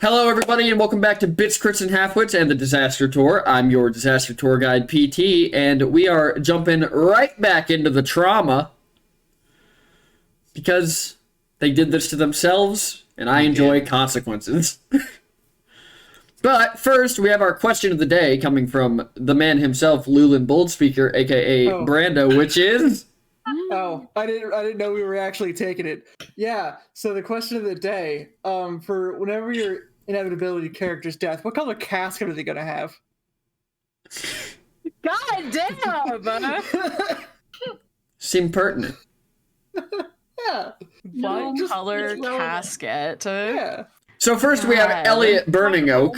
Hello, everybody, and welcome back to Bits, Crits, and Halfwits and the Disaster Tour. I'm your Disaster Tour Guide, PT, and we are jumping right back into the trauma because they did this to themselves, and I enjoy consequences. But first, we have our question of the day coming from the man himself, Lulin Boldspeaker, aka Brando, which is... Oh, I didn't know we were actually taking it. Yeah, so the question of the day, for whenever your inevitability character's death, what color casket are they gonna have? God damn! Seem pertinent. Yeah. What color casket? Yeah. So first we have Elliot Burning Oak,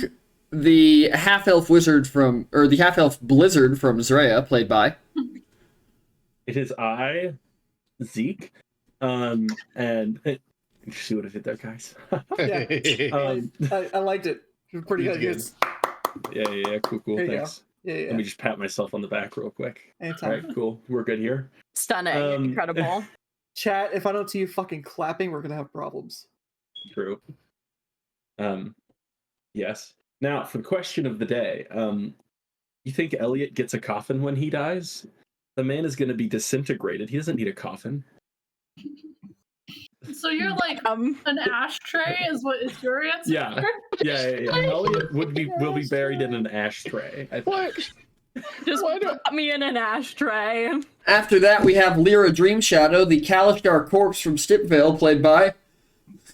the half-elf wizard from, or the half-elf blizzard from Zrea, played by... It is I, Zeke, and you see what I did there, guys. Yeah. I liked it. It was pretty good. Yeah, cool, thanks. Yeah. Let me just pat myself on the back real quick. Anytime. All right, cool. We're good here. Stunning, incredible. Chat, if I don't see you fucking clapping, we're gonna have problems. True. Yes. Now, for the question of the day, you think Elliot gets a coffin when he dies? The man is going to be disintegrated. He doesn't need a coffin. So you're like an ashtray is what is your answer? Yeah. Elliot will be buried in an ashtray. I think. Just put me in an ashtray. After that, we have Lyra Dreamshadow, the Kalishtar corpse from Stipvale, played by...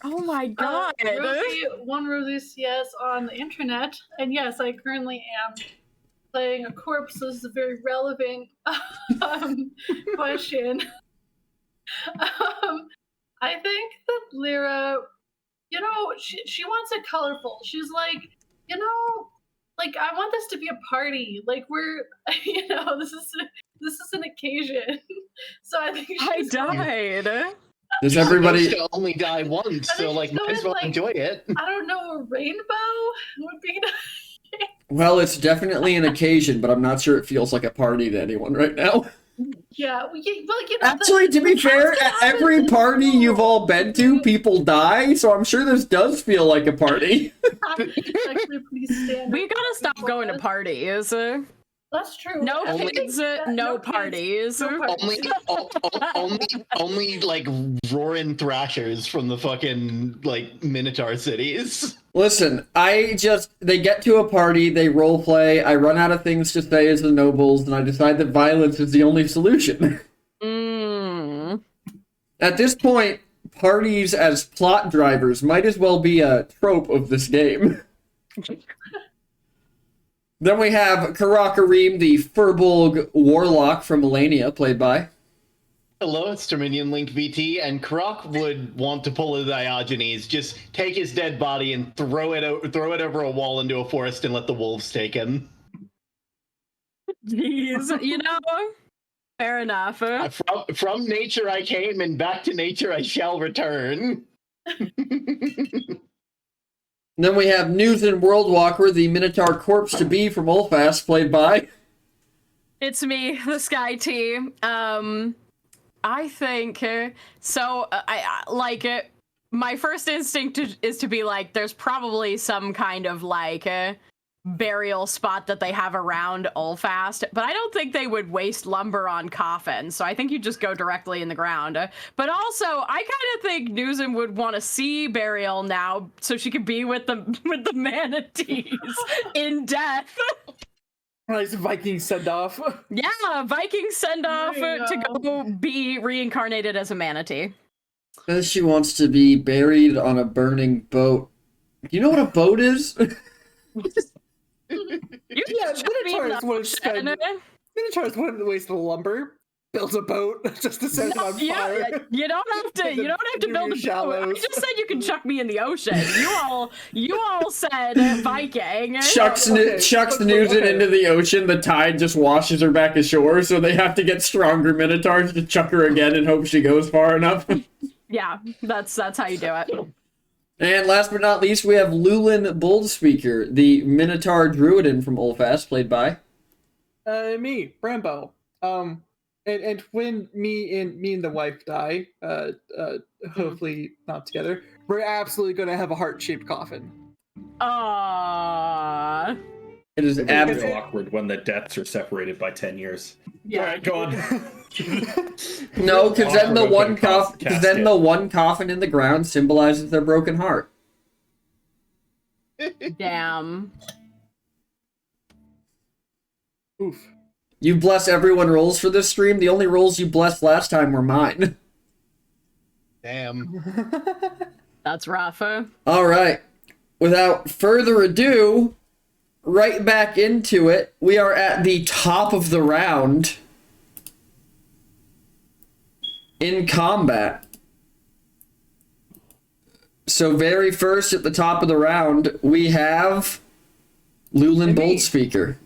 Oh my god. Rosie CS on the internet. And yes, I currently am playing a corpse. This is a very relevant question. I think that Lyra, she wants it colorful. She's like, like I want this to be a party. Like we're, this is an occasion. So I think I died. Does everybody to only die once? So like, might as well enjoy it. I don't know, a rainbow would be nice. Well, it's definitely an occasion, but I'm not sure it feels like a party to anyone right now. Yeah, actually, to be fair, at every party you've all been to, people die, so I'm sure this does feel like a party. We gotta stop going to parties. That's true. No kids, no parties. Only like roaring thrashers from the fucking like Minotaur cities. Listen, they get to a party, they roleplay, I run out of things to say as the nobles, and I decide that violence is the only solution. At this point, parties as plot drivers might as well be a trope of this game. Then we have Karakareem, the Furbolg warlock from Melania, played by... Hello, it's Dominion Link VT, and Karak would want to pull a Diogenes, just take his dead body and throw it over a wall into a forest and let the wolves take him. Jeez, fair enough. From nature I came, and back to nature I shall return. Then we have News and Worldwalker, the Minotaur corpse-to-be from Ulfast, played by... It's me, the Sky T. I think, I like it. My first instinct is to be like, there's probably some kind of like burial spot that they have around Ulfast, but I don't think they would waste lumber on coffins, so I think you just go directly in the ground. But also, I kind of think Newsom would want to see burial now, so she could be with the manatees in death. Nice Viking send-off. Yeah, Viking send-off to go be reincarnated as a manatee. Because she wants to be buried on a burning boat. Do you know what a boat is? Minotaurs wouldn't waste the lumber. Build a boat just to set it on fire. You don't have to build a boat. I just said you can chuck me in the ocean. You all said Viking. Chucks Newton into the ocean, the tide just washes her back ashore, so they have to get stronger minotaurs to chuck her again and hope she goes far enough. Yeah, that's how you do it. And last but not least, we have Lulin Boldspeaker, the Minotaur Druidin from Ulfast, played by... Me, Brambo. And when me and the wife die, hopefully not together, we're absolutely gonna have a heart-shaped coffin. Aww. It is It's absolutely. awkward when the deaths are separated by 10 years. Yeah. All right, go on. No, because then the Awkward one open casket. coffin in the ground symbolizes their broken heart. Damn. Oof. You bless everyone rolls for this stream. The only rolls you blessed last time were mine. Damn. That's rough. All right. Without further ado, right back into it. We are at the top of the round in combat. So very first at the top of the round, we have Lulin Me. Boldspeaker.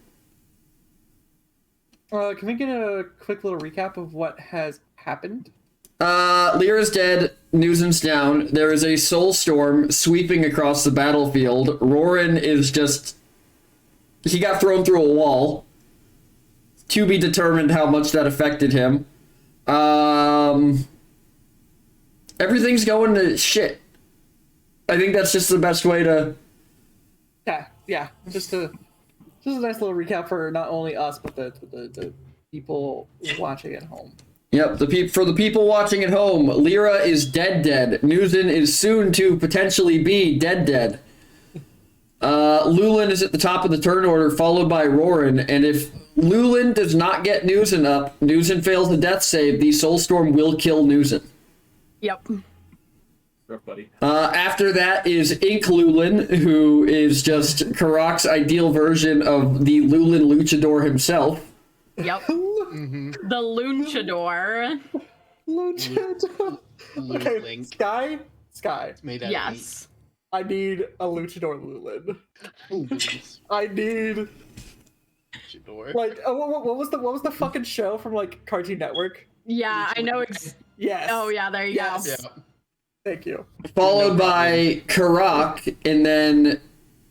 Can we get a quick little recap of what has happened? Lyra's dead, Nuzen's down. There is a soul storm sweeping across the battlefield. Roran is just... He got thrown through a wall. To be determined how much that affected him. Everything's going to shit. I think that's just the best way to... Yeah. Just a nice little recap for not only us, but the people watching at home. Yep, for the people watching at home, Lyra is dead. Nuzen is soon to potentially be dead. Lulin is at the top of the turn order, followed by Roran, and if Lulin does not get Nuzen up, Nuzen fails the death save, the Soulstorm will kill Nuzen. Yep. Rough, buddy. After that is Ink Lulin, who is just Karak's ideal version of the Lulin Luchador himself. Yep. Mm-hmm. The Luchador. Luchador. Okay, Link. Sky. It's made out Yes. I need a Luchador Lulin. of meat. I need Luchador. like what was the fucking show from like Cartoon Network? Yeah, I know. Yes. Oh, yeah, there you Yes. Yeah. Thank you. Followed by Karak, and then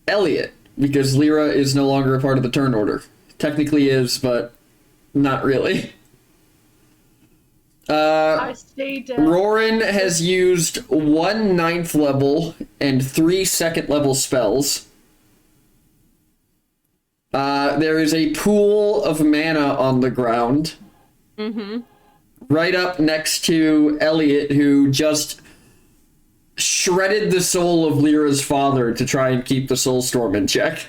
Elliot, because Lyra is no longer a part of the turn order. Technically is, but not really. I stay dead. Roran has used 1 9th level and 3 2nd level spells. There is a pool of mana on the ground. Mm-hmm. Right up next to Elliot, who just shredded the soul of Lyra's father to try and keep the Soulstorm in check.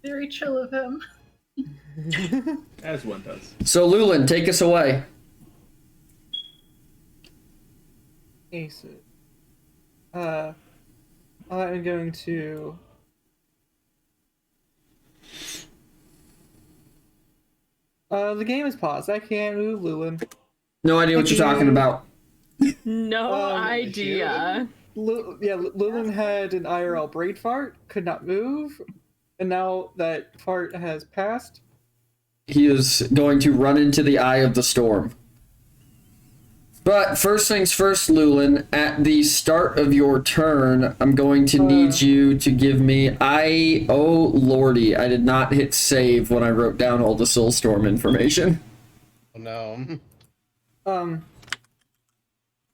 Very chill of him. As one does. So Lulin, take us away. Ace it. I'm going to. The game is paused. I can't move Lulin. No idea what you're talking about. No Um, idea. Lulin had an IRL brain fart, could not move, and now that fart has passed. He is going to run into the eye of the storm. But first things first, Lulin, at the start of your turn, I'm going to need you to give me... Oh, lordy, I did not hit save when I wrote down all the Soulstorm information. Oh no.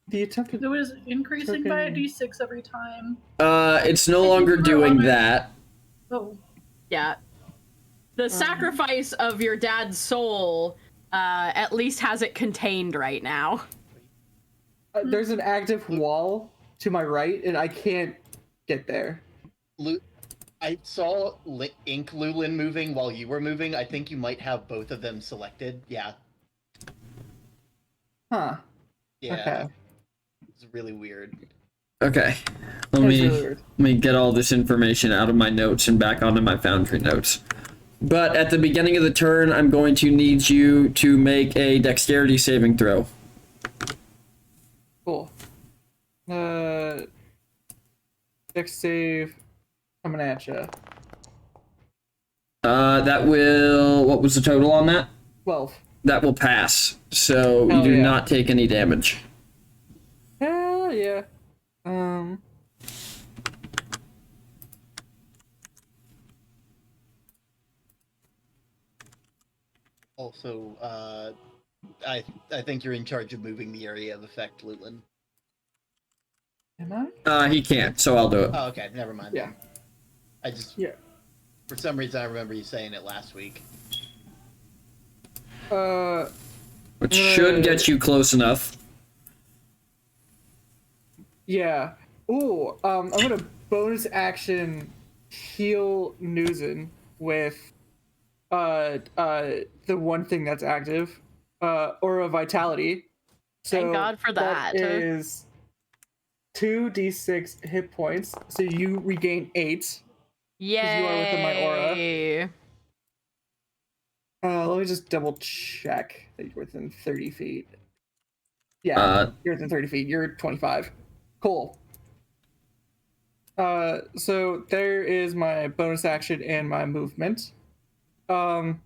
The attempted... It was increasing by a d6 every time. It's no longer doing that. Oh. Yeah. The sacrifice of your dad's soul at least has it contained right now. There's an active wall to my right, and I can't get there. I saw Ink Lulin moving while you were moving. I think you might have both of them selected. Yeah. Huh. Yeah. Okay. It's really weird. Okay. Let That's me really weird. get all this information out of my notes and back onto my Foundry notes. But at the beginning of the turn, I'm going to need you to make a dexterity saving throw. Cool. Dex save coming at ya. That will... What was the total on that? 12. That will pass. So you Hell do yeah. not take any damage. Hell yeah. Also, I think you're in charge of moving the area of effect, Lulin. Am I? He can't, so I'll do it. Oh, okay, never mind. Yeah. I just Yeah. for some reason I remember you saying it last week. Which should get you close enough. Yeah. Ooh, I'm gonna bonus action heal Newsen with the one thing that's active, Aura Vitality. So Thank God for that. That is 2d6 hit points, so you regain 8. Yay! you are within my aura. Let me just double check that you're within 30 feet. Yeah, you're within 30 feet. You're 25. Cool. So there is my bonus action and my movement. How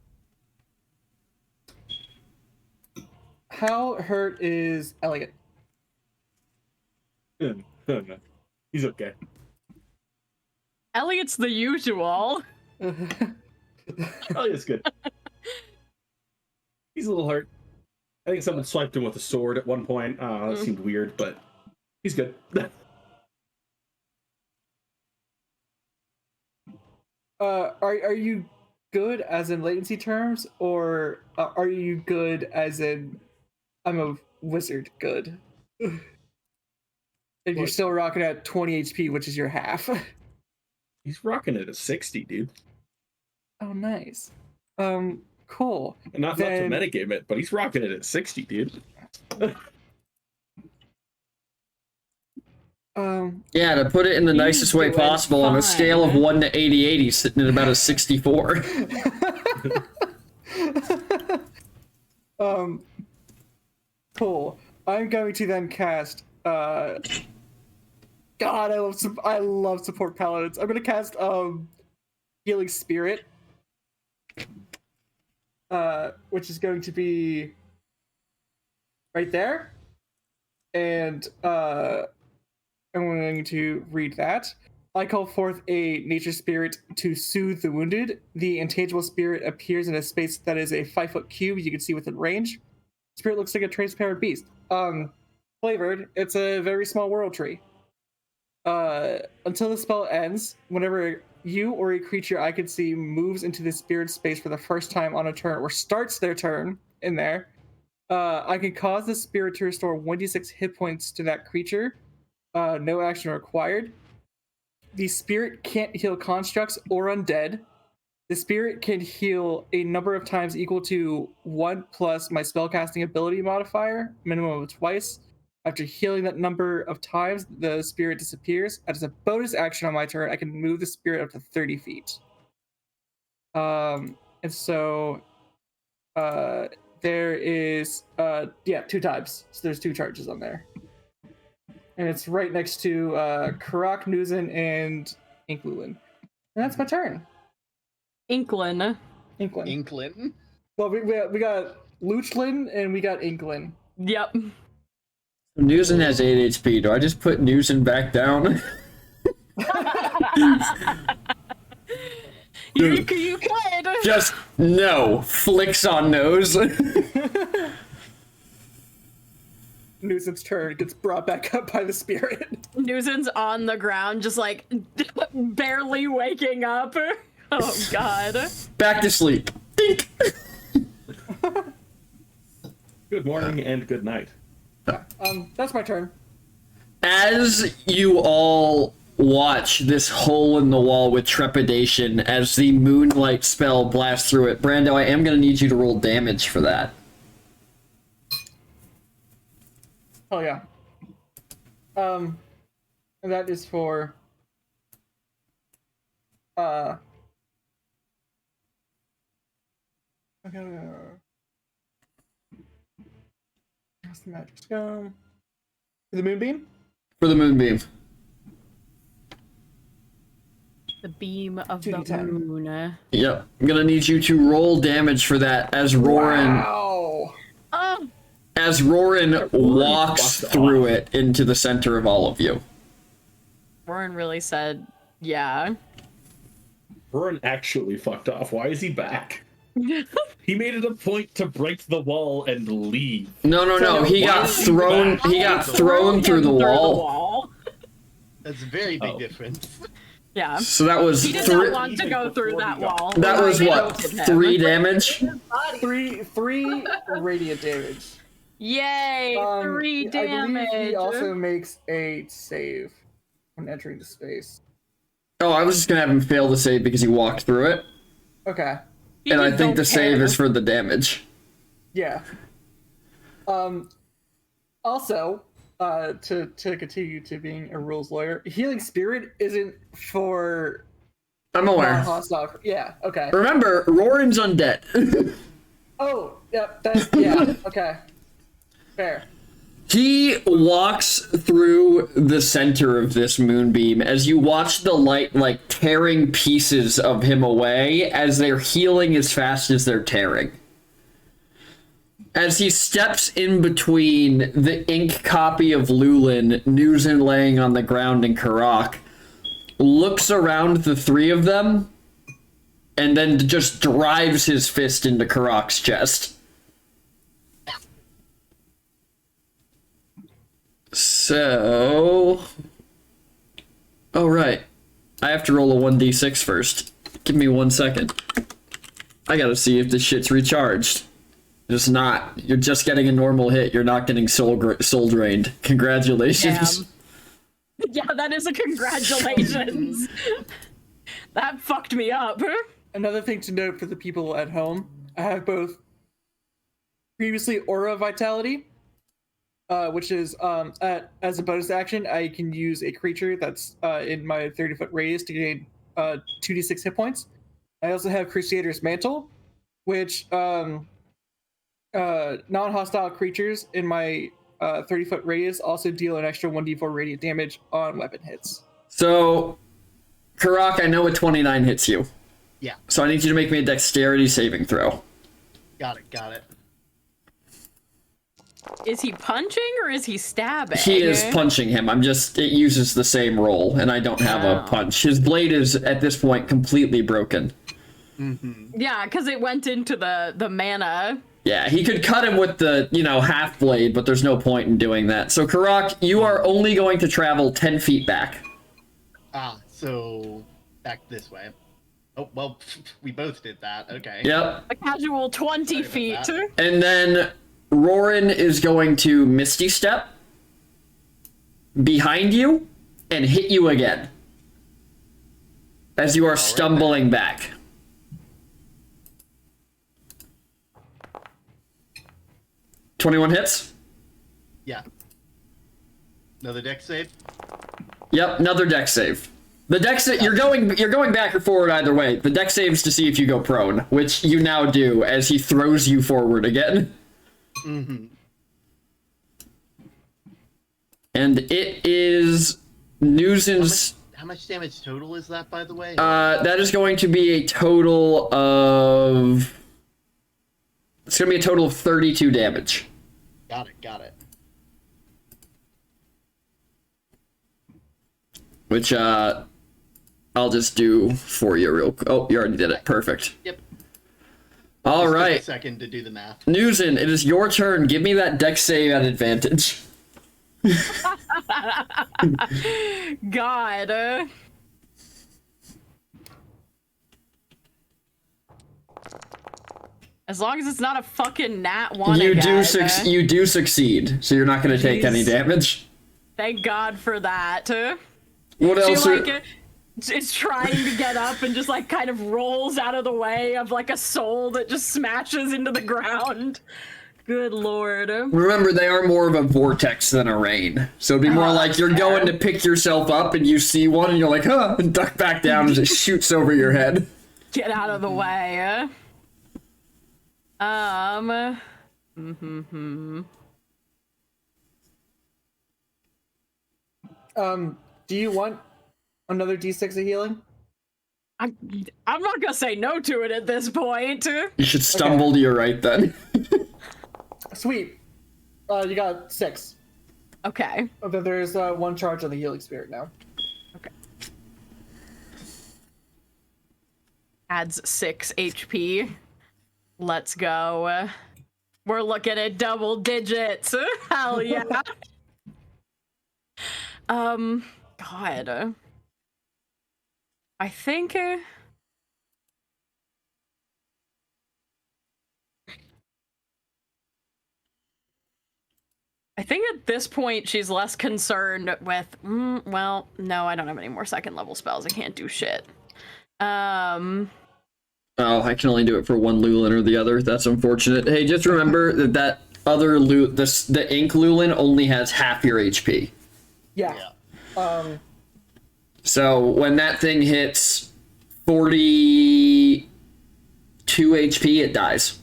hurt is Elliot? He's okay. Elliot's the usual. Elliot's good. He's a little hurt. I think someone swiped him with a sword at one point. That seemed weird, but he's good. Are you good as in latency terms, or are you good as in I'm a wizard good? If you're still rocking at 20 HP, which is your half. He's rocking it at 60, dude. Oh, nice. Cool. Not to metagame it, but he's rocking it at 60, dude. Yeah, to put it in the nicest way possible, on a scale of 1 to 88, he's sitting at about a 64. Cool. I'm going to then cast, God, I love support paladins. I'm gonna cast, Healing Spirit. Which is going to be right there. And, I'm going to read that. I call forth a nature spirit to soothe the wounded. The intangible spirit appears in a space that is a 5-foot cube you can see within range. Spirit looks like a transparent beast. Flavored, it's a very small world tree. Until the spell ends, whenever you or a creature I can see moves into the spirit space for the first time on a turn or starts their turn in there, I can cause the spirit to restore 1d6 hit points to that creature. No action required. The spirit can't heal constructs or undead. The spirit can heal a number of times equal to 1 plus my spellcasting ability modifier, minimum of twice. After healing that number of times, the spirit disappears. As a bonus action on my turn, I can move the spirit up to 30 feet. And so there is 2 times. So there's 2 charges on there. And it's right next to Karak, Nuzin, and Inklin. And that's my turn. Inklin. Inklin? Well, we got Luchlin and we got Inklin. Yep. Newsen has 8 HP. Do I just put Newsen back down? You could. Just no. Flicks on nose. Nuisance's turn gets brought back up by the spirit. Nuisance's on the ground, just like barely waking up. Oh god. Back to sleep. Dink. Good morning and good night. That's my turn. As you all watch this hole in the wall with trepidation as the moonlight spell blasts through it, Brando, I am going to need you to roll damage for that. Oh yeah. And that is for okay. That's the magic stone. The moonbeam? For the moonbeam. The beam of the 2d10. moon. Yep. I'm going to need you to roll damage for that as Roran... Wow. Oh. As Roran walks through it into the center of all of you. Warren really said, yeah. Roran actually fucked off. Why is he back? He made it a point to break the wall and leave. No. He got thrown. He got thrown through the wall. That's a very big difference. Yeah. So that was He did three. not want to go through that wall. That was I what? voted him. 3 damage. Body. Three radiant damage. Yay! 3 I believe damage. he also makes a save when entering the space. Oh, I was just gonna have him fail the save because he walked through it, Okay. He and I just think the don't save care. is for the damage. Yeah. Also, to continue to being a rules lawyer, healing spirit isn't for I'm aware. non-hostile. Yeah. Okay. Remember, Roran's undead. Oh. Yep. That's yeah. Okay. Fair. He walks through the center of this moonbeam as you watch the light like tearing pieces of him away as they're healing as fast as they're tearing. As he steps in between the ink copy of Lulin, Nuzin laying on the ground, and Karak, looks around the three of them, and then just drives his fist into Karak's chest. So... Oh, right. I have to roll a 1d6 first. Give me 1 second. I gotta see if this shit's recharged. It's not. You're just getting a normal hit. You're not getting soul drained. Congratulations. Damn. Yeah, that is a congratulations. That fucked me up. Another thing to note for the people at home, I have both previously Aura Vitality, which is as a bonus action, I can use a creature that's in my 30-foot radius to gain 2d6 hit points. I also have Crusader's Mantle, which non-hostile creatures in my 30-foot radius also deal an extra 1d4 radiant damage on weapon hits. So, Karak, I know a 29 hits you. Yeah. So I need you to make me a dexterity saving throw. Got it. Is he punching or is he stabbing? He is punching him. It uses the same roll, and I don't have a Oh. punch. His blade is, at this point, completely broken. Yeah, because it went into the mana. Yeah, he could cut him with the, half blade, but there's no point in doing that. So, Karak, you are only going to travel 10 feet back. So back this way. Oh, well, we both did that. Okay. Yep. A casual 20 feet. that. And then Roran is going to Misty Step behind you and hit you again as you are stumbling back. $21 hits? Yeah. Another deck save? Yep, another dex save. The dex you're going back or forward either way. The dex save's to see if you go prone, which you now do as he throws you forward again. Mm-hmm. And it is Nuzin's. How much damage total is that, by the way? That is going to be a total of. It's going to be a total of 32 damage. Got it. Which, I'll just do for you real quick. Oh, you already did it. Perfect. Yep. All Just took right. a second to do the math. Nuzin, it is your turn. Give me that dex save at advantage. God. As long as it's not a fucking nat one You again. you do succeed, so you're not going to take any damage. Thank God for that. What She else? is trying to get up and just like kind of rolls out of the way of like a soul that just smashes into the ground. Good lord. Remember, they are more of a vortex than a rain. So it'd be more like you're going to pick yourself up and you see one and you're like, huh, and duck back down as it shoots over your head. Get out of the way. Do you want another d6 of healing? I'm not gonna say no to it at this point. You should stumble to your right then. Sweet. You got 6. Okay. Although there's 1 charge on the healing spirit now. Okay. Adds 6 HP. Let's go. We're looking at double digits. Hell yeah. God. I think. I think at this point she's less concerned with. Well, no, I don't have any more second level spells. I can't do shit. Oh, I can only do it for one Lulin or the other. That's unfortunate. Hey, just remember that other the Ink Lulin only has half your HP. Yeah. So when that thing hits 42 HP, it dies.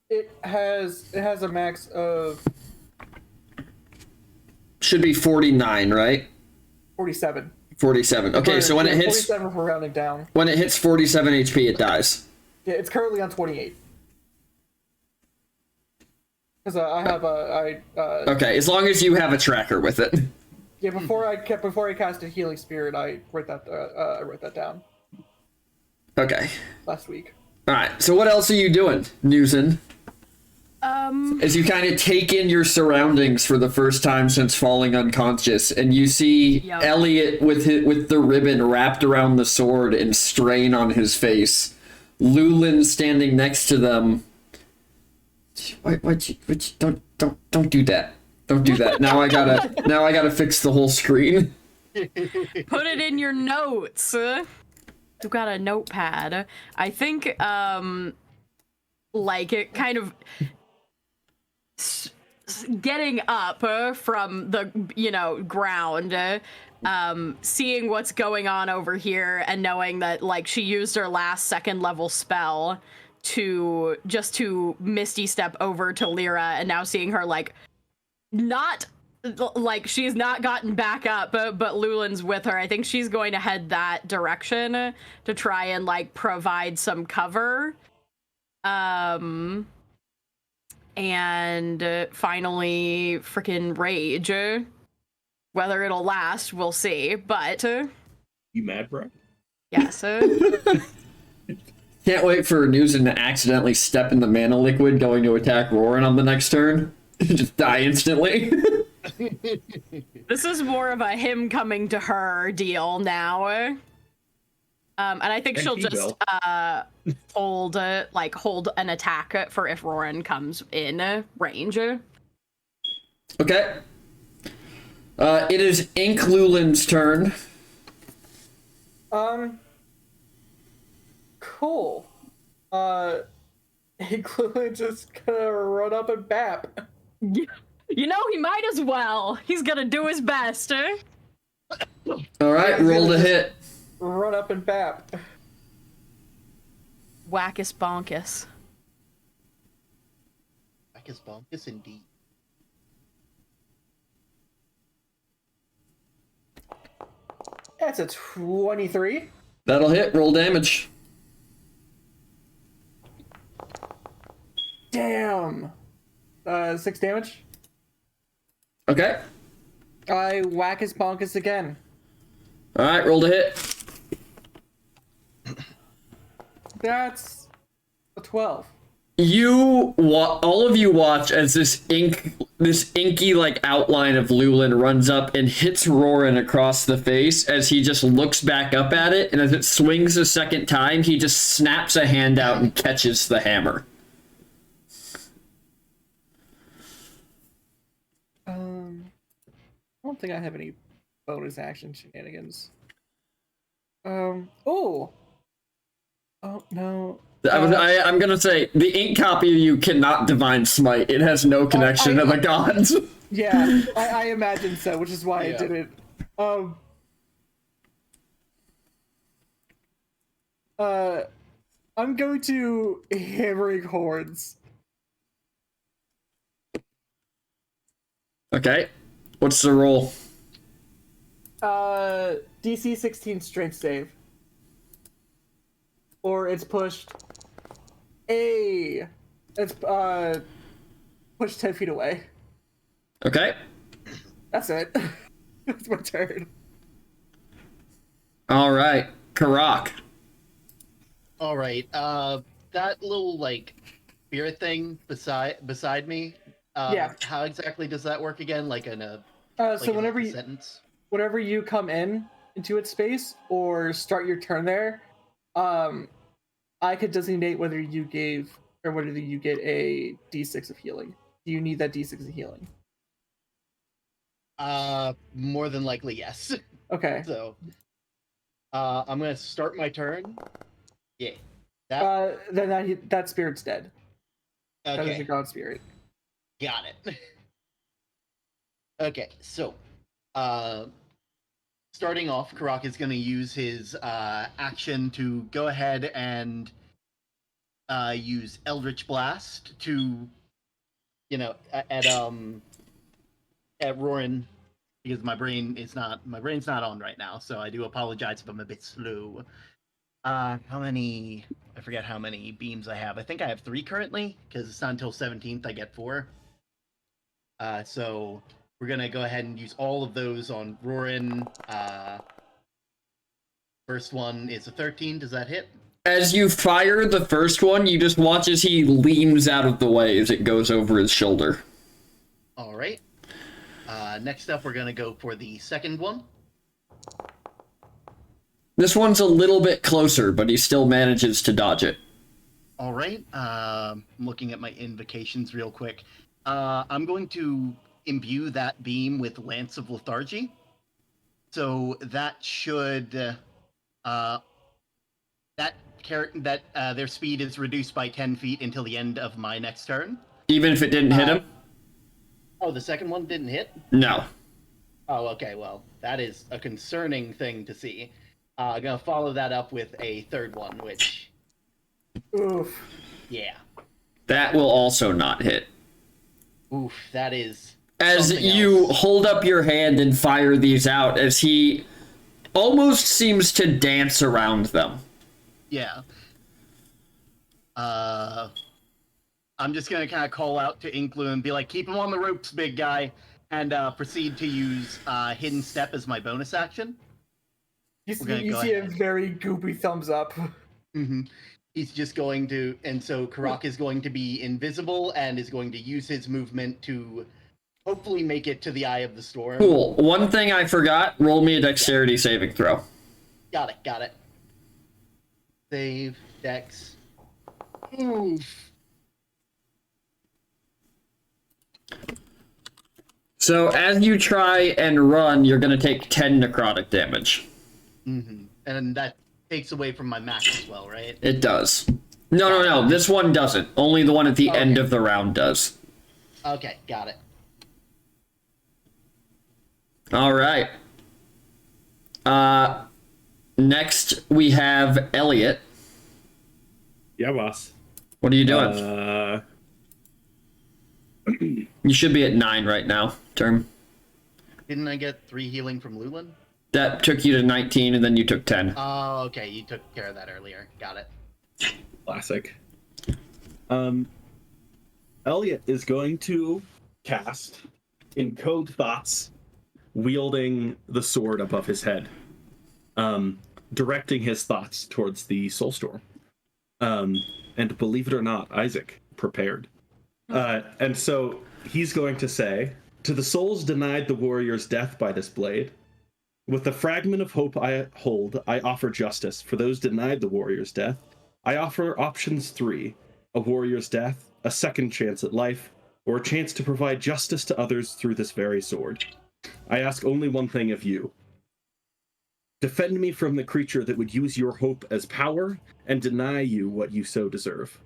It has a max of Should be 49, right? 47. 47. Okay, so when it hits 47 for rounding down. when it hits 47 HP, it dies. Yeah, it's currently on 28. Because I have Okay, as long as you have a tracker with it. yeah, before I casted Healing Spirit, I wrote that down Okay. last week. All right. So what else are you doing, Newson? As you kind of take in your surroundings for the first time since falling unconscious, and you see Yep. Elliot with the ribbon wrapped around the sword and strain on his face, Lulin standing next to them. What you don't do that. Don't do that. Now I gotta fix the whole screen. Put it in your notes. You got a notepad. I think, like, it kind of getting up from the, ground, seeing what's going on over here and knowing that, like, she used her last second level spell to Misty Step over to Lyra, and now seeing her, like, not like she's not gotten back up, but Lulin's with her. I think she's going to head that direction to try and like provide some cover. And finally freaking rage. Whether it'll last, we'll see, but You mad, bro? yes. Can't wait for Newson to accidentally step in the mana liquid going to attack Roran on the next turn. Just die instantly. This is more of a him coming to her deal now. And I think And she'll he just will. hold an attack for if Roran comes in range. Okay. It is Ink Lulin's turn. Cool. Including just gonna run up and bap. You know, he might as well. He's gonna do his best. All right, roll to hit. Run up and bap. Wackus bonkus. Wackus bonkus indeed. That's a 23. That'll hit. Roll damage. Damn. 6 damage. Okay. I whack his bonkus again. All right, roll to hit. That's a 12. All of you watch as this inky like outline of Lulin runs up and hits Roran across the face as he just looks back up at it, and as it swings a second time, he just snaps a hand out and catches the hammer. I don't think I have any bonus action shenanigans. Oh no. I'm gonna say the ink copy of you cannot divine smite. It has no connection to the gods. Yeah, I imagine so, which is why I did it. I'm going to hammering horns. Okay, what's the roll? DC 16 strength save. Or it's pushed. It's pushed 10 feet away. Okay. That's it. That's my turn. All right, Karak. All right. That little like spirit thing beside me. Yeah. How exactly does that work again? Like in a Like So in a sentence. whenever you come into its space or start your turn there, I could designate whether you get a D6 of healing. Do you need that D6 of healing? More than likely, yes. Okay. So, I'm gonna start my turn. Yeah. Then that spirit's dead. That is a Okay. god spirit. Got it. Okay, so, starting off, Karak is gonna use his action to go ahead and use Eldritch Blast to, at Rorin, because my brain's not on right now, so I do apologize if I'm a bit slow. I forget how many beams I have. I think I have 3 currently, because it's not until 17th I get 4. So we're gonna go ahead and use all of those on Rorin. First one is a 13. Does that hit? As you fire the first one, you just watch as he leans out of the way as it goes over his shoulder. All right. Next up, we're gonna go for the second one. This one's a little bit closer, but he still manages to dodge it. All right. I'm looking at my invocations real quick. I'm going to imbue that beam with Lance of Lethargy. So that should their speed is reduced by 10 feet until the end of my next turn. Even if it didn't hit him? Oh, the second one didn't hit? No. Oh, okay. Well, that is a concerning thing to see. I'm gonna follow that up with a third one, which... Oof. Yeah. That will also not hit. Oof, that is... As you hold up your hand and fire these out, as he almost seems to dance around them. Yeah. I'm just gonna kind of call out to Inklu and be like, keep him on the ropes, big guy, and proceed to use Hidden Step as my bonus action. You see a very goopy thumbs up. Mm-hmm. He's just going to, and so Karak is going to be invisible and is going to use his movement to hopefully make it to the Eye of the Storm. Cool. One thing I forgot, roll me a dexterity saving throw. Got it. Save, dex. Oof. So as you try and run, you're going to take 10 necrotic damage. Mm-hmm. And that takes away from my max as well, right? It does. No. This one doesn't. Only the one at the end of the round does. Okay, got it. All right. Next we have Elliot. Yeah, boss. What are you doing? You should be at 9 right now, Term. Didn't I get 3 healing from Lulin? That took you to 19, and then you took 10. Oh, okay. You took care of that earlier. Got it. Classic. Elliot is going to cast Encode Thoughts, wielding the sword above his head, directing his thoughts towards the Soulstorm. And believe it or not, Isaac prepared. And so he's going to say, to the souls denied the warrior's death by this blade, with the fragment of hope I hold, I offer justice. For those denied the warrior's death, I offer options 3, a warrior's death, a second chance at life, or a chance to provide justice to others through this very sword. I ask only one thing of you. Defend me from the creature that would use your hope as power and deny you what you so deserve.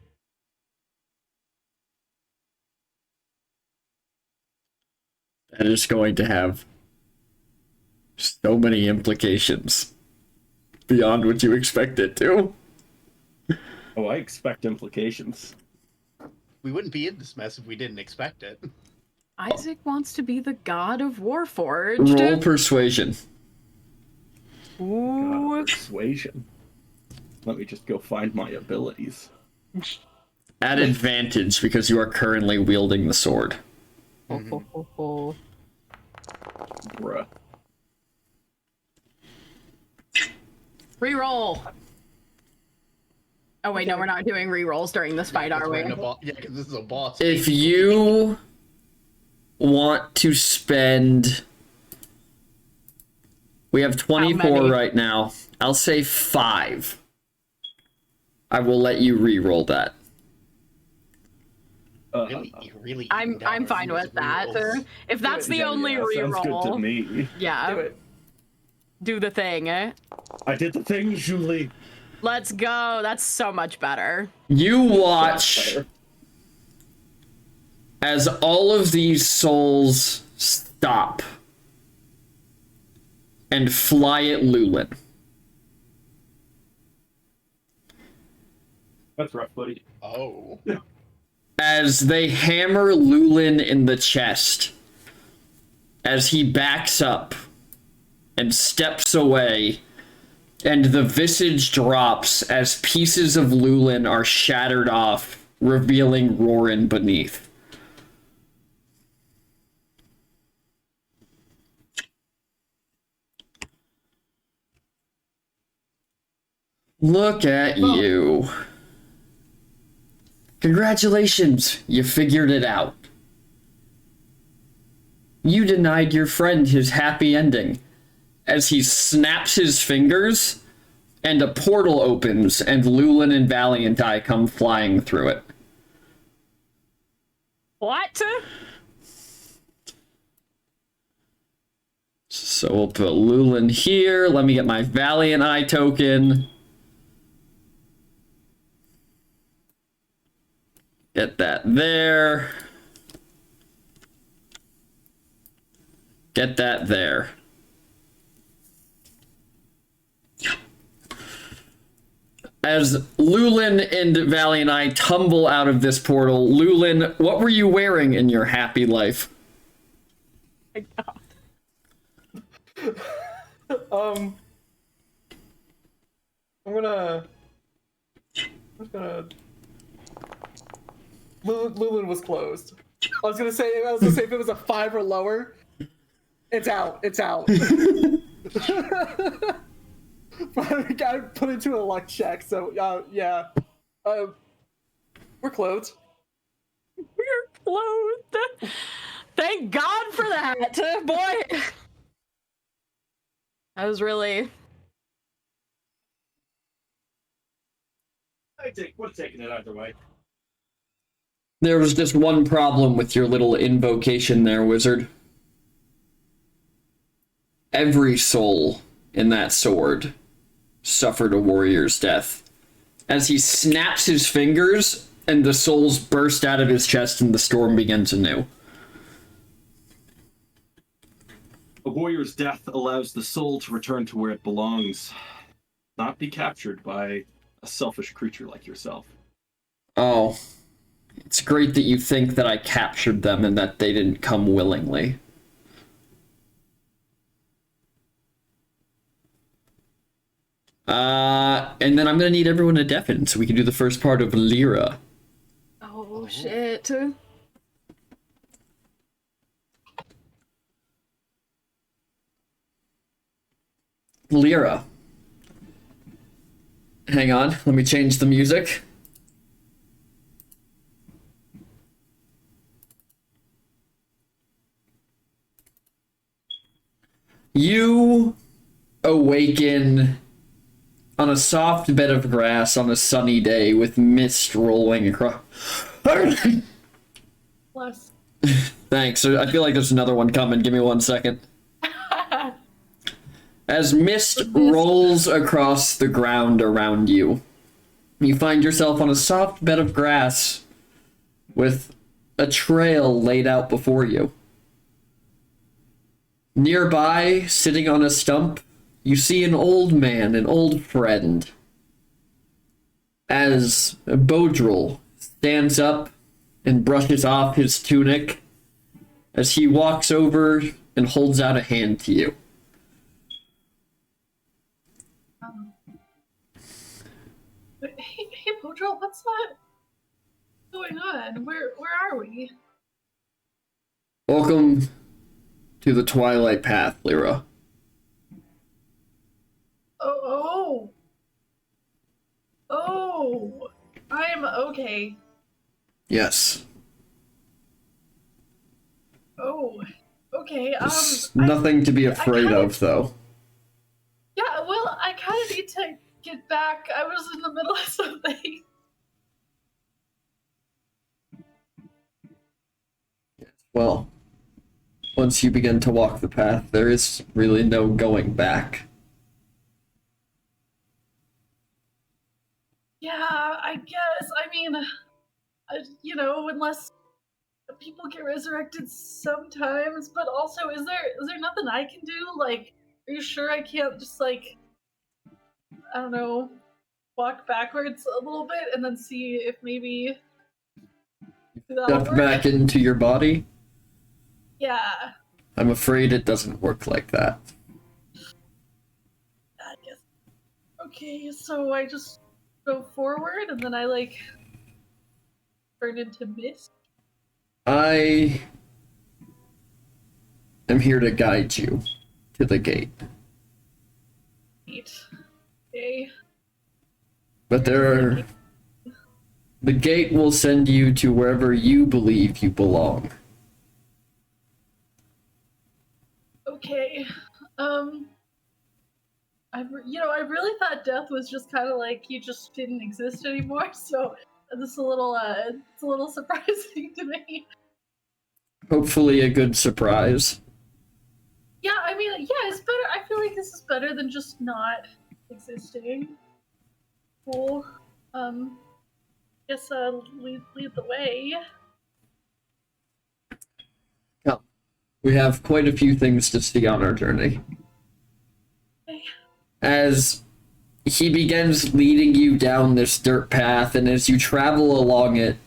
That is going to have so many implications beyond what you expect it to. Oh, I expect implications. We wouldn't be in this mess if we didn't expect it. Isaac wants to be the god of Warforged. Roll persuasion. Ooh. Persuasion. Let me just go find my abilities. At advantage because you are currently wielding the sword. Mm-hmm. Bruh. Reroll. Oh wait, no, we're not doing rerolls during this fight, are we? Yeah, because this is a boss. If you want to spend We have 24 many? right now. I'll say 5. I will let you re-roll that. Really. I'm fine with that. If that's the only Sounds good to reroll, me. yeah, Do it. do the thing. I did the thing, Julie. Let's go. That's so much better. You watch as all of these souls stop and fly at Lulin. That's rough, buddy. Oh. As they hammer Lulin in the chest, as he backs up and steps away, and the visage drops as pieces of Lulin are shattered off, revealing Rorin beneath. Look at you. Congratulations, you figured it out. You denied your friend his happy ending, as he snaps his fingers and a portal opens and Lulin and Valiant Eye come flying through it. What? So we'll put Lulin here. Let me get my Valiant Eye token. Get that there. Get that there. As Lulin and Valiant Eye tumble out of this portal, Lulin, what were you wearing in your happy life? My God. I'm just gonna. Lulin was closed. I was gonna say if it was a 5 or lower, it's out. It's out. But I got put into a luck check, so yeah. We're closed. We're clothed. Thank God for that, boy. That was really. We're taking it either way. There was just one problem with your little invocation there, wizard. Every soul in that sword suffered a warrior's death. As he snaps his fingers, and the souls burst out of his chest and the storm begins anew. A warrior's death allows the soul to return to where it belongs, not be captured by a selfish creature like yourself. Oh, it's great that you think that I captured them and that they didn't come willingly. And then I'm gonna need everyone to deafen so we can do the first part of Lyra. Oh shit. Lyra. Hang on, let me change the music. You awaken on a soft bed of grass on a sunny day with mist rolling across. Plus. Thanks. I feel like there's another one coming. Give me 1 second. As mist rolls across the ground around you, you find yourself on a soft bed of grass with a trail laid out before you. Nearby, sitting on a stump, you see an old man, an old friend. As Bodril stands up and brushes off his tunic, as he walks over and holds out a hand to you. Hey, Bodril, what's that going on? Where are we? Welcome to the Twilight Path, Lyra. Oh, I'm okay. Yes. Oh, okay. There's nothing to be afraid kinda- of, though. get back. I was in the middle of something. Well, once you begin to walk the path, there is really no going back. Yeah, I guess. I mean, unless people get resurrected sometimes, but also, is there nothing I can do? Like, are you sure I can't just, like, I don't know, walk backwards a little bit and then see if maybe that'll Step work? back into your body? Yeah, I'm afraid it doesn't work like that. I guess. Okay, so I just go forward and then I, like, turn into mist? I am here to guide you to the gate. Neat. Okay. But the gate will send you to wherever you believe you belong. Okay. I really thought death was just kind of like you just didn't exist anymore. So this is it's a little surprising to me. Hopefully a good surprise. Yeah, I mean, yeah, it's better. I feel like this is better than just not existing. Cool. Guess lead the way. Come. We have quite a few things to see on our journey. Okay. As he begins leading you down this dirt path, and as you travel along it,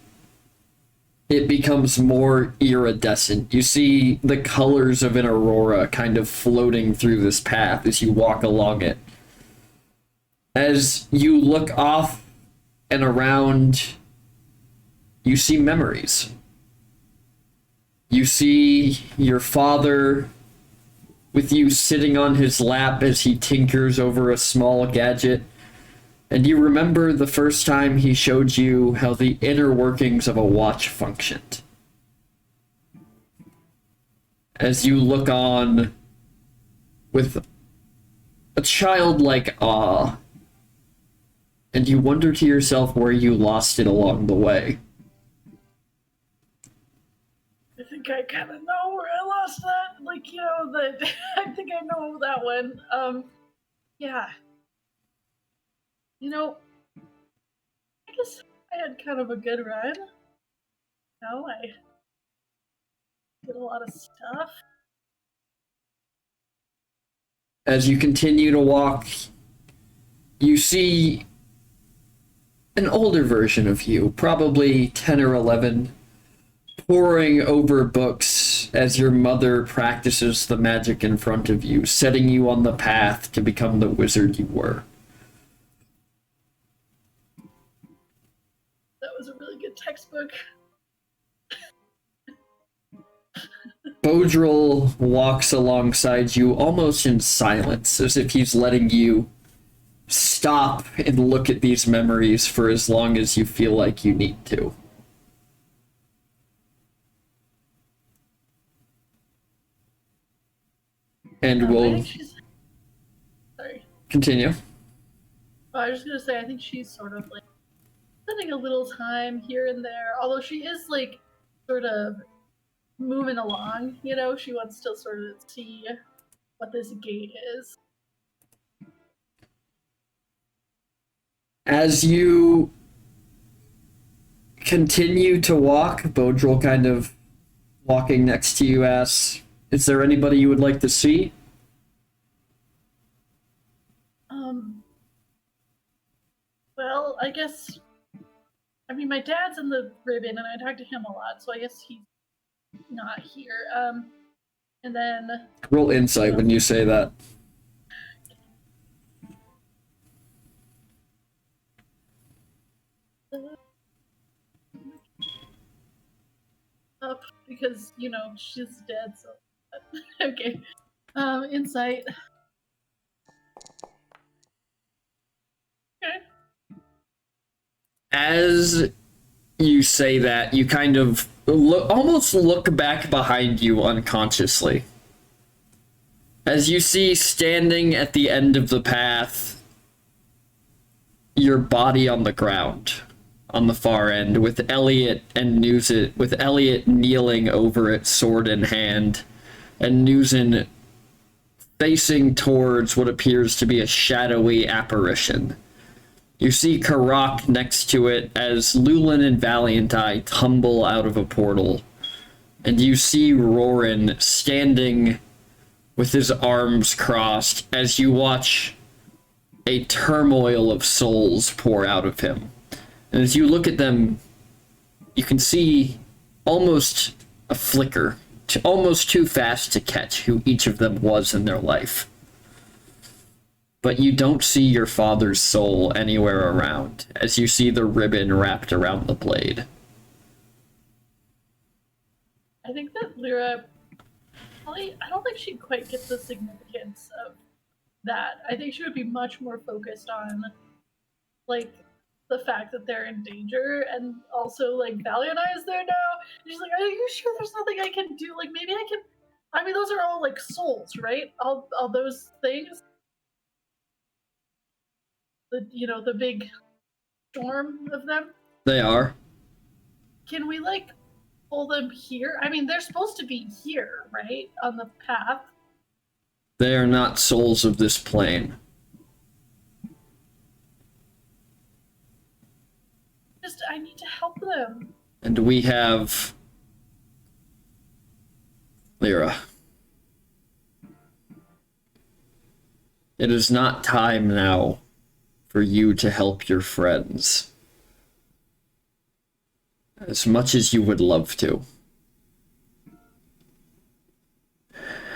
it becomes more iridescent. You see the colors of an aurora kind of floating through this path as you walk along it. As you look off and around, you see memories. You see your father with you sitting on his lap as he tinkers over a small gadget. And you remember the first time he showed you how the inner workings of a watch functioned. As you look on with a childlike awe, and you wonder to yourself where you lost it along the way. I think I kind of know where I lost that. Like, that. I think I know that one. Yeah. I guess I had kind of a good run. I did a lot of stuff. As you continue to walk, you see an older version of you, probably 10 or 11, poring over books as your mother practices the magic in front of you, setting you on the path to become the wizard you were. That was a really good textbook. Bodril walks alongside you almost in silence, as if he's letting you stop and look at these memories for as long as you feel like you need to. And I we'll think she's... Sorry. continue. Oh, I was just gonna say, I think she's sort of like spending a little time here and there, although she is like sort of moving along, she wants to sort of see what this gate is. As you continue to walk, Bodril kind of walking next to you asks, is there anybody you would like to see? Well, I guess, my dad's in the ribbon and I talk to him a lot, so I guess he's not here. And then... Roll insight when you say that. Up, because, she's dead, so... Okay. Insight. Okay. As you say that, you kind of almost look back behind you unconsciously. As you see standing at the end of the path, your body on the ground on the far end, with Elliot kneeling over it, sword in hand, and Nuzin facing towards what appears to be a shadowy apparition. You see Karak next to it as Lulin and Valianti tumble out of a portal, and you see Rorin standing with his arms crossed as you watch a turmoil of souls pour out of him. And as you look at them, you can see almost a flicker, almost too fast to catch who each of them was in their life. But you don't see your father's soul anywhere around, as you see the ribbon wrapped around the blade. I think that Lyra, probably, I don't think she'd quite get the significance of that. I think she would be much more focused on, like, the fact that they're in danger, and also, like, Valianti is there now. And she's like, are you sure there's nothing I can do? Like, maybe I can, I mean, those are all, like, souls, right? All those things. The big storm of them. They are. Can we, like, pull them here? I mean, they're supposed to be here, right? On the path. They are not souls of this plane. I need to help them. And we have Lyra. It is not time now for you to help your friends, as much as you would love to.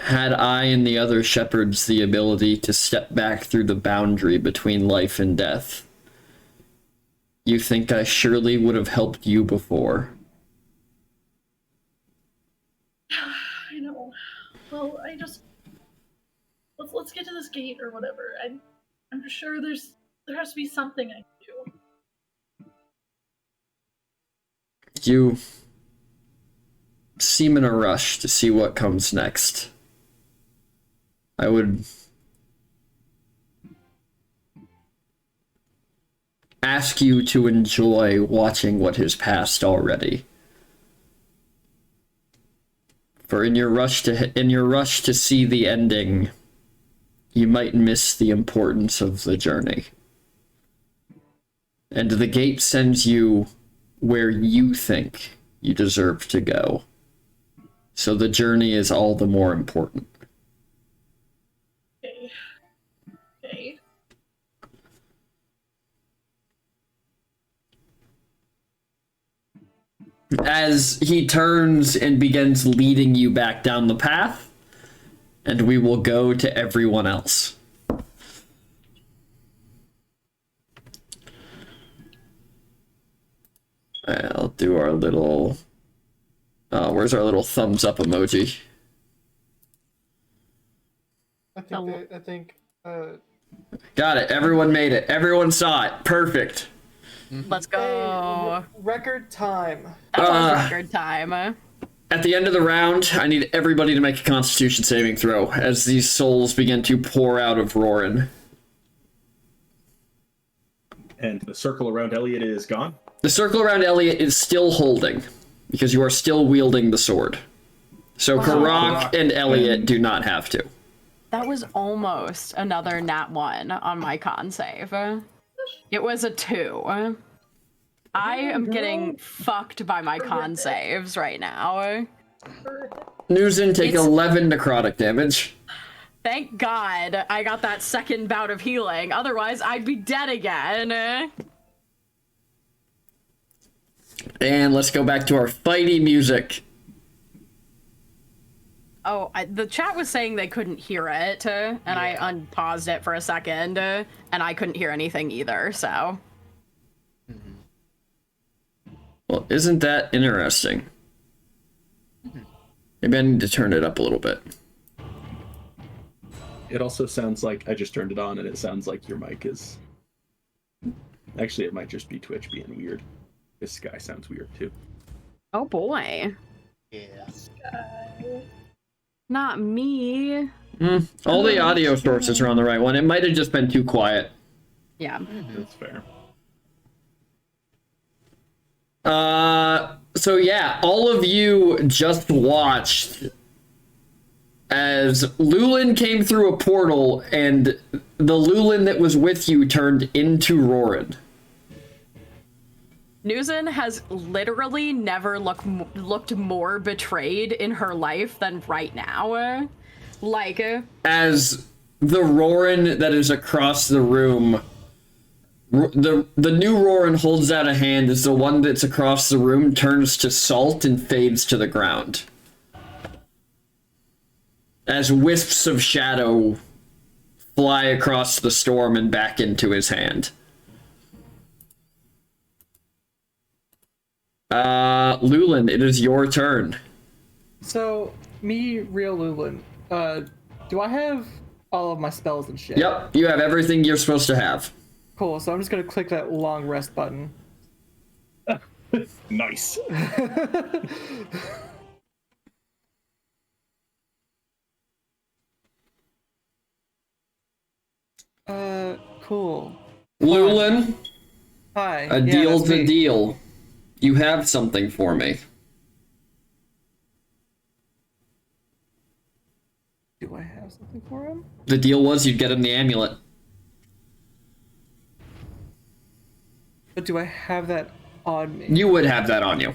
Had I and the other shepherds the ability to step back through the boundary between life and death, you think I surely would have helped you before. I know. Well, let's get to this gate or whatever. I'm sure there has to be something I can do. You seem in a rush to see what comes next. I would ask you to enjoy watching what has passed already. For in your rush to see the ending, you might miss the importance of the journey. And the gate sends you where you think you deserve to go. So the journey is all the more important. Okay. As he turns and begins leading you back down the path, and we will go to everyone else. I'll do our little... where's our little thumbs up emoji? I think. Got it. Everyone made it. Everyone saw it. Perfect. Let's go. Record time. That was record time. At the end of the round, I need everybody to make a Constitution saving throw as these souls begin to pour out of Rorin. And the circle around Elliot is gone. The circle around Elliot is still holding, because you are still wielding the sword. So Karak and Elliot do not have to. That was almost another nat 1 on my con save. It was a 2. I am getting fucked by my con saves right now. Nuzin, take 11 necrotic damage. Thank God I got that second bout of healing. Otherwise, I'd be dead again. And let's go back to our fighty music. Oh, the chat was saying they couldn't hear it, and I unpaused it for a second, and I couldn't hear anything either, so... Well, isn't that interesting? Maybe I need to turn it up a little bit. It also sounds like I just turned it on, and it sounds like your mic is... Actually, it might just be Twitch being weird. This guy sounds weird, too. Oh boy. Yes. Not me. All the audio sources are on the right one. It might have just been too quiet. Yeah. That's fair. So yeah, all of you just watched as Lulin came through a portal and the Lulin that was with you turned into Roran. Nuzin has literally never looked more betrayed in her life than right now. As the Roran that is across the room, the new Roran holds out a hand as the one that's across the room turns to salt and fades to the ground. As wisps of shadow fly across the storm and back into his hand. Lulin, it is your turn. So, me, real Lulin, do I have all of my spells and shit? Yep, you have everything you're supposed to have. Cool, so I'm just gonna click that long rest button. Nice. Cool. Lulin, Hi. a Yeah, deal's that's me. a deal. You have something for me. Do I have something for him? The deal was you'd get him the amulet. But do I have that on me? You would have that on you.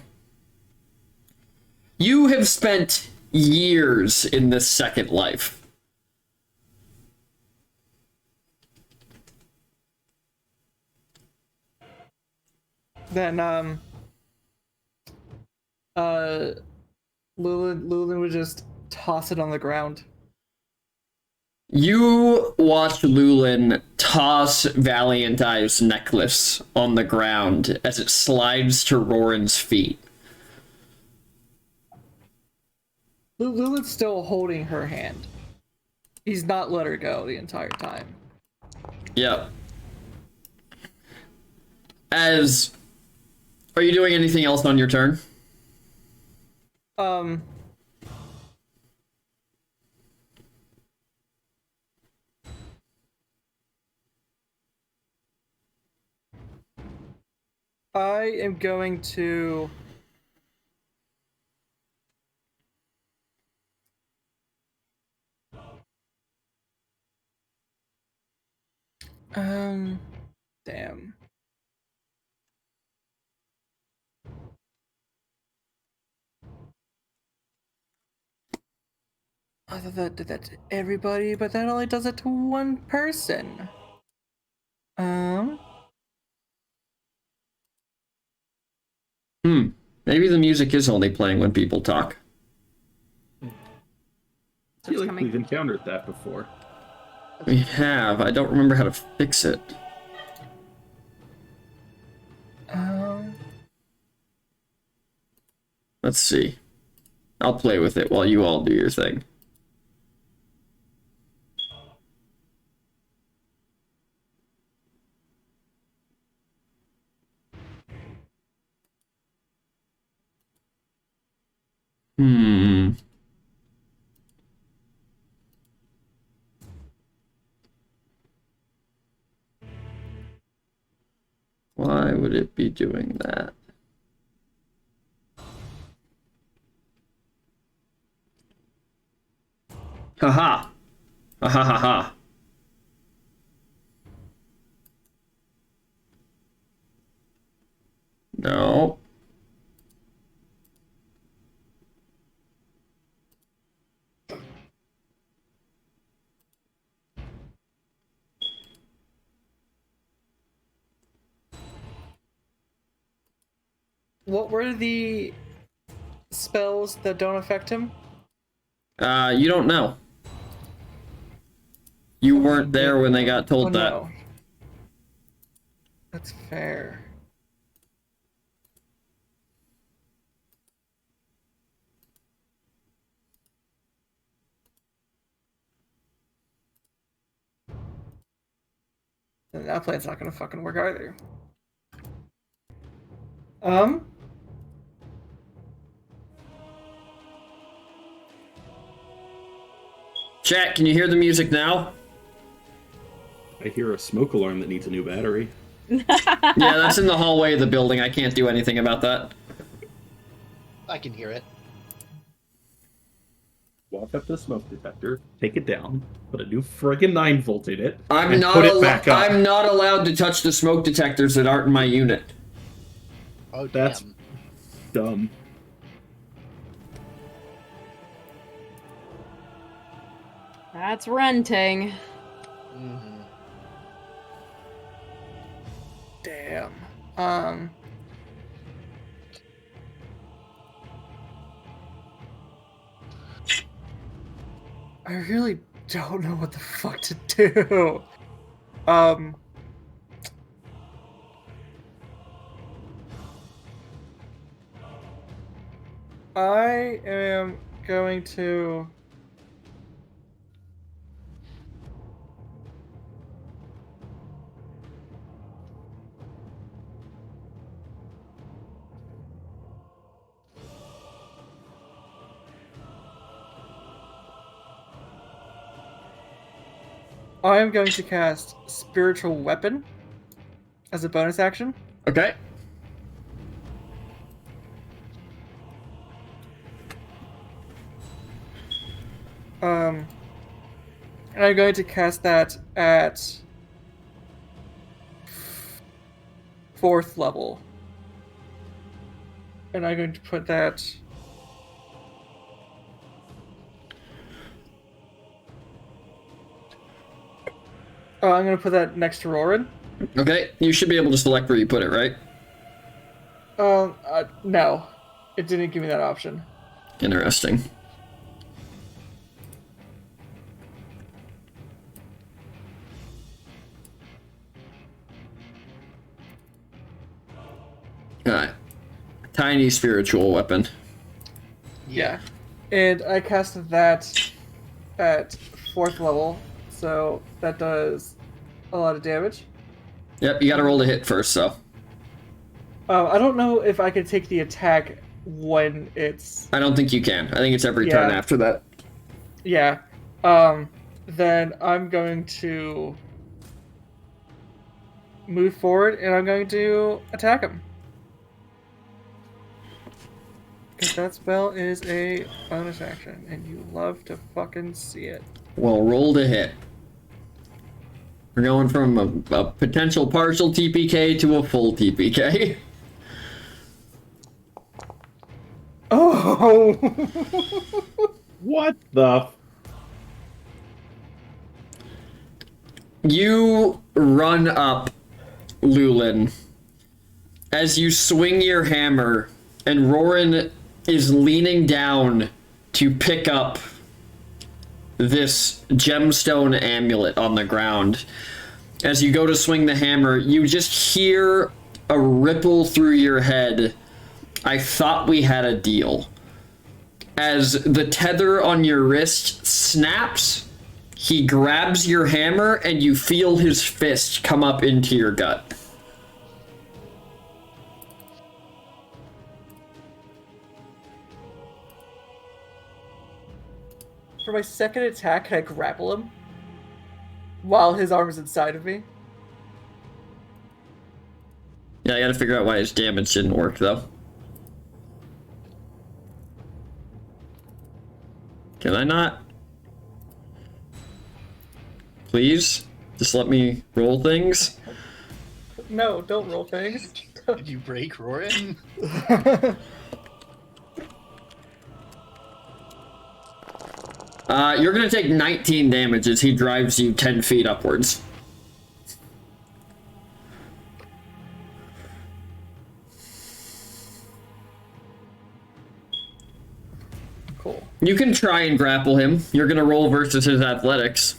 You have spent years in this second life. Then, Lulin would just toss it on the ground. You watch Lulin toss Valiant Eye's necklace on the ground as it slides to Roran's feet. Lulin's still holding her hand. He's not let her go the entire time. Yep. Are you doing anything else on your turn? I am going to... Damn. I thought that did that to everybody, but that only does it to one person. Maybe the music is only playing when people talk. I feel like we've encountered that before. We have. I don't remember how to fix it. Let's see. I'll play with it while you all do your thing. Why would it be doing that? Haha. Ha ha ha ha. No. What were the spells that don't affect him? You don't know. You weren't there when they got told that. No. That's fair. And that plan's not gonna fucking work either. Chat, can you hear the music now? I hear a smoke alarm that needs a new battery. Yeah, that's in the hallway of the building. I can't do anything about that. I can hear it. Walk up to the smoke detector, take it down, put a new friggin' 9-volt in it, I'm and not put it back up. I'm not allowed to touch the smoke detectors that aren't in my unit. Oh, That's damn. dumb. That's renting. Mhm. Damn. I really don't know what the fuck to do. I am going to. I am going to cast Spiritual Weapon as a bonus action. Okay. And I'm going to cast that at 4th level. And I'm going to put that. I'm going to put that next to Rorin. Okay, you should be able to select where you put it, right? No. It didn't give me that option. Interesting. Alright. Tiny spiritual weapon. Yeah. And I cast that at 4th level, so that does a lot of damage. Yep, you gotta roll to hit first, so. I don't know if I can take the attack when it's... I don't think you can. I think it's every turn Yeah. after that. Yeah. Then I'm going to move forward and I'm going to attack him. Because that spell is a bonus action, and you love to fucking see it. Well, roll to hit. We're going from a potential partial TPK to a full TPK. Oh! What the? You run up, Lulin, as you swing your hammer, and Rorin is leaning down to pick up this gemstone amulet on the ground. As you go to swing the hammer, you just hear a ripple through your head. I thought we had a deal. As the tether on your wrist snaps, he grabs your hammer and you feel his fist come up into your gut. For my second attack, can I grapple him? While his arm is inside of me? Yeah, I gotta figure out why his damage didn't work, though. Can I not? Please? Just let me roll things? No, don't roll things. Did you break Rorin? You're gonna take 19 damage as he drives you 10 feet upwards. Cool. You can try and grapple him. You're gonna roll versus his athletics.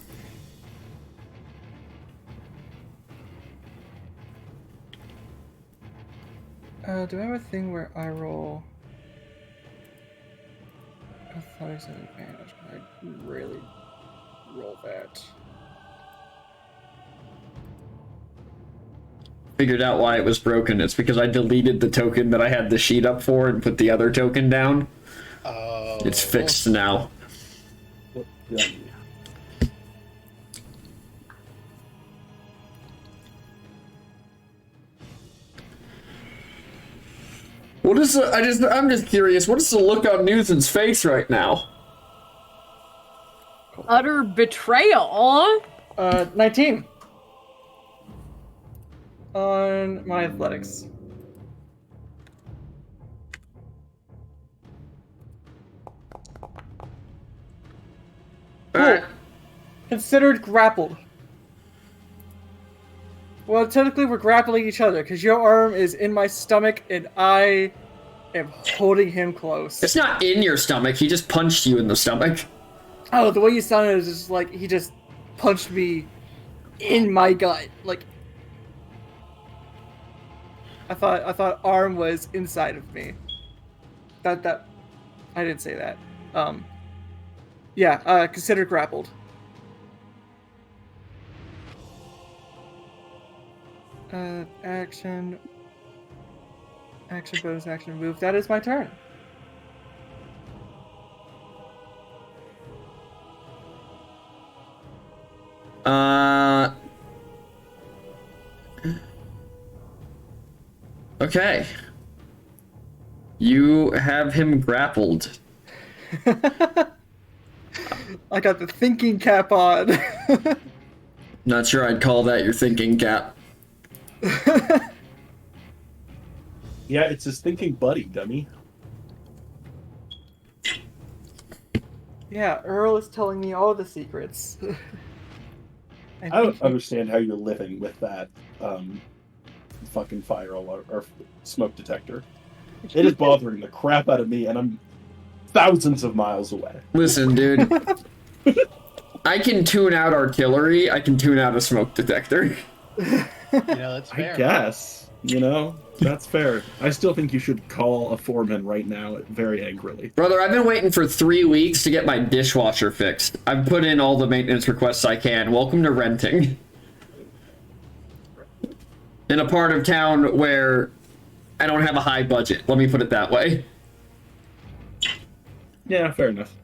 Do I have a thing where I roll athletics at advantage? I really roll that. Figured out why it was broken. It's because I deleted the token that I had the sheet up for and put the other token down. Oh. It's fixed now. What is the, I'm just curious, what is the look on Newton's face right now? Utter betrayal. 19. On my athletics. Alright. Considered grappled. Well, technically we're grappling each other because your arm is in my stomach and I am holding him close. It's not in your stomach, he just punched you in the stomach. Oh, the way you sounded is just like he just punched me in my gut. Like I thought arm was inside of me. That I didn't say that. Yeah, consider grappled. Action, bonus action, move. That is my turn. Okay. You have him grappled. I got the thinking cap on. Not sure I'd call that your thinking cap. Yeah, it's his thinking buddy, dummy. Yeah, Earl is telling me all the secrets. I don't understand how you're living with that fucking fire alarm or smoke detector. It is bothering the crap out of me, and I'm thousands of miles away. Listen, dude. I can tune out artillery, I can tune out a smoke detector. That's fair. I guess, that's fair. I still think you should call a foreman right now, very angrily. Brother, I've been waiting for 3 weeks to get my dishwasher fixed. I've put in all the maintenance requests I can. Welcome to renting. In a part of town where I don't have a high budget. Let me put it that way. Yeah, fair enough.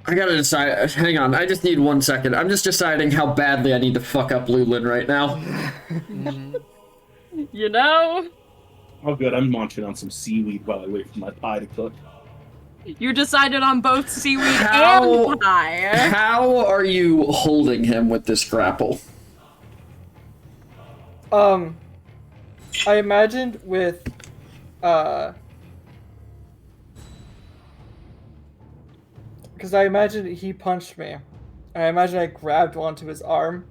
I gotta decide. Hang on, I just need 1 second. I'm just deciding how badly I need to fuck up Lulin right now. Oh, good. I'm munching on some seaweed while I wait for my pie to cook. You decided on both seaweed and pie. How are you holding him with this grapple? I imagined with, because I imagined he punched me. I imagine I grabbed onto his arm.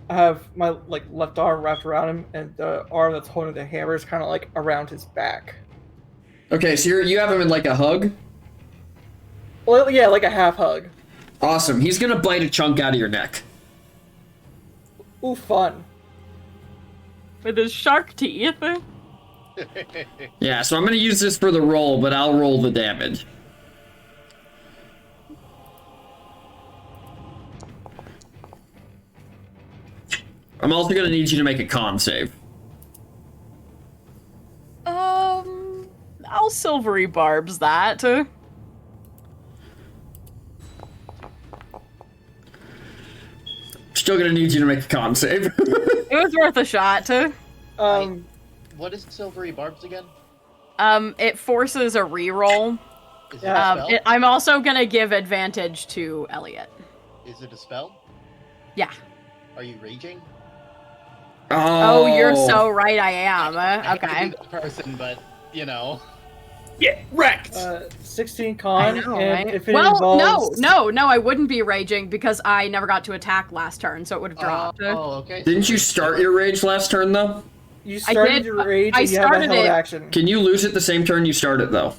I have my left arm wrapped around him, and the arm that's holding the hammer is kind of around his back. Okay, so you have him in a hug? Well, yeah, a half hug. Awesome. He's gonna bite a chunk out of your neck. Ooh, fun. With his shark teeth. Yeah, so I'm gonna use this for the roll, but I'll roll the damage. I'm also gonna need you to make a con save. I'll silvery barbs that. Still gonna need you to make a con save. It was worth a shot. What is silvery barbs again? It forces a reroll. Is it a spell? I'm also gonna give advantage to Elliot. Is it a spell? Yeah. Are you raging? Oh, you're so right. I am. I Okay. hate to be that person, but Get wrecked! 16 con, I know, and right? if it Well, involves... no, I wouldn't be raging because I never got to attack last turn, so it would have dropped. Oh, okay. Didn't you start your rage last turn, though? You started your rage and you have a held action. Can you lose it the same turn you start it, though?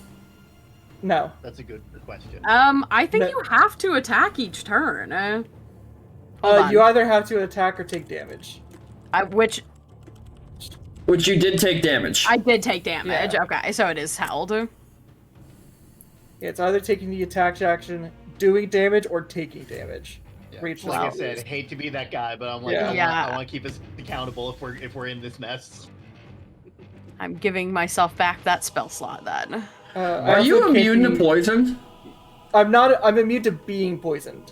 No. That's a good question. I think you have to attack each turn. Hold on. You either have to attack or take damage. Which you did take damage. I did take damage. Yeah. Okay, so it is held. Yeah, it's either taking the attack action, doing damage, or taking damage. Yeah. For each Like level. I said, hate to be that guy, but I'm like, Yeah. I want to keep us accountable if we're in this mess. I'm giving myself back that spell slot then. I Are you also can't immune to be- poison? I'm not. I'm immune to being poisoned.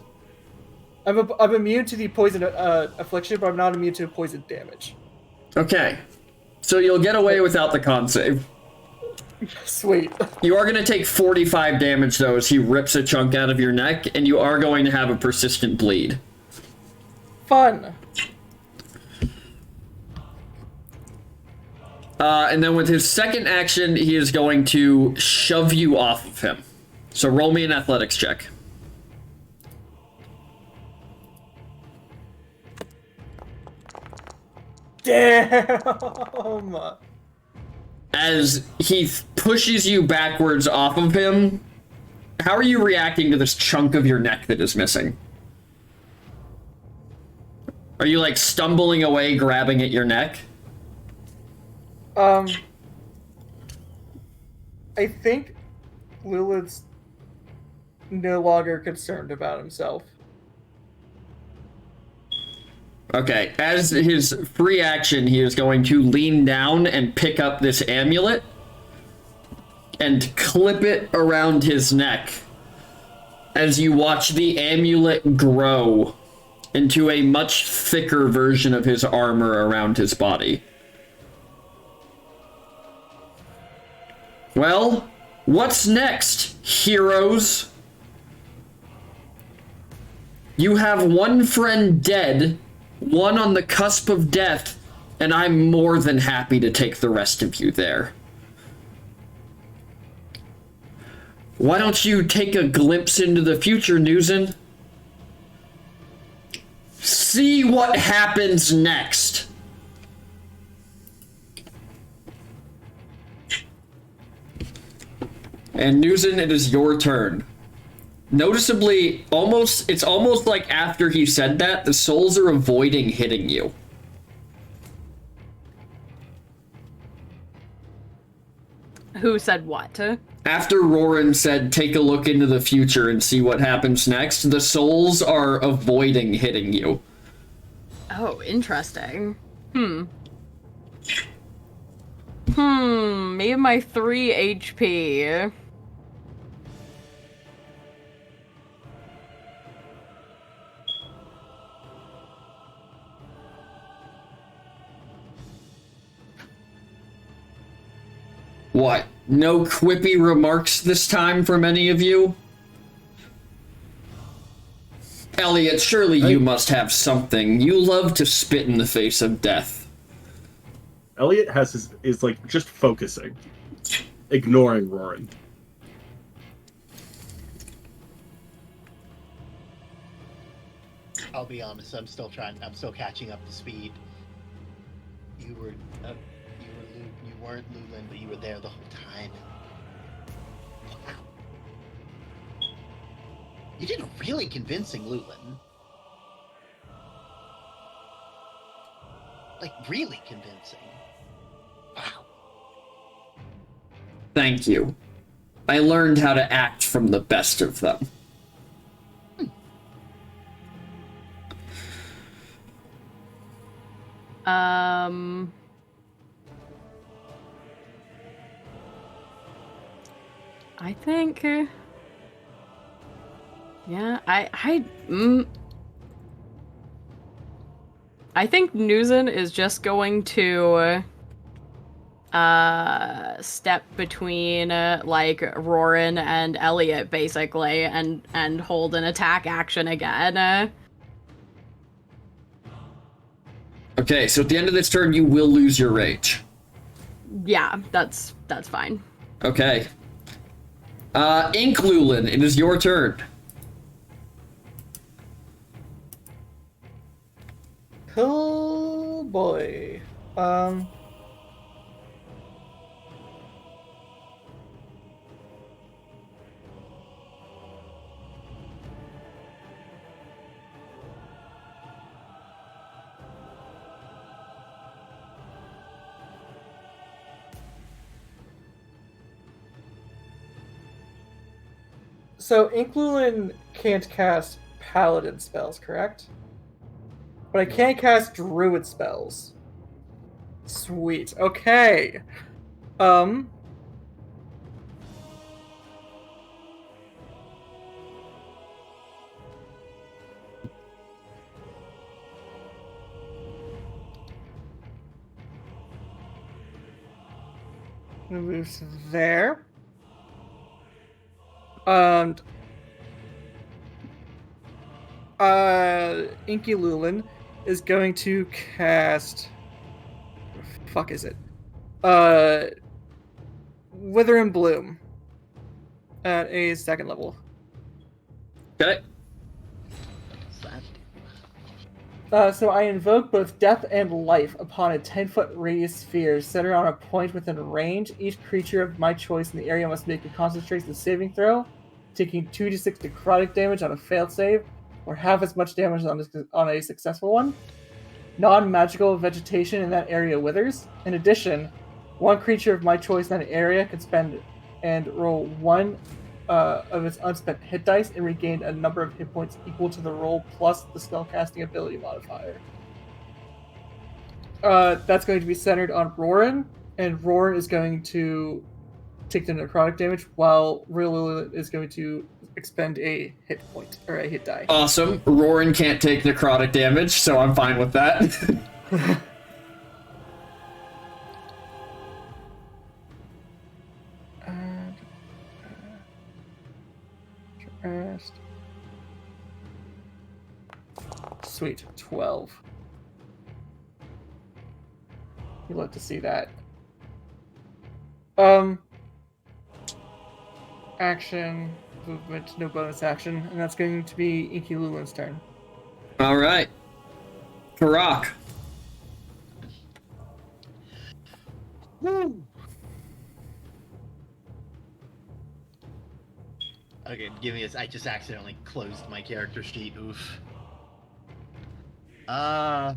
I'm immune to the poison affliction, but I'm not immune to poison damage. Okay. So you'll get away without the con save. Sweet. You are going to take 45 damage, though, as he rips a chunk out of your neck, and you are going to have a persistent bleed. Fun. And then with his second action, he is going to shove you off of him. So roll me an athletics check. Damn. As he pushes you backwards off of him, how are you reacting to this chunk of your neck that is missing? Are you, like, stumbling away, grabbing at your neck? I think Lilith's no longer concerned about himself. Okay, as his free action, he is going to lean down and pick up this amulet and clip it around his neck as you watch the amulet grow into a much thicker version of his armor around his body. Well, what's next, heroes? You have one friend dead, one on the cusp of death, and I'm more than happy to take the rest of you there. Why don't you take a glimpse into the future, Newson? See what happens next. And Newson, it is your turn. Noticeably, it's almost like after he said that, the souls are avoiding hitting you. Who said what? After Roran said, take a look into the future and see what happens next, the souls are avoiding hitting you. Oh, interesting. Me and my 3 HP. What? No quippy remarks this time from any of you? Elliot, surely you must have something. You love to spit in the face of death. Elliot is like just focusing, ignoring Roran. I'll be honest. I'm still catching up to speed. You weren't Lulin, but you were there the whole time. Wow. You did a really convincing Lulin. Like, really convincing. Wow. Thank you. I learned how to act from the best of them. I think. Yeah, I think Newson is just going to step between like Roran and Elliot basically and hold an attack action again. Okay, so at the end of this turn, you will lose your rage. Yeah, that's fine. Okay. Ink Lulin, it is your turn. Oh boy. So Inklulin can't cast paladin spells, correct? But I can cast druid spells. Sweet. Okay. moves there. And Inky Lulin is going to cast. Fuck is it? Wither and Bloom at a 2nd level. Okay. So I invoke both death and life upon a 10-foot radius sphere centered on a point within range. Each creature of my choice in the area must make a concentration saving throw, taking 2d6 necrotic damage on a failed save, or half as much damage on a successful one. Non-magical vegetation in that area withers. In addition, one creature of my choice in that area can spend and roll one of its unspent hit dice and regain a number of hit points equal to the roll plus the spellcasting ability modifier. That's going to be centered on Roran, and Roran is going to take the necrotic damage, while Real is going to expend a hit point, or a hit die. Awesome. Roran can't take necrotic damage, so I'm fine with that. Sweet, 12. You'd love to see that. Action, movement, no bonus action, and that's going to be Inky Lulin's turn. All right. Karak. Woo! Okay, give me this. I just accidentally closed my character sheet. Oof. I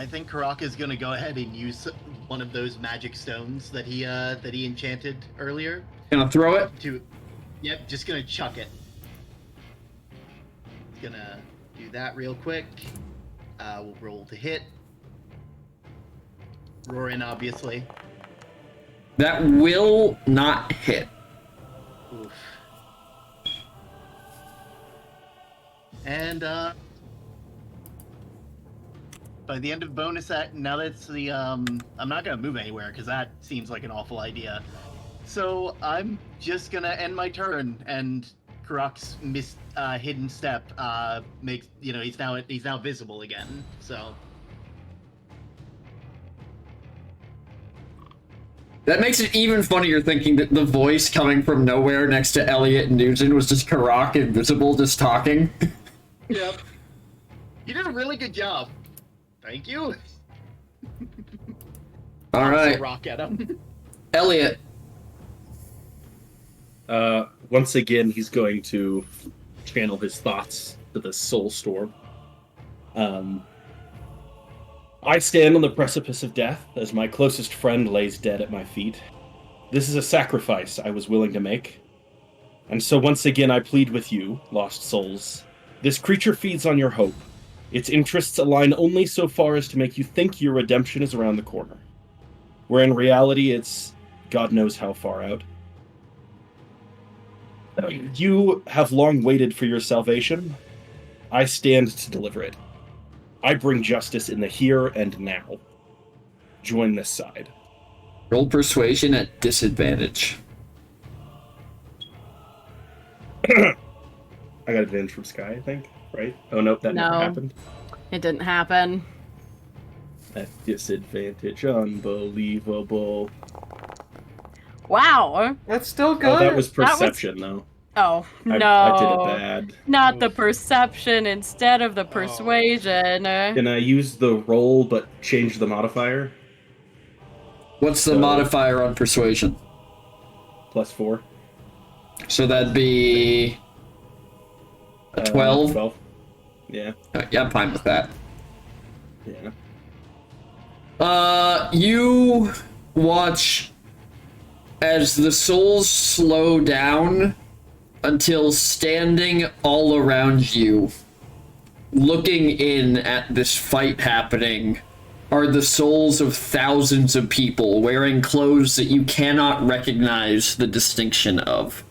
think Karak is gonna go ahead and use one of those magic stones that he enchanted earlier. Gonna throw it? Yep, just gonna chuck it. Gonna do that real quick. We'll roll to hit. Roarin, obviously. That will not hit. Oof. And by the end of bonus act, now that's the I'm not gonna move anywhere because that seems like an awful idea. So I'm just gonna end my turn, and Karak's hidden step makes he's now visible again. So That makes it even funnier thinking that the voice coming from nowhere next to Elliot and Nugent was just Karak invisible, just talking. Yep. You did a really good job. Thank you. All right. Rock at him. Elliot. Once again, he's going to channel his thoughts to the Soul Storm. I stand on the precipice of death as my closest friend lays dead at my feet. This is a sacrifice I was willing to make. And so once again I plead with you, lost souls. This creature feeds on your hope. Its interests align only so far as to make you think your redemption is around the corner. Where in reality it's God knows how far out. You have long waited for your salvation. I stand to deliver it. I bring justice in the here and now. Join this side. Roll persuasion at disadvantage. I got advantage from Sky, I think, right? Oh, nope, that never happened. It didn't happen. At disadvantage, unbelievable. Wow. That's still good. Oh, that was perception, though. Oh, no. I did it bad. Not the perception instead of the persuasion. Can I use the roll but change the modifier? What's the modifier on persuasion? +4. So that'd be a 12? 12. Yeah. Yeah, I'm fine with that. Yeah. You watch as the souls slow down until standing all around you, looking in at this fight happening, are the souls of thousands of people wearing clothes that you cannot recognize the distinction of.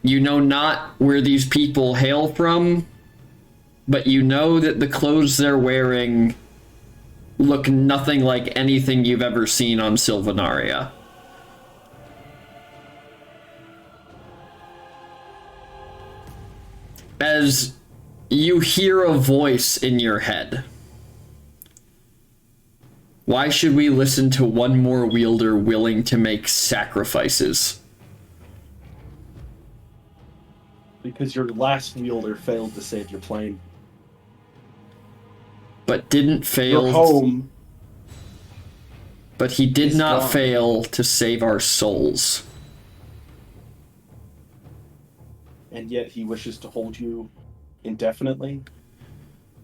You know not where these people hail from, but you know that the clothes they're wearing look nothing like anything you've ever seen on Sylvanaria. As you hear a voice in your head. Why should we listen to one more wielder willing to make sacrifices? Because your last wielder failed to save your plane. But didn't fail. Your home. But he did not gone. fail to save our souls. And yet he wishes to hold you indefinitely?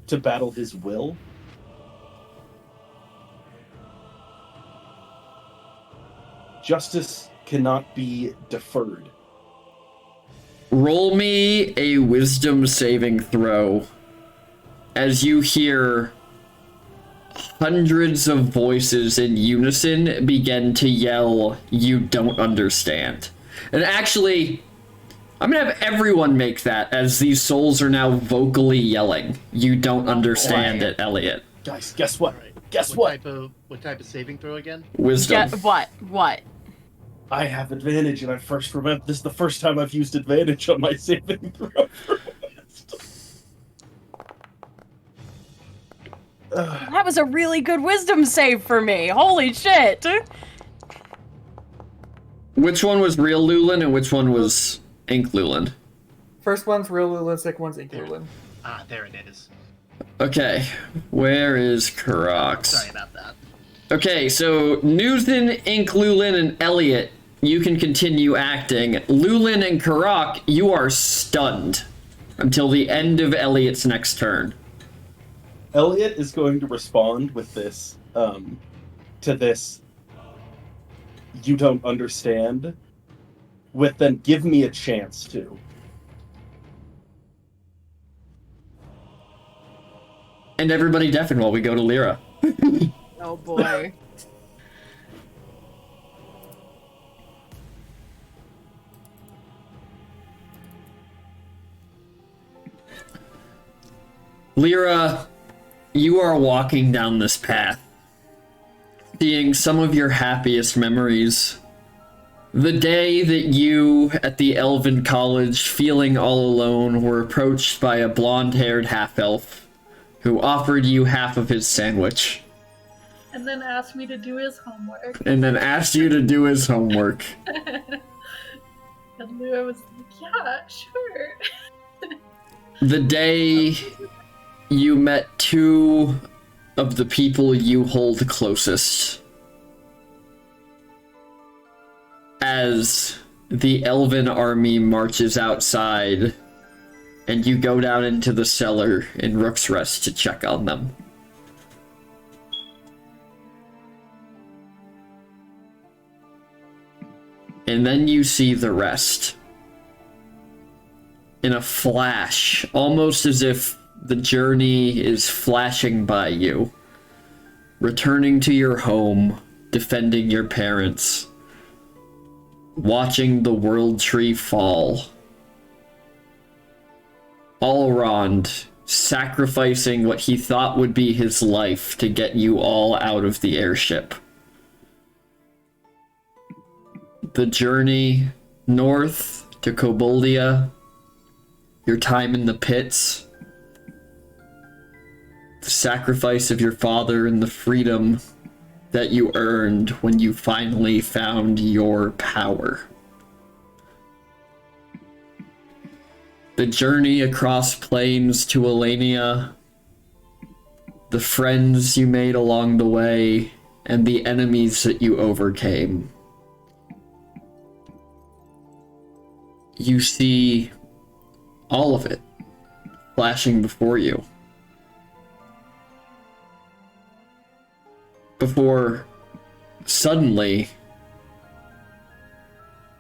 To battle his will? Justice cannot be deferred. Roll me a wisdom saving throw as you hear hundreds of voices in unison begin to yell, "You don't understand." And actually, I'm gonna have everyone make that as these souls are now vocally yelling, "You don't understand it, Elliot." Guys, guess what? Guess What type of saving throw again? Wisdom. Yeah, what? I have advantage, and I first remember this is the first time I've used advantage on my saving throw. That was a really good wisdom save for me. Holy shit. Which one was real Lulan and which one was Ink Lulan? First one's real Lulin, second one's Ink Lulin. Ah, there it is. Okay, where is Karox? Sorry about that. Okay, so Newthen, Ink Lulin, and Elliot, you can continue acting. Lulin and Karak, you are stunned until the end of Elliot's next turn. Elliot is going to respond with this, to this, "You don't understand," with then "Give me a chance to." And everybody deafen while we go to Lyra. Oh boy. Lyra, you are walking down this path, seeing some of your happiest memories. The day that you, at the Elven College, feeling all alone, were approached by a blonde-haired half-elf who offered you half of his sandwich. And then asked me to do his homework. And then asked you to do his homework. And Lua was like, yeah, sure. The day you met two of the people you hold closest. As the elven army marches outside, and you go down into the cellar in Rook's Rest to check on them. And then you see the rest. In a flash, almost as if the journey is flashing by you. Returning to your home, defending your parents. Watching the world tree fall. Alrond sacrificing what he thought would be his life to get you all out of the airship. The journey north to Koboldia, your time in the pits, the sacrifice of your father, and the freedom that you earned when you finally found your power. The journey across plains to Elenia, the friends you made along the way, and the enemies that you overcame. You see all of it flashing before you. Before suddenly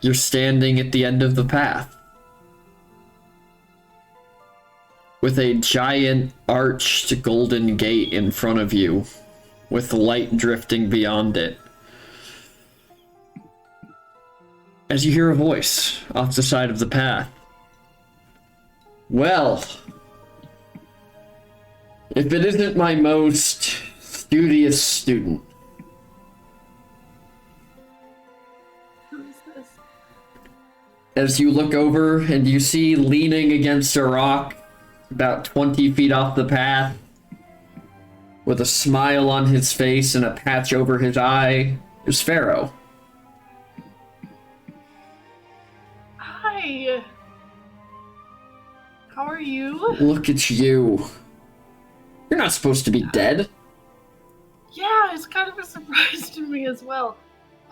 you're standing at the end of the path with a giant arched golden gate in front of you with light drifting beyond it. as you hear a voice off the side of the path. Well, if it isn't my most studious student. Who is this? As you look over and you see leaning against a rock about 20 feet off the path, with a smile on his face and a patch over his eye, is Pharaoh. Hi. How are you? Look at you. You're not supposed to be dead. Yeah, it's kind of a surprise to me as well.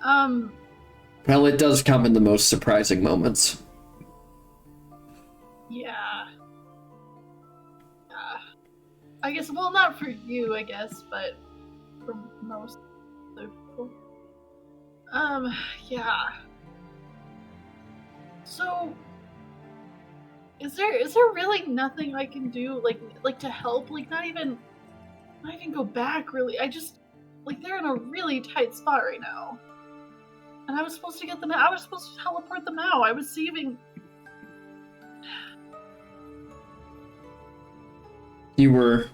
Well, it does come in the most surprising moments. Yeah. I guess, well, not for you, I guess, but for most other people. Yeah. So, is there really nothing I can do, like to help? Like, not even go back, really. I just, like, they're in a really tight spot right now. And I was supposed to get them out. I was supposed to teleport them out. I was saving. You were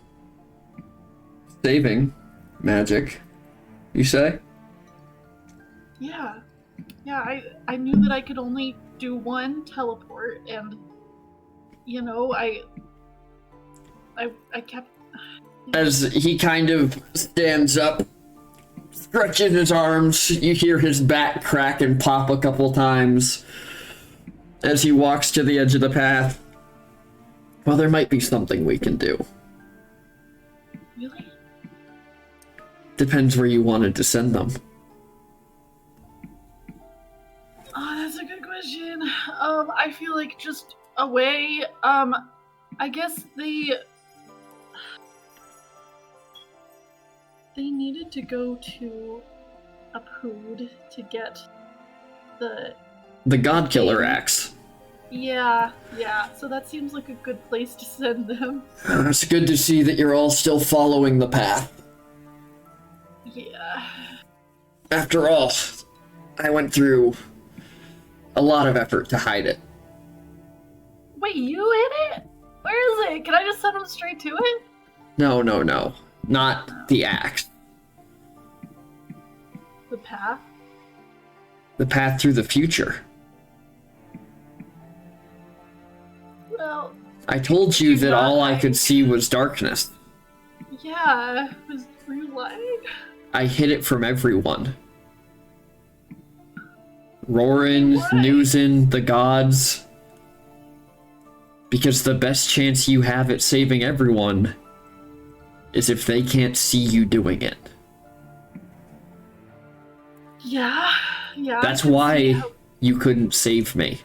saving magic, you say? Yeah. Yeah, I knew that I could only do one teleport, and, you know, I kept... As he kind of stands up, stretches his arms, you hear his back crack and pop a couple times as he walks to the edge of the path. Well, there might be something we can do. Really? Depends where you wanted to send them. Oh, that's a good question. I feel like just away. I guess they needed to go to a Pood to get the God Killer axe. Yeah. So that seems like a good place to send them. It's good to see that you're all still following the path. Yeah. After all, I went through a lot of effort to hide it. Wait, you hit it? Where is it? Can I just send them straight to it? No. Not the axe. The path? The path through the future. Well, I told you that all I could see was darkness. yeah. Were you lying? I hid it from everyone. Rorin, Why? Newsin, the gods. Because the best chance you have at saving everyone is if they can't see you doing it. Yeah. That's I can see why how- you couldn't save me.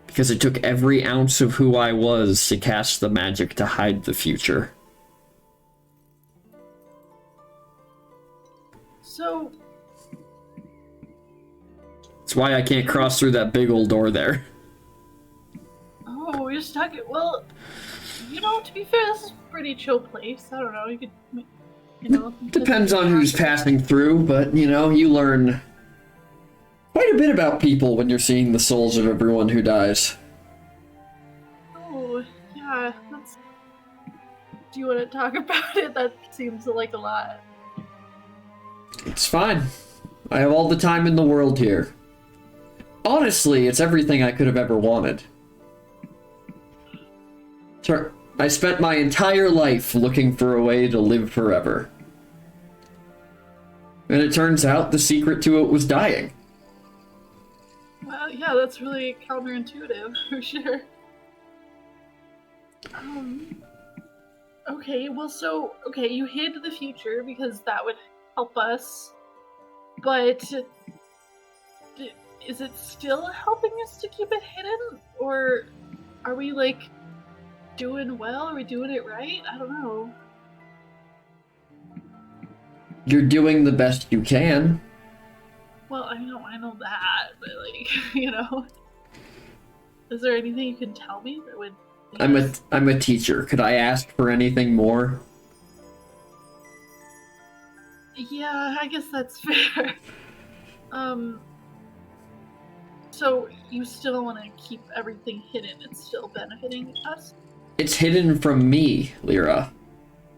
Because it took every ounce of who I was to cast the magic to hide the future. So, That's why I can't cross through that big old door there. oh, you're stuck. Well, you know, to be fair, this is a pretty chill place. I don't know. You could, you know. Depends on who's passing through, but, you know, you learn quite a bit about people when you're seeing the souls of everyone who dies. Oh, yeah. That's. Do you want to talk about it? That seems like a lot. It's fine. I have all the time in the world here. Honestly, it's everything I could have ever wanted. Sure, I spent my entire life looking for a way to live forever. And it turns out the secret to it was dying. Well, yeah, that's really counterintuitive, for sure. Okay, well, okay, you hid the future because that would help us, but is it still helping us to keep it hidden? Or are we, like, doing well? Are we doing it right? I don't know. You're doing the best you can. Well, I know that, but, like, you know. Is there anything you can tell me that would... I'm a teacher. Could I ask for anything more? Yeah, I guess that's fair. So you still want to keep everything hidden? It's still benefiting us? It's hidden from me, Lyra.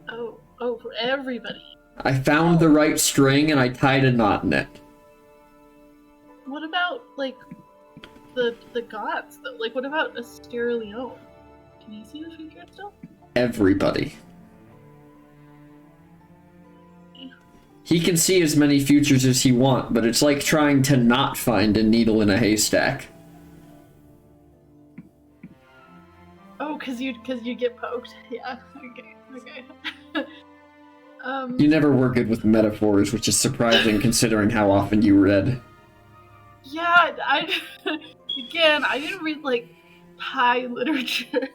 Oh, for everybody. I found the right string and I tied a knot in it. What about, like, the gods, though? Like, what about Asteria Leone? Can you see the future still? Everybody. He can see as many futures as he wants, but it's like trying to not find a needle in a haystack. Oh, cause you get poked. Yeah. Okay. You never were good with metaphors, which is surprising considering how often you read. Yeah, I didn't read like high literature.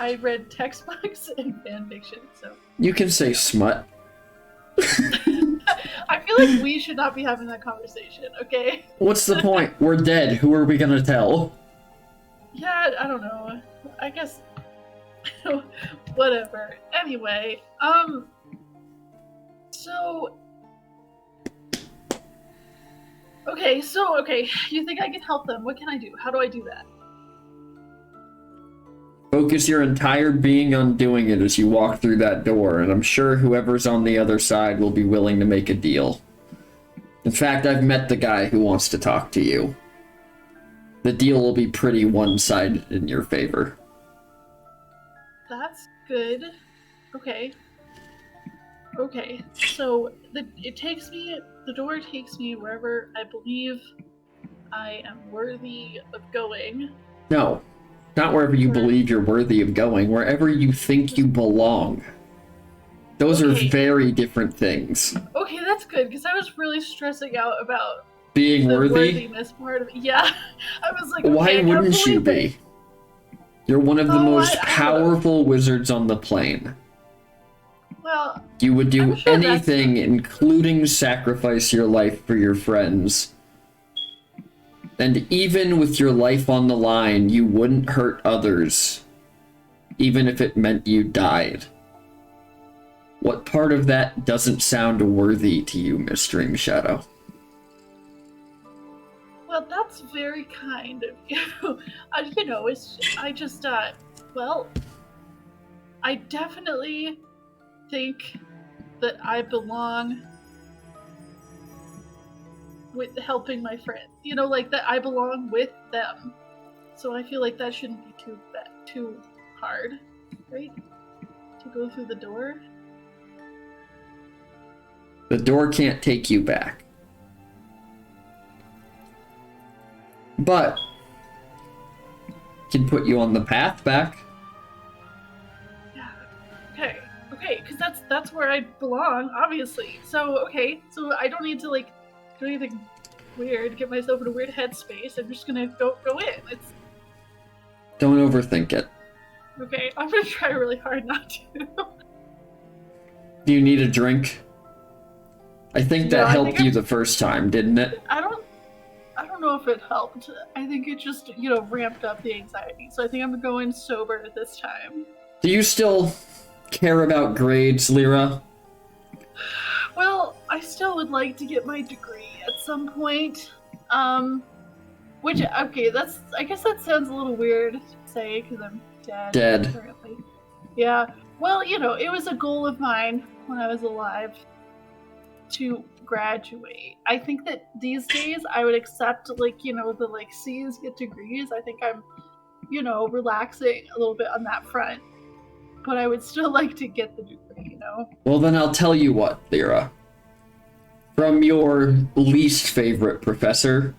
I read textbooks and fan fiction, so. You can say smut. I feel like we should not be having that conversation, okay? What's the point? We're dead. Who are we gonna tell? Yeah, I don't know. I guess whatever. Anyway, so okay, you think I can help them? What can I do? How do I do that? Focus your entire being on doing it as you walk through that door, and I'm sure whoever's on the other side will be willing to make a deal. In fact, I've met the guy who wants to talk to you. The deal will be pretty one-sided in your favor. That's good. Okay, so the door takes me wherever I believe I am worthy of going. No, not wherever you believe you're worthy of going, wherever you think you belong. Those are very different things. Okay, that's good, because I was really stressing out about being the worthy? worthiness part of it. Yeah, I was like, okay, why wouldn't you be? You're one of the most I powerful wizards on the plane. Well, You would do I'm sure anything, including sacrifice your life for your friends. And even with your life on the line, you wouldn't hurt others, even if it meant you died. What part of that doesn't sound worthy to you, Miss Dream Shadow? well, that's very kind of you. I definitely think that I belong with helping my friends. Like that I belong with them. So I feel like that shouldn't be too hard, right? To go through the door. The door can't take you back. But can put you on the path back. Yeah. Okay, because that's where I belong, obviously. So so I don't need to like do anything weird, get myself in a weird headspace. I'm just gonna go in. Don't overthink it. Okay, I'm gonna try really hard not to. Do you need a drink? I think that No, I helped think you the first time, didn't it? I don't know if it helped. I think it just, ramped up the anxiety. So I think I'm going sober this time. Do you still care about grades, Lyra? Well, I still would like to get my degree at some point. Which, okay, I guess that sounds a little weird to say because I'm dead. Currently. Yeah. Well, it was a goal of mine when I was alive to graduate. I think that these days I would accept the C's get degrees. I think I'm, relaxing a little bit on that front. But I would still like to get the degree, Well, then I'll tell you what, Lyra. From your least favorite professor,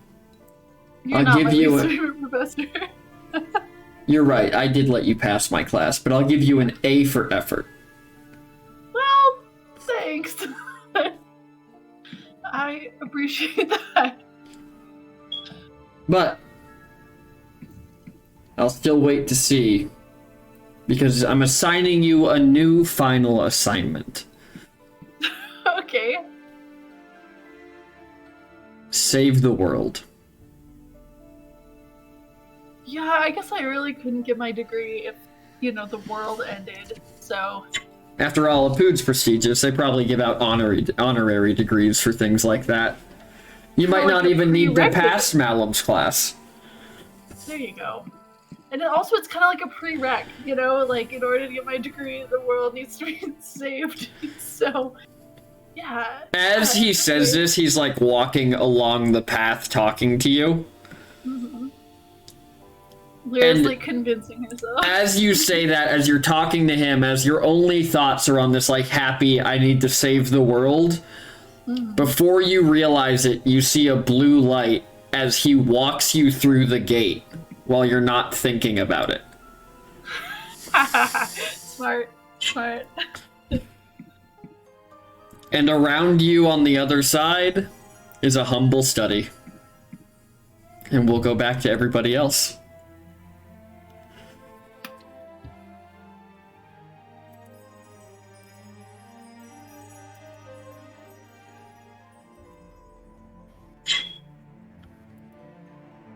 I'll give you least favorite professor. You're right, I did let you pass my class, but I'll give you an A for effort. Well, thanks. I appreciate that. But I'll still wait to see, because I'm assigning you a new final assignment. Okay. Save the world. Yeah, I guess I really couldn't get my degree if, the world ended, so... After all, Apood's prestigious. They probably give out honorary degrees for things like that. You might like, not a even need to prerequisite. pass Malum's class. There you go. And then also, it's kind of like a prereq, you know? Like, in order to get my degree, the world needs to be saved. So, yeah. As he says this, he's like walking along the path talking to you. Mm-hmm. Lyra's And like convincing herself. As you say that, as you're talking to him, as your only thoughts are on this, like, happy, I need to save the world, before you realize it, you see a blue light as he walks you through the gate while you're not thinking about it. Smart. And around you on the other side is a humble study. And we'll go back to everybody else.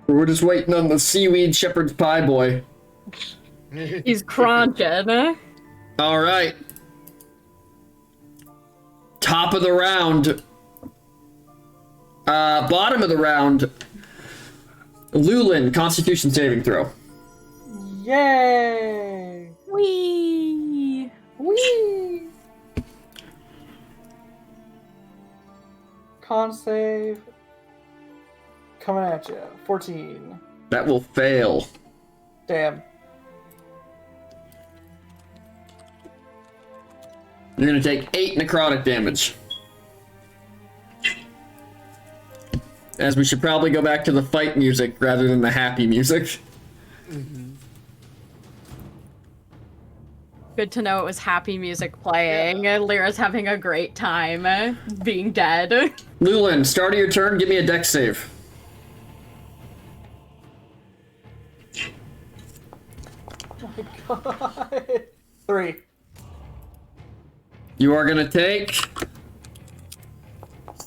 We're just waiting on the seaweed shepherd's pie boy. He's crunching. All right. Top of the round. Bottom of the round. Lulin, Constitution saving throw. Yay! Wee. Whee! Con save. Coming at you. 14. That will fail. Damn. You're gonna take 8 necrotic damage. As we should probably go back to the fight music rather than the happy music. Good to know it was happy music playing. Lyra's having a great time being dead. Lulin, start of your turn, give me a dex save. Oh my god. 3. You are gonna take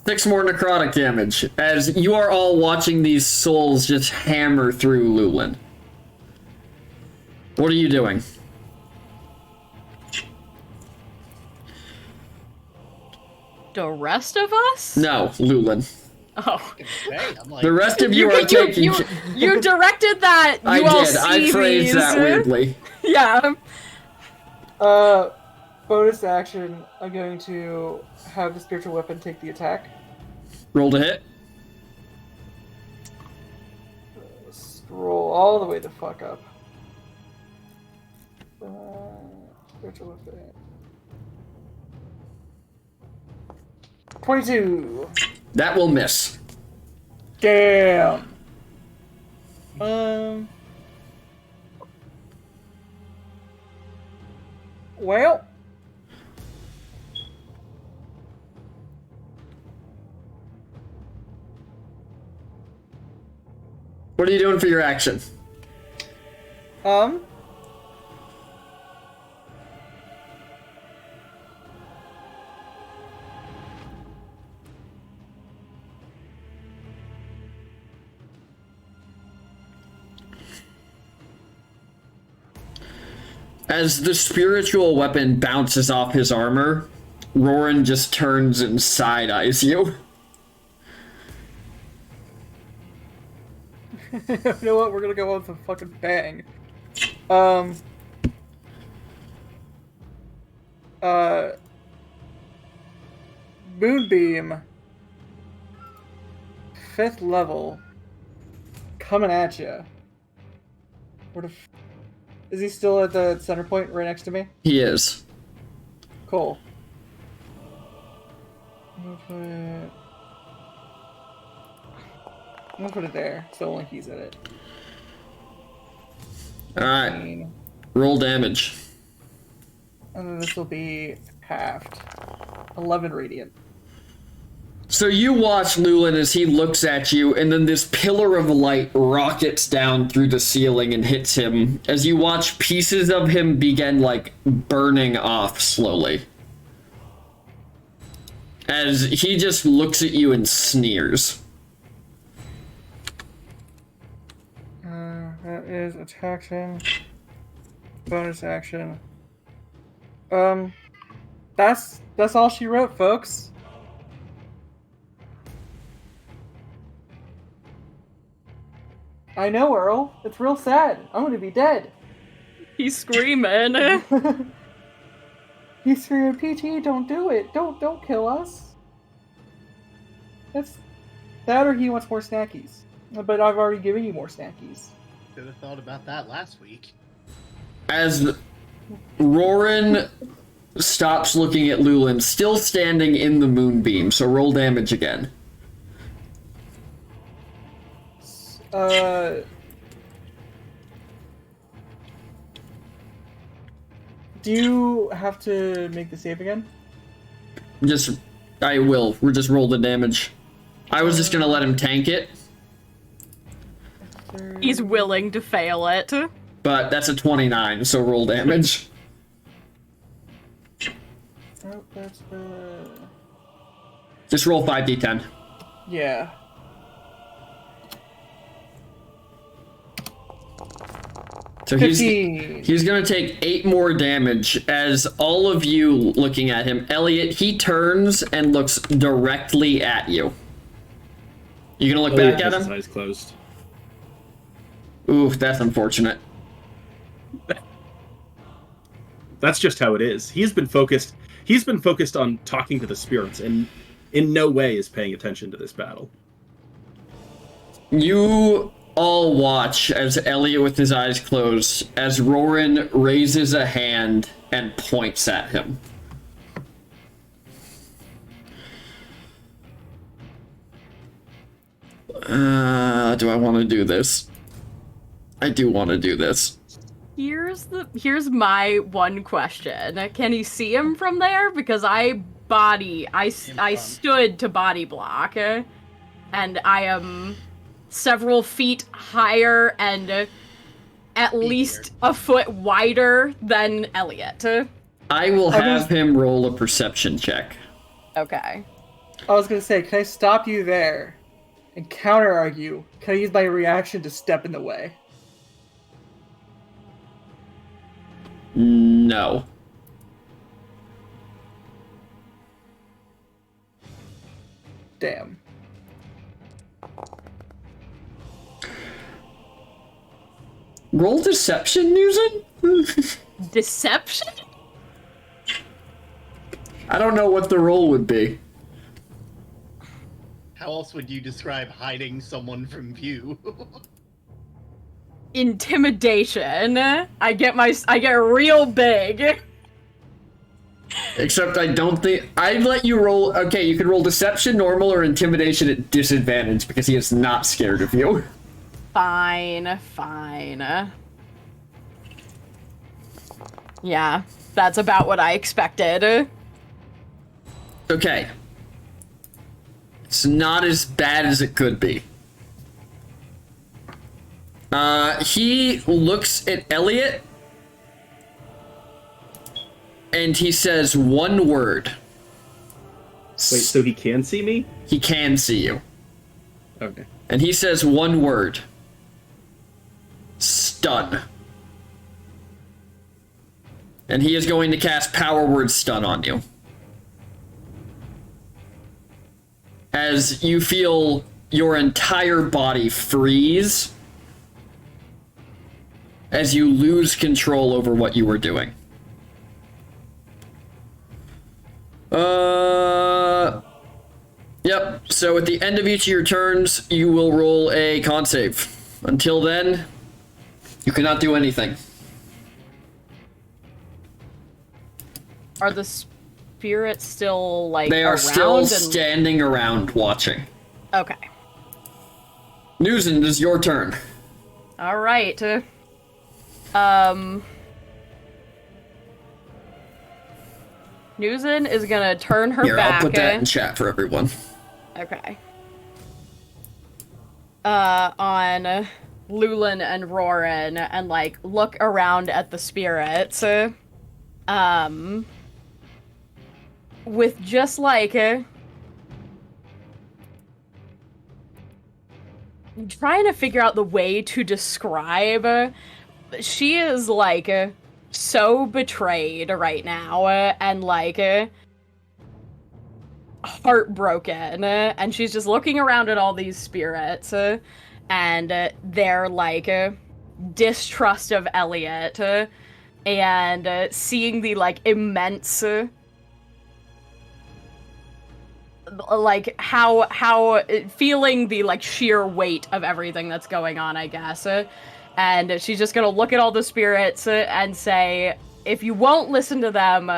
6 more necrotic damage as you are all watching these souls just hammer through Lulin. What are you doing? The rest of us? No, Lulin. Oh. I'm like, The rest of you are taking. You directed that. You I all did. see I phrased these. that weirdly. Yeah. Bonus action, I'm going to have the spiritual weapon take the attack. Roll to hit. Scroll all the way the fuck up. Spiritual weapon. 22. That will miss. Damn. Well. What are you doing for your action? As the spiritual weapon bounces off his armor, Roran just turns and side-eyes you. You know what? We're gonna go with a fucking bang. Moonbeam. 5th level. Coming at you. Where the is he still at the center point right next to me? He is. Cool. I'm gonna put it there, so only he's at it. Alright. Roll damage. And then this will be halved. 11 radiant. So you watch Lulin as he looks at you, and then this pillar of light rockets down through the ceiling and hits him, as you watch pieces of him begin, like, burning off slowly. As he just looks at you and sneers. That is action. Bonus action. That's all she wrote, folks. I know, Earl. It's real sad. I'm gonna be dead. He's screaming. He's screaming, PT, don't do it. Don't kill us. That's that, or he wants more snackies. But I've already given you more snackies. Could have thought about that last week. As Roran stops looking at Lulin, still standing in the moonbeam, so roll damage again. Do you have to make the save again? I will. We'll just roll the damage. I was just gonna let him tank it, He's willing to fail it. but that's a 29, so roll damage. Oh, that's the... Just roll 5d10. Yeah. So 15. he's gonna take 8 more damage as all of you looking at him. Elliot, he turns and looks directly at you. You gonna look back at His him? eyes closed. Ooh, that's unfortunate. That's just how it is. He's been focused on talking to the spirits and in no way is paying attention to this battle. You all watch as Elliot, with his eyes closed, as Roran raises a hand and points at him. Do I want to do this? I do want to do this. Here's my one question. Can he see him from there? Because I stood to body block, and I am several feet higher and at least a foot wider than Elliot. I will have him roll a perception check. Okay. I was gonna say, can I stop you there and counter argue? Can I use my reaction to step in the way? No. Damn. Roll deception, Newson? Deception? I don't know what the roll would be. How else would you describe hiding someone from view? Intimidation. I get real big. Except I don't think... I'd let you roll... Okay, you can roll deception, normal, or intimidation at disadvantage, because he is not scared of you. Fine. Yeah, that's about what I expected. Okay. It's not as bad as it could be. He looks at Elliot, and he says one word. Wait, so he can see me? He can see you. Okay. And he says one word. Stun. And he is going to cast Power Word Stun on you. As you feel your entire body freeze as you lose control over what you were doing. Yep, so at the end of each of your turns, you will roll a con save. Until then, you cannot do anything. Are the spirits still, like, They are around still and... standing around watching. Okay. Newson, it is your turn. Alright. Newson is gonna turn her Here, back. I'll put that in chat for everyone. Okay. On Lulin and Roran and, like, look around at the spirits. With just, like, trying to figure out the way to describe. She is, like, so betrayed right now, and, like, heartbroken, and she's just looking around at all these spirits, and their like distrust of Elliot, and seeing the like immense like how feeling the like sheer weight of everything that's going on, I guess. And she's just gonna look at all the spirits and say, if you won't listen to them,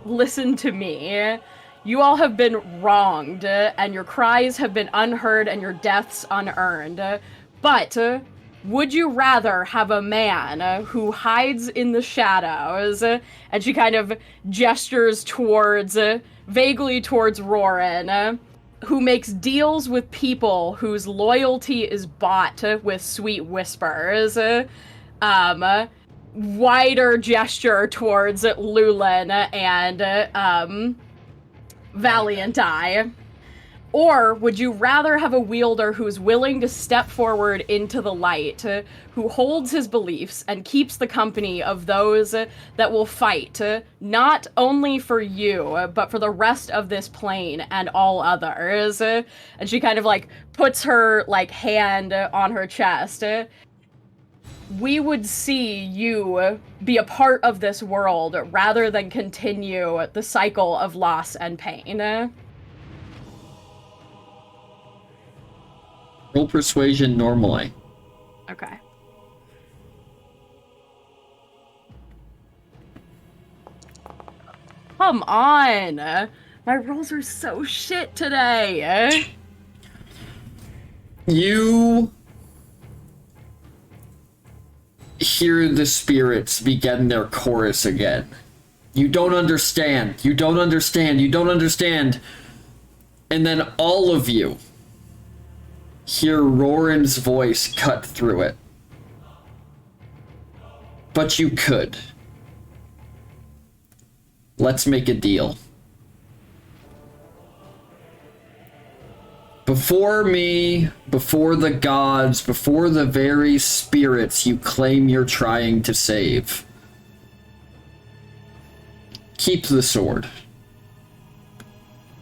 listen to me. You all have been wronged, and your cries have been unheard and your deaths unearned. But would you rather have a man who hides in the shadows, and she kind of gestures towards, vaguely towards Roran, who makes deals with people whose loyalty is bought with sweet whispers, wider gesture towards Lulin and, Valiant Eye? Or would you rather have a wielder who's willing to step forward into the light, who holds his beliefs and keeps the company of those that will fight, not only for you, but for the rest of this plane and all others? And she kind of like puts her like hand on her chest. We would see you be a part of this world rather than continue the cycle of loss and pain. Roll persuasion normally. Okay. Come on! My rolls are so shit today! You hear the spirits begin their chorus again. You don't understand. You don't understand. You don't understand. And then all of you hear Roran's voice cut through it. But you could. Let's make a deal. Before me, before the gods, before the very spirits you claim you're trying to save, keep the sword.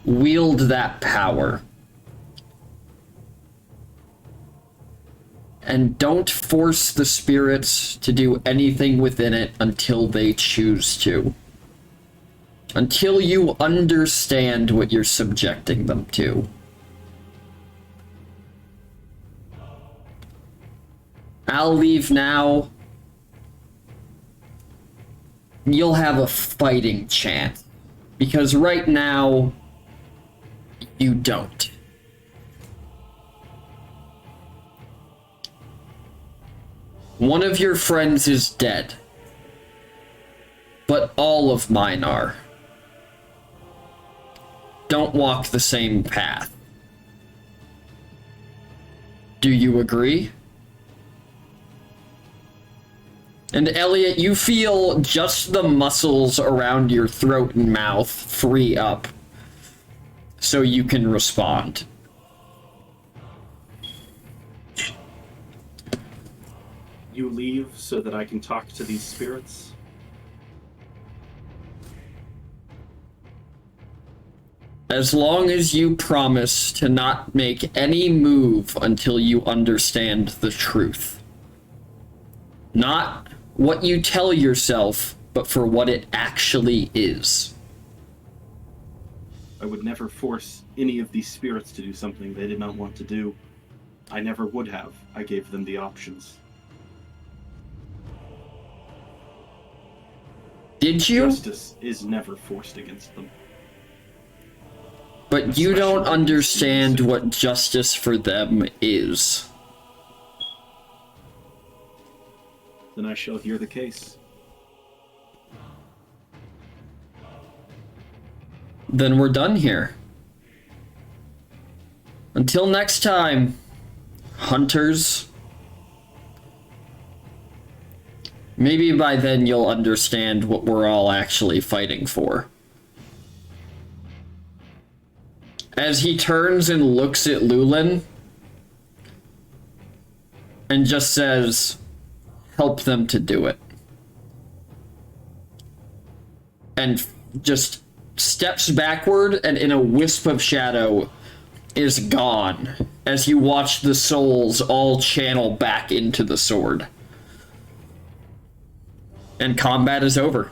Wield that power. And don't force the spirits to do anything within it until they choose to. Until you understand what you're subjecting them to. I'll leave now. You'll have a fighting chance. Because right now, you don't. One of your friends is dead. But all of mine are. Don't walk the same path. Do you agree? And Elliot, you feel just the muscles around your throat and mouth free up so you can respond. You leave so that I can talk to these spirits? As long as you promise to not make any move until you understand the truth. Not what you tell yourself, but for what it actually is. I would never force any of these spirits to do something they did not want to do. I never would have. I gave them the options. Did you? Justice is never forced against them. But you don't Especially understand these- what justice for them is. Then I shall hear the case. Then we're done here. Until next time, hunters. Maybe by then you'll understand what we're all actually fighting for. As he turns and looks at Lulin and just says, help them to do it. And just steps backward and in a wisp of shadow is gone as you watch the souls all channel back into the sword. And combat is over.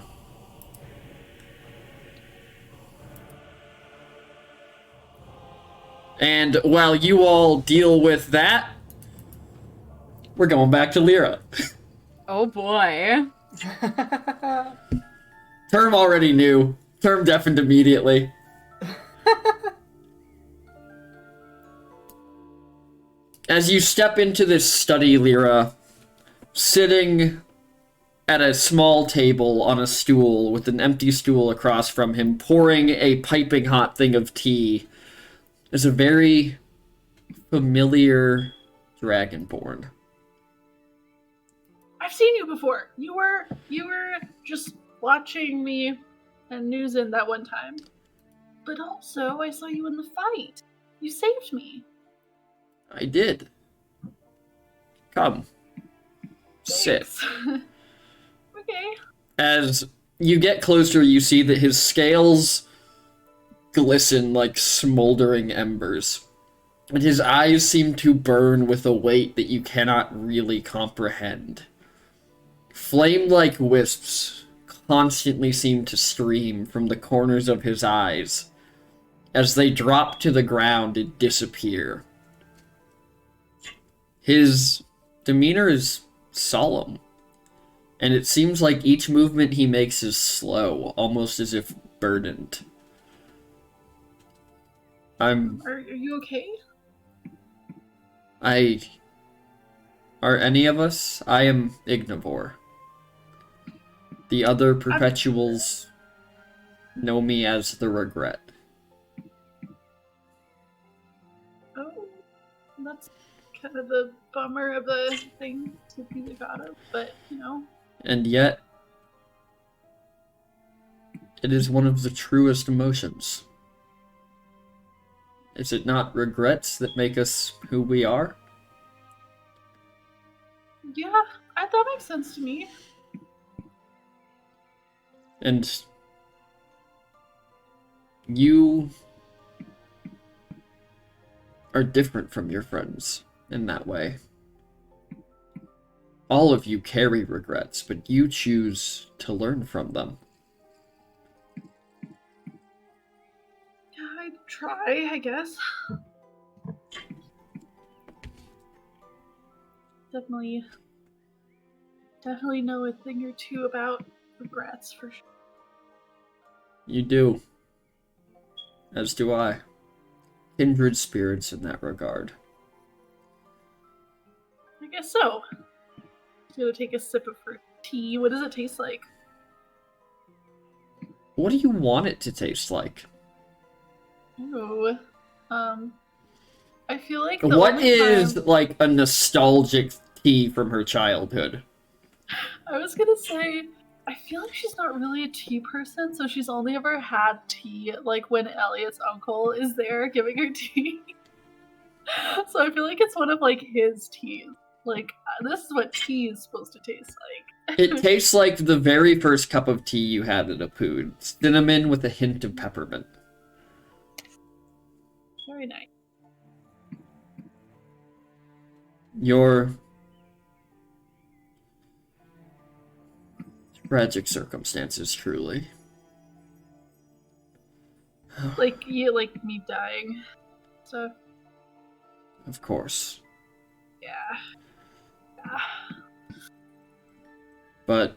And while you all deal with that, we're going back to Lyra. Oh boy. Term already knew. Term deafened immediately. As you step into this study, Lyra, sitting at a small table on a stool with an empty stool across from him, pouring a piping hot thing of tea, is a very familiar dragonborn. I've seen you before. You were just watching me and Newsin that one time. But also, I saw you in the fight. You saved me. I did. Come. Sit. Thanks. Okay. As you get closer, you see that his scales glisten like smoldering embers, and his eyes seem to burn with a weight that you cannot really comprehend. Flame-like wisps constantly seem to stream from the corners of his eyes. As they drop to the ground and disappear. His demeanor is solemn, and it seems like each movement he makes is slow, almost as if burdened. Are you okay? Are any of us? I am Ignivore. The other perpetuals know me as the Regret. Oh, that's kind of the bummer of the thing to be the god of, but you know. And yet, it is one of the truest emotions. Is it not regrets that make us who we are? Yeah, that makes sense to me. And you are different from your friends in that way. All of you carry regrets, but you choose to learn from them. Yeah, I try, I guess. Definitely know a thing or two about regrets for sure. You do. As do I. Kindred spirits in that regard. I guess so. Just gonna take a sip of her tea. What does it taste like? What do you want it to taste like? Ooh. I feel like What is time... like a nostalgic tea from her childhood? I was gonna say, I feel like she's not really a tea person, so she's only ever had tea like when Elliot's uncle is there giving her tea. So I feel like it's one of like his teas. Like this is what tea is supposed to taste like. It tastes like the very first cup of tea you had at a Pood. Cinnamon with a hint of peppermint. Very nice. Your tragic circumstances, truly. Like you like me dying. So Of course. yeah. But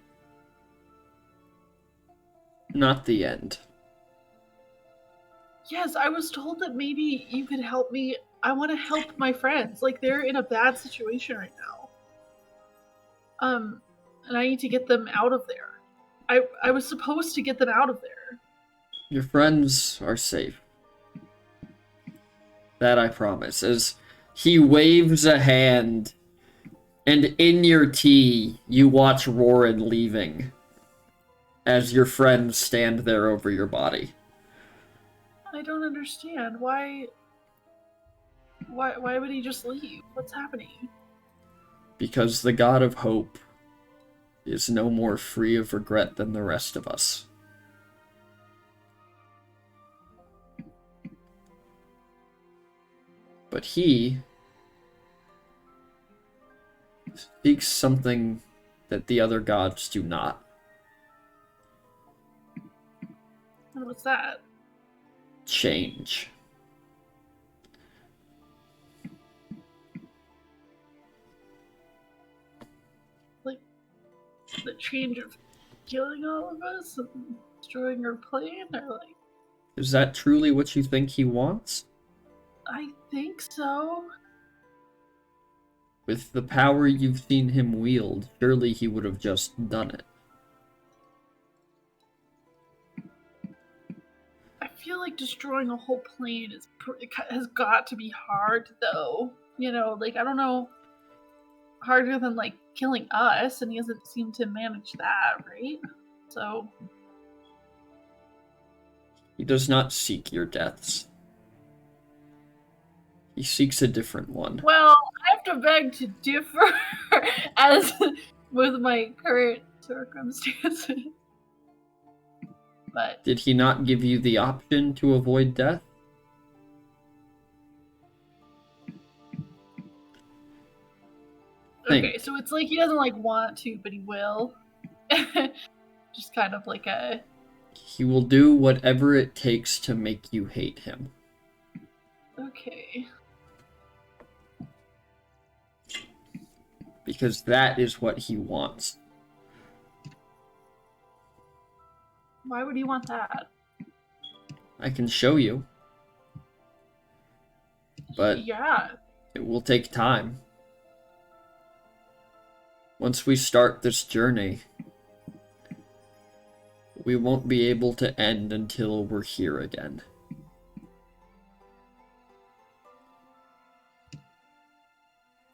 not the end. Yes, I was told that maybe you could help me. I want to help my friends. Like they're in a bad situation right now. And I need to get them out of there. I was supposed to get them out of there. Your friends are safe. That I promise. As he waves a hand, and in your tea, you watch Roran leaving, as your friends stand there over your body. I don't understand. Why would he just leave? What's happening? Because the god of hope is no more free of regret than the rest of us. But he seeks something that the other gods do not. And what's that? Change. Like the change of killing all of us and destroying our plane, or like? Is that truly what you think he wants? I think so. With the power you've seen him wield, surely he would have just done it. I feel like destroying a whole plane has got to be hard, though. You know, like, I don't know, harder than, like, killing us, and he doesn't seem to manage that, right? So... He does not seek your deaths. He seeks a different one. Well, I have to beg to differ as with my current circumstances. But Did he not give you the option to avoid death? okay, so it's like he doesn't like want to, but he will. Just kind of like a... He will do whatever it takes to make you hate him. Okay. Because that is what he wants. Why would he want that? I can show you. But yeah. it will take time. Once we start this journey, we won't be able to end until we're here again.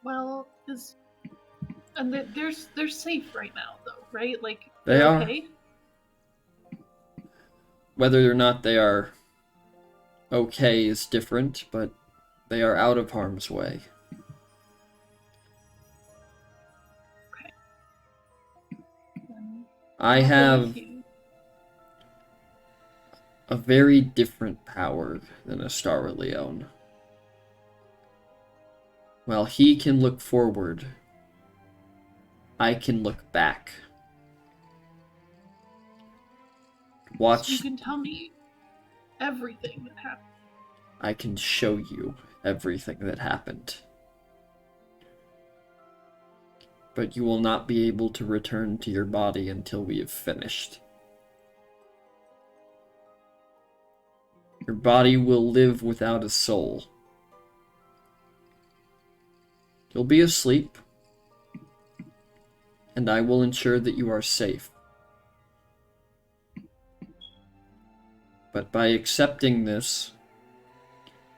Well, and they're safe right now, though, right? Like They they're are. okay. Whether or not they are okay is different, but they are out of harm's way. I have a very different power than Astara Leone. While he can look forward, I can look back. Watch. So you can tell me everything that happened. I can show you everything that happened. But you will not be able to return to your body until we have finished. Your body will live without a soul. You'll be asleep, and I will ensure that you are safe. But by accepting this,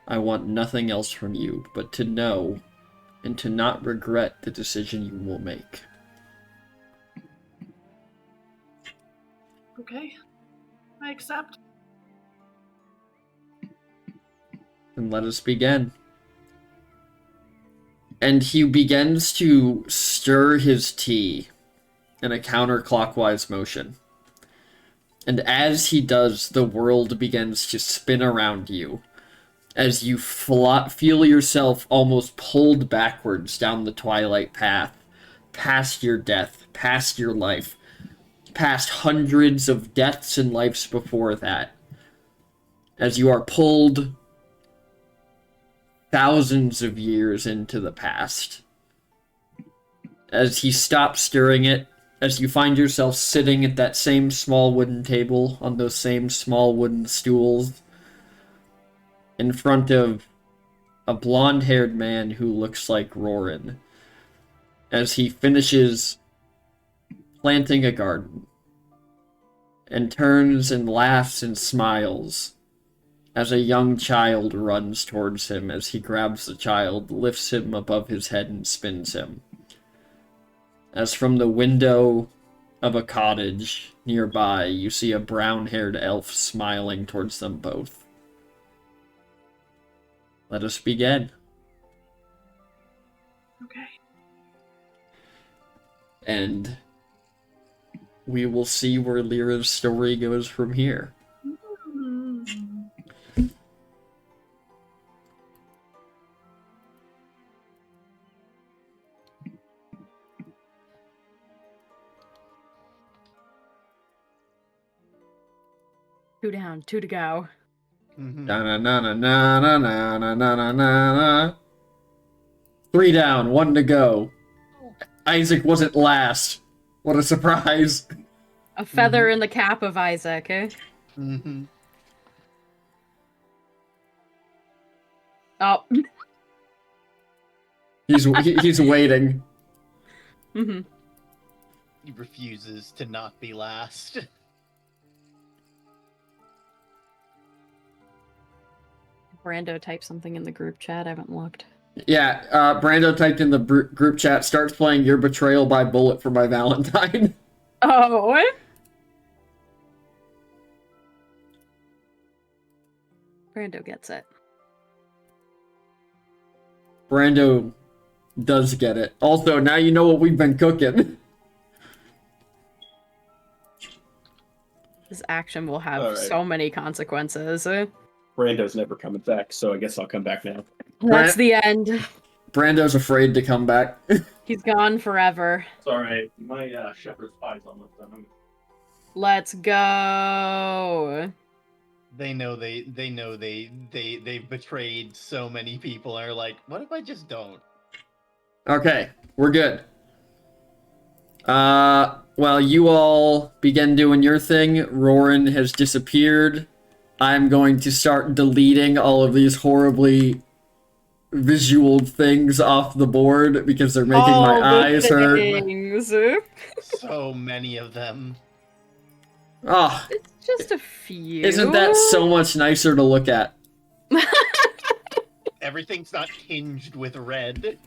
I want nothing else from you but to know and to not regret the decision you will make. Okay, I accept. Then let us begin. And he begins to stir his tea in a counterclockwise motion. And as he does, the world begins to spin around you, as you feel yourself almost pulled backwards down the twilight path, past your death, past your life, past hundreds of deaths and lives before that, as you are pulled thousands of years into the past. As he stops stirring it, as you find yourself sitting at that same small wooden table on those same small wooden stools in front of a blonde-haired man who looks like Roran, as he finishes planting a garden and turns and laughs and smiles as a young child runs towards him, as he grabs the child, lifts him above his head, and spins him. As from the window of a cottage nearby, you see a brown-haired elf smiling towards them both. Let us begin. Okay. And we will see where Lyra's story goes from here. 2 down, 2 to go. Mhm. Na na na na na na na na na na na. 3 down, 1 to go. Isaac wasn't last. What a surprise. A feather in the cap of Isaac, eh? Mhm. Oh. He's waiting. Mm-hmm. He refuses to not be last. Brando typed something in the group chat. I haven't looked. Yeah, Brando typed in the group chat, starts playing Your Betrayal by Bullet for my Valentine. Oh, what? Brando gets it. Brando does get it. Also, now you know what we've been cooking. This action will have Alright. so many consequences. Brando's never coming back, so I guess I'll come back now. That's the end. Brando's afraid to come back. He's gone forever. It's alright. My shepherd's pie's almost done. Let's go. They know they've betrayed so many people and are like, what if I just don't? Okay, we're good. Well, you all begin doing your thing. Roran has disappeared. I'm going to start deleting all of these horribly visual things off the board because they're making All my the eyes hurt. things. So many of them. Ah, It's just a few. isn't that so much nicer to look at? Everything's not tinged with red.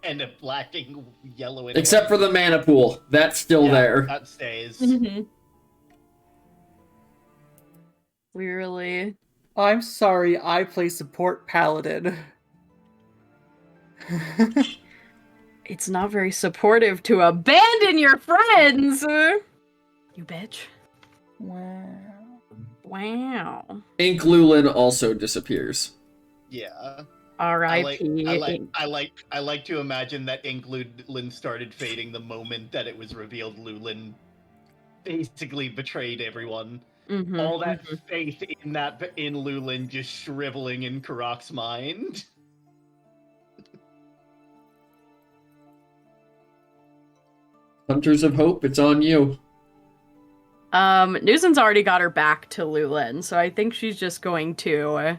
And lacking yellow and Except for the mana pool. That's still there. That stays. Mhm. Really? I'm sorry, I play support paladin. It's not very supportive to abandon your friends. You bitch. Wow. Wow. Ink Lulin also disappears. Yeah. R.I.P. I like to imagine that Lulin started fading the moment that it was revealed Lulin basically betrayed everyone. Mhm, All that mhm. faith in Lulin just shriveling in Karak's mind. Hunters of Hope, it's on you. Newson's already got her back to Lulin, so I think she's just going to.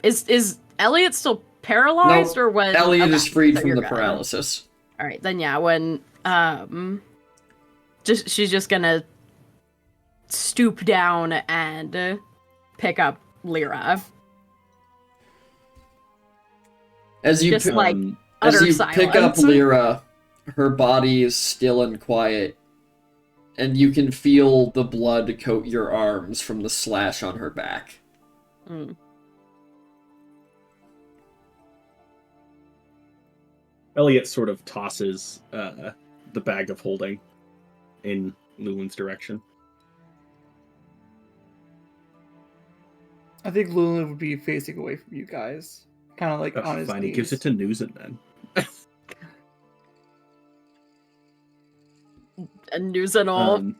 Is Elliot still paralyzed Nope. or when Elliot okay, is freed so from you're the good. paralysis. All right, then yeah, when she's just gonna stoop down and pick up Lyra. As you Just pi- like as utter you silence. pick up Lyra, her body is still and quiet, and you can feel the blood coat your arms from the slash on her back. Mm. Elliot sort of tosses the bag of holding in Lulin's direction. I think Lulin would be facing away from you guys. Kind of like on his Fine, knees. he gives it to Newson then. And Newson will Um,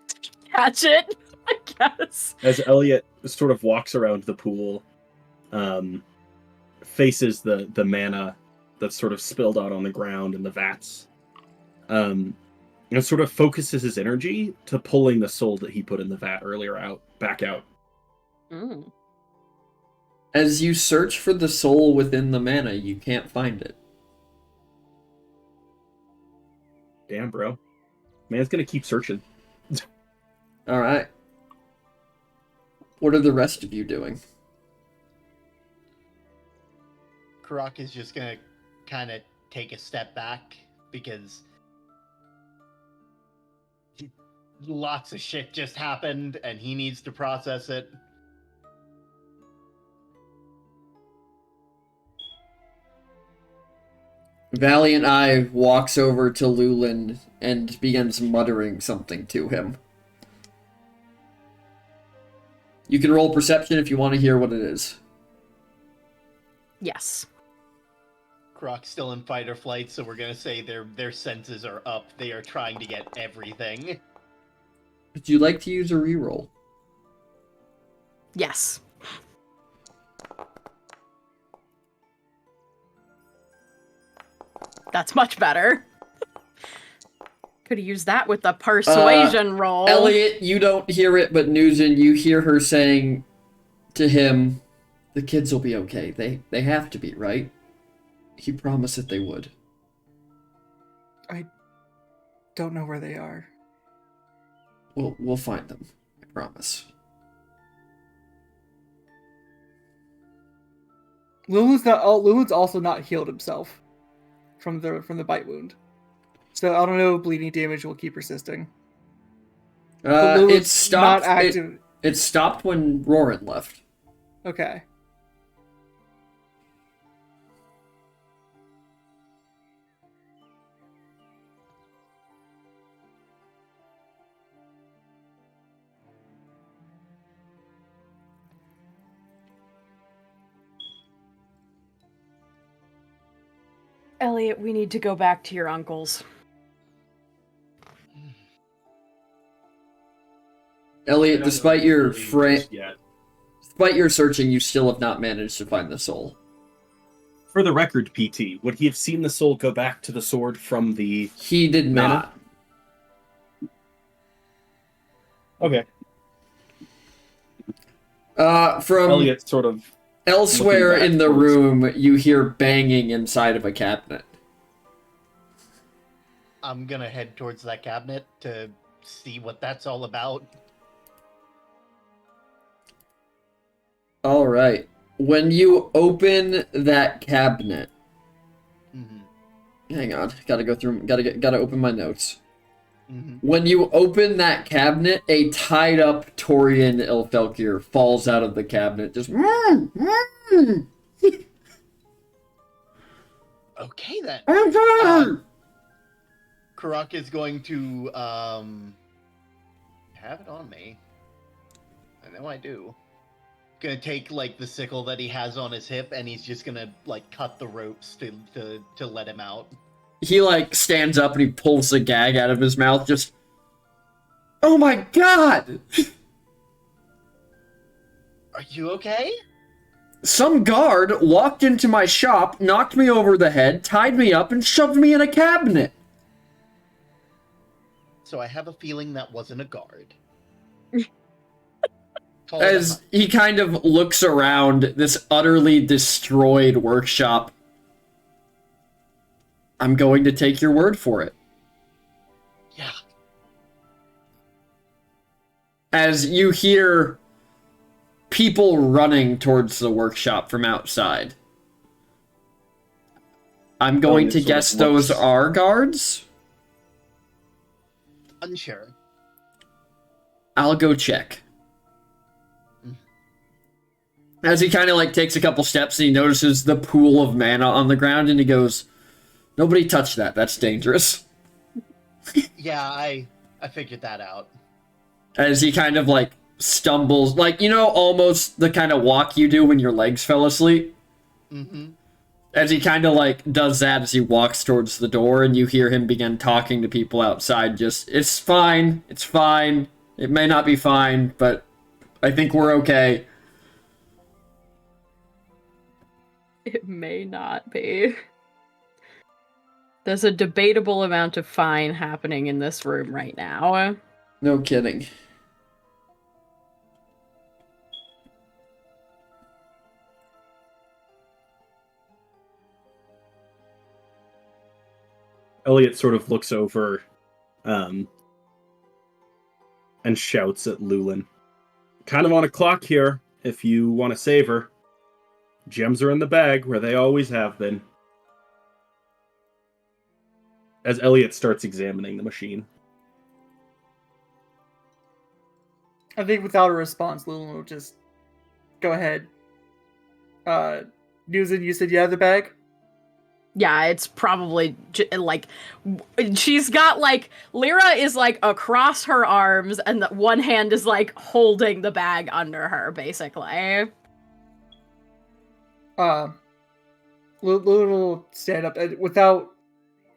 catch it, I guess. as Elliot sort of walks around the pool, faces the mana that's sort of spilled out on the ground in the vats, and sort of focuses his energy to pulling the soul that he put in the vat earlier back out. Mm. As you search for the soul within the mana, you can't find it. Damn, bro. Man's gonna keep searching. Alright. What are the rest of you doing? Karak is just gonna kind of take a step back because lots of shit just happened and he needs to process it. Valiant Eye walks over to Lulin and begins muttering something to him. You can roll perception if you want to hear what it is. Yes. Karak's still in fight or flight, so we're gonna say their senses are up. They are trying to get everything. Would you like to use a reroll? Yes. That's much better. Could have used that with the persuasion roll. Elliot, you don't hear it, but Nuzin, you hear her saying to him, "The kids will be okay. They have to be, right? He promised that they would." I don't know where they are. We'll find them. I promise. Lulu's also not healed himself from the bite wound. So I don't know if bleeding damage will keep persisting. It stopped. Not active. It stopped when Roran left. Okay. Elliot, we need to go back to your uncle's. Elliot, despite your yet. despite your searching, you still have not managed to find the soul. For the record, PT, would he have seen the soul go back to the sword from the... He did Mana? not. Okay. From Elliot sort of... elsewhere looking back in the towards- room, you hear banging inside of a cabinet. I'm gonna head towards that cabinet to see what that's all about. All right. When you open that cabinet, Mm-hmm. hang on, gotta go through. Gotta open my notes. Mm-hmm. When you open that cabinet, a tied up Torian Ilfelkir falls out of the cabinet. Just. Okay then. Okay. Karak is going to have it on me. I know I do. Gonna take like the sickle that he has on his hip, and he's just gonna like cut the ropes to let him out. He like stands up and he pulls the gag out of his mouth. Just. Oh my god! Are you okay? Some guard walked into my shop, knocked me over the head, tied me up, and shoved me in a cabinet. So I have a feeling that wasn't a guard. As he kind of looks around this utterly destroyed workshop, I'm going to take your word for it. Yeah. As you hear people running towards the workshop from outside. I'm going to guess those are guards? Unsure. I'll go check. As he kind of like takes a couple steps and he notices the pool of mana on the ground and he goes, "Nobody touch that, that's dangerous." Yeah, I figured that out. As he kind of like stumbles, like, you know, almost the kind of walk you do when your legs fell asleep. Mm-hmm. As he kind of like does that as he walks towards the door, and you hear him begin talking to people outside. Just, it's fine, it's fine. It may not be fine, but I think we're okay. It may not be. There's a debatable amount of fine happening in this room right now. No kidding. Elliot sort of looks over and shouts at Lulin. "Kind of on a clock here, if you want to save her. Gems are in the bag, where they always have been." As Elliot starts examining the machine. I think without a response, Lulu will just go ahead. Nuzin, you said you have the bag? Yeah, it's probably like she's got like Lyra is like across her arms, and the one hand is like holding the bag under her, basically. Lulu will stand up without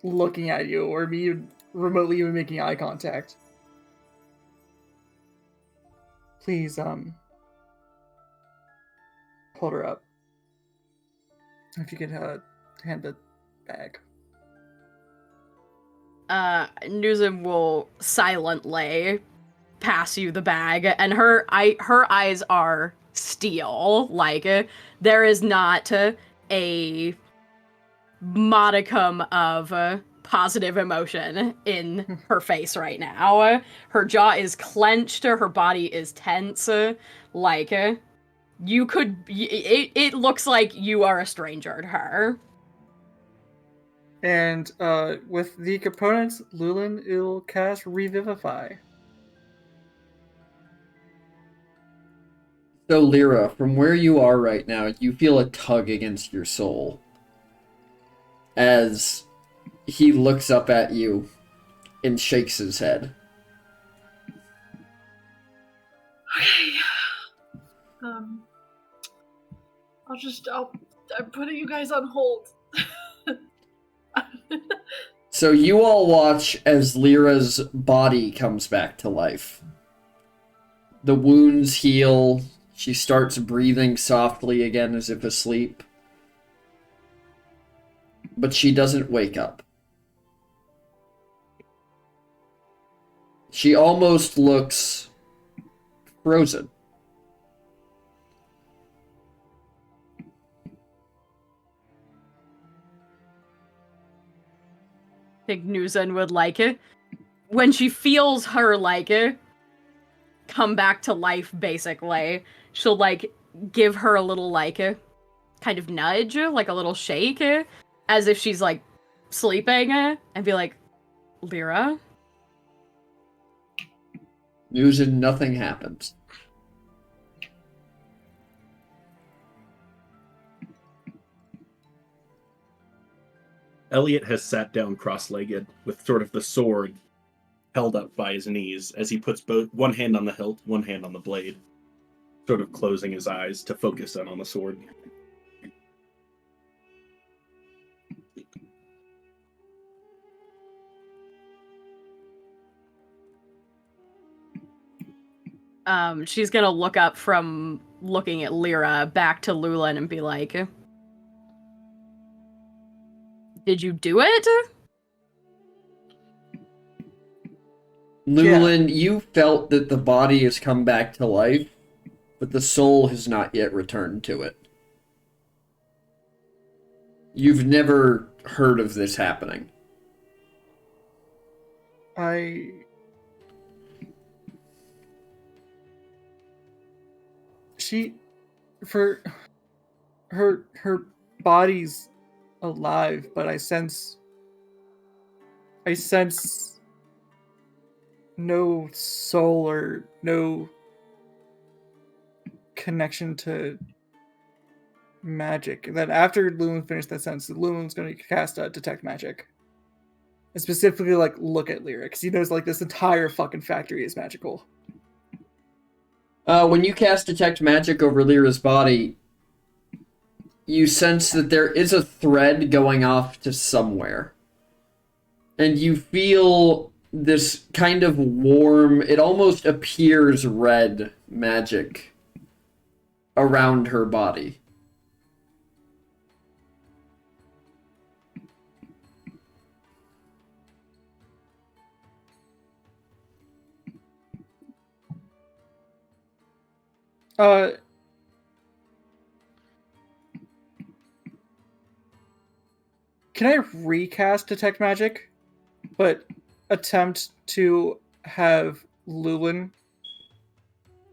looking at you or me remotely even making eye contact. Please, pulled her up. If you could hand the bag. Nuzum will silently pass you the bag, and her eyes are steel. Like, there is not a modicum of positive emotion in her face right now. Her jaw is clenched, her body is tense. Like, you could... It looks like you are a stranger to her. And with the components, Lulin will cast Revivify. So, Lyra, from where you are right now, you feel a tug against your soul as he looks up at you and shakes his head. Okay. I'm putting you guys on hold. So you all watch as Lyra's body comes back to life. The wounds heal. She starts breathing softly again as if asleep. But she doesn't wake up. She almost looks frozen. I think Nuzan would like it. When she feels her, like, come back to life, basically, she'll, like, give her a little, like, kind of nudge, like a little shake, as if she's, like, sleeping, and be like, Lyra? Nuzan, nothing happens. Elliot has sat down cross-legged with sort of the sword held up by his knees as he puts one hand on the hilt, one hand on the blade, sort of closing his eyes to focus in on the sword. She's gonna look up from looking at Lyra back to Lulin and be like, did you do it? Lulin, you felt that the body has come back to life, but the soul has not yet returned to it. You've never heard of this happening. Her body's alive, but I sense no soul or no connection to magic. And then after Lulin finished that sentence, Lulin's going to cast Detect Magic. And specifically, like, look at Lyra, because he knows, like, this entire fucking factory is magical. When you cast Detect Magic over Lyra's body, you sense that there is a thread going off to somewhere. And you feel this kind of warm, it almost appears red magic around her body. Can I recast Detect Magic, but attempt to have Lulin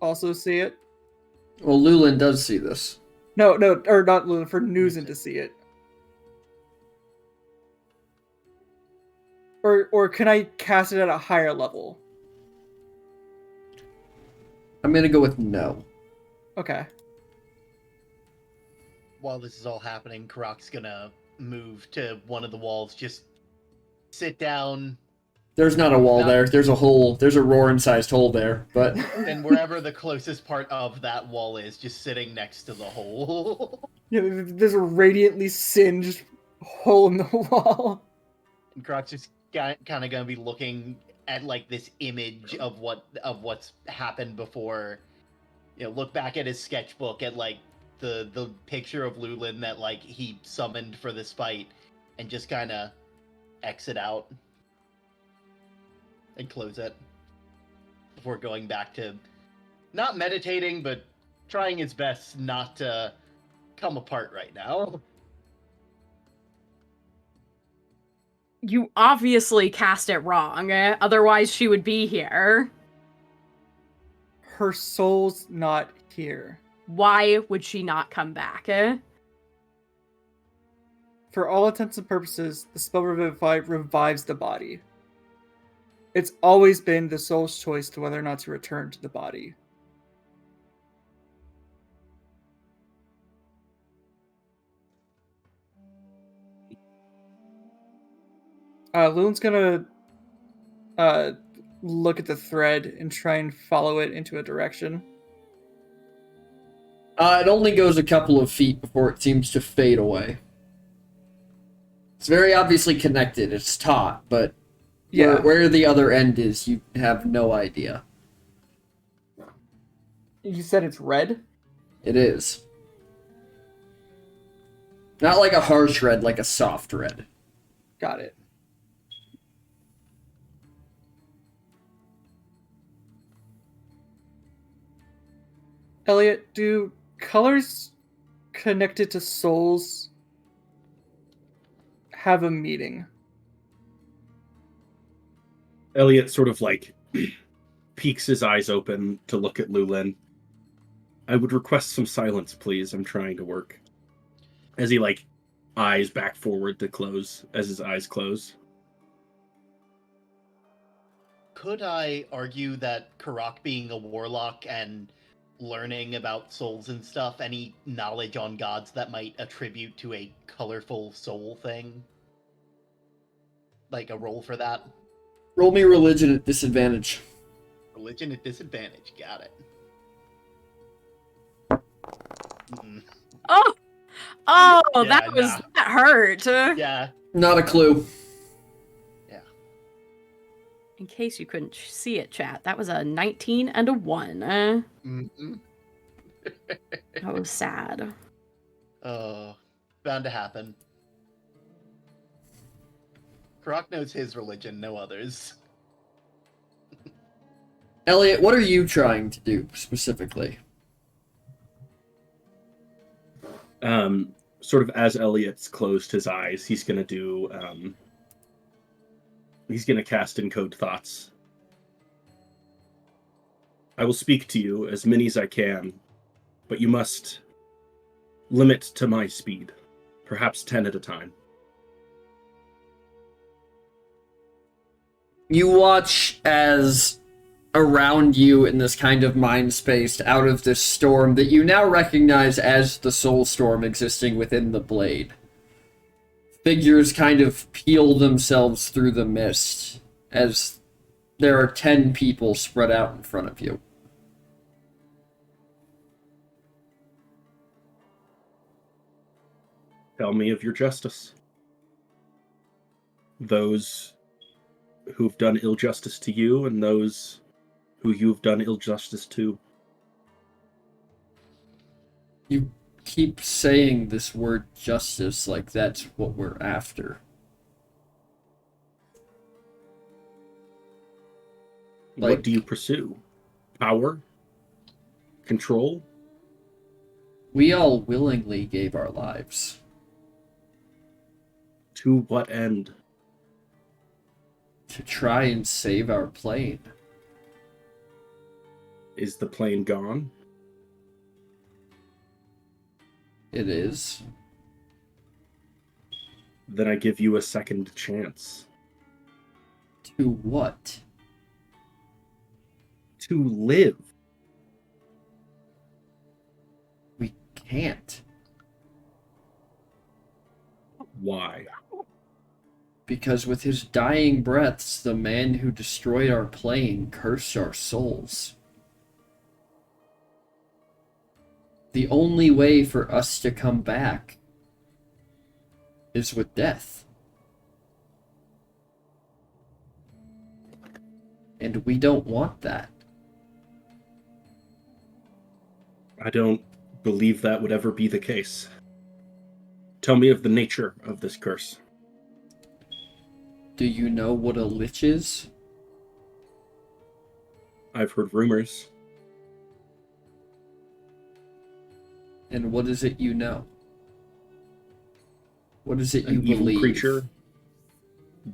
also see it? Well, Lulin does see this. No, or not Lulin, for Nuzan to see it. Or can I cast it at a higher level? I'm gonna go with no. Okay. While this is all happening, Karak's gonna move to one of the walls, just sit down. There's not a wall there. There's a hole. There's a Roarin-sized hole there, but... And wherever the closest part of that wall is, just sitting next to the hole. Yeah, there's a radiantly singed hole in the wall. And Karak's just kind of gonna be looking at, like, this image of what's happened before. You know, look back at his sketchbook at, like, the picture of Lulin that like he summoned for this fight, and just kind of exit out and close it before going back to not meditating, but trying his best not to come apart right now. You obviously cast it wrong, otherwise she would be here. Her soul's not here. Why would she not come back? For all intents and purposes, the spell Revivify revives the body. It's always been the soul's choice to whether or not to return to the body. Loon's gonna look at the thread and try and follow it into a direction. It only goes a couple of feet before it seems to fade away. It's very obviously connected. It's taut, but Yeah. where the other end is, you have no idea. You said it's red? It is. Not like a harsh red, like a soft red. Got it. Elliot, do colors connected to souls have a meaning? Elliot sort of like peeks his eyes open to look at Lulin. I would request some silence, please. I'm trying to work. As he like eyes back forward to close, as his eyes close. Could I argue that Karak being a warlock and learning about souls and stuff, any knowledge on gods that might attribute to a colorful soul thing? Like a roll for that? Roll me religion at disadvantage. Religion at disadvantage, got it. Mm-mm. Oh, Yeah, that hurt. Yeah, Not a clue. In case you couldn't see it, chat, that was a 19 and a 1. mm-mm. That was sad. Oh, bound to happen. Karak knows his religion, no others. Elliot, what are you trying to do specifically? Sort of as Elliot's closed his eyes, he's gonna do he's gonna cast Encode Thoughts. I will speak to you, as many as I can, but you must limit to my speed. Perhaps 10 at a time. You watch as around you in this kind of mind space out of this storm that you now recognize as the soul storm existing within the blade. Figures kind of peel themselves through the mist as there are 10 people spread out in front of you. Tell me of your justice. Those who've done ill justice to you and those who you've done ill justice to. You keep saying this word justice like that's what we're after. Like, What do you pursue? Power? Control? we all willingly gave our lives. To what end? To try and save our plane. Is the plane gone? It is. Then I give you a second chance. To what? To live. We can't. Why? Because with his dying breaths, the man who destroyed our plane cursed our souls. The only way for us to come back is with death. And we don't want that. I don't believe that would ever be the case. Tell me of the nature of this curse. Do you know what a lich is? I've heard rumors. And what is it you know? What is it you An evil believe? creature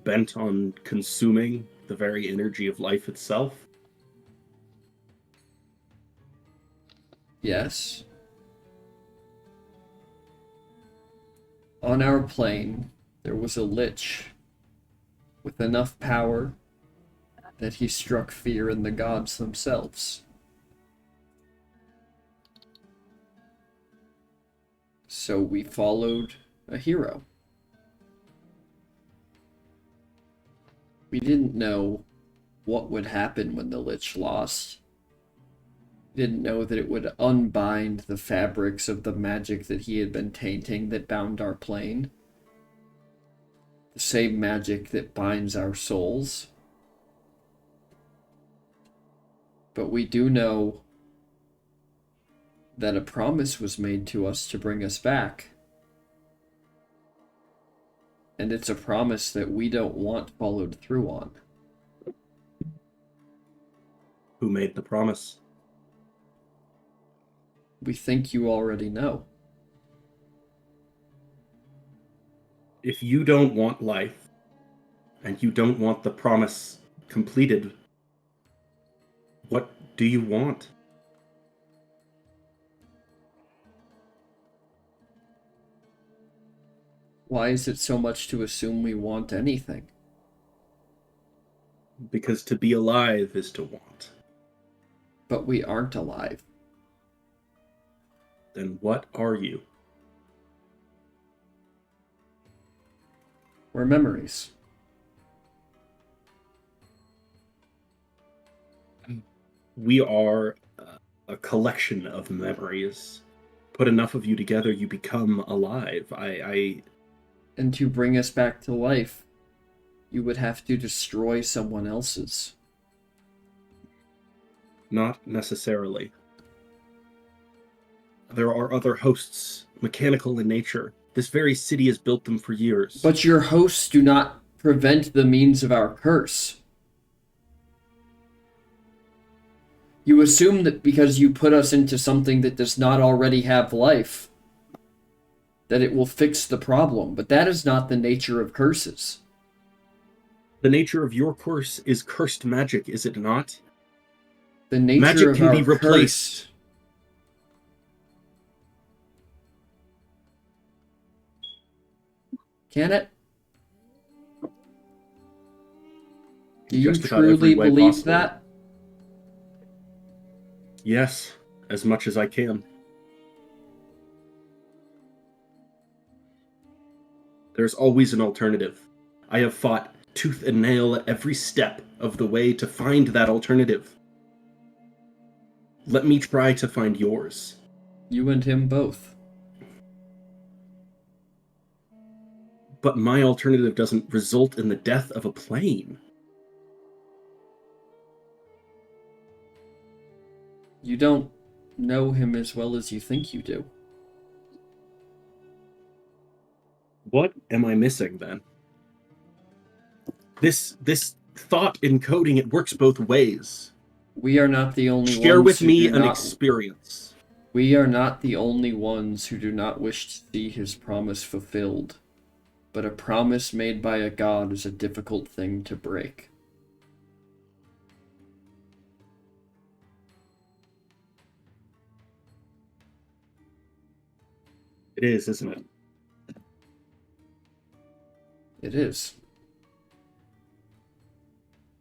bent on consuming the very energy of life itself. Yes. On our plane, there was a lich with enough power that he struck fear in the gods themselves. So we followed a hero. We didn't know what would happen when the lich lost. We didn't know that it would unbind the fabrics of the magic that he had been tainting that bound our plane. The same magic that binds our souls. But we do know that a promise was made to us to bring us back. And it's a promise that we don't want followed through on. Who made the promise? We think you already know. If you don't want life, and you don't want the promise completed, what do you want? Why is it so much to assume we want anything? Because to be alive is to want. But we aren't alive. Then what are you? We're memories. We are a collection of memories. Put enough of you together, you become alive. And to bring us back to life, you would have to destroy someone else's. Not necessarily. There are other hosts, mechanical in nature. This very city has built them for years. But your hosts do not prevent the means of our curse. You assume that because you put us into something that does not already have life, that it will fix the problem, but that is not the nature of curses. The nature of your curse is cursed magic, is it not? The nature Magic of can our be replaced. curse. Can it? Do you Just about every truly way believe possible. that? Yes, as much as I can. There's always an alternative. I have fought tooth and nail at every step of the way to find that alternative. Let me try to find yours. You and him both. But my alternative doesn't result in the death of a plane. You don't know him as well as you think you do. What am I missing then? This thought encoding, it works both ways. We are not the only Share ones with who me do an not... experience. We are not the only ones who do not wish to see his promise fulfilled. But a promise made by a god is a difficult thing to break. It is, isn't it? It is.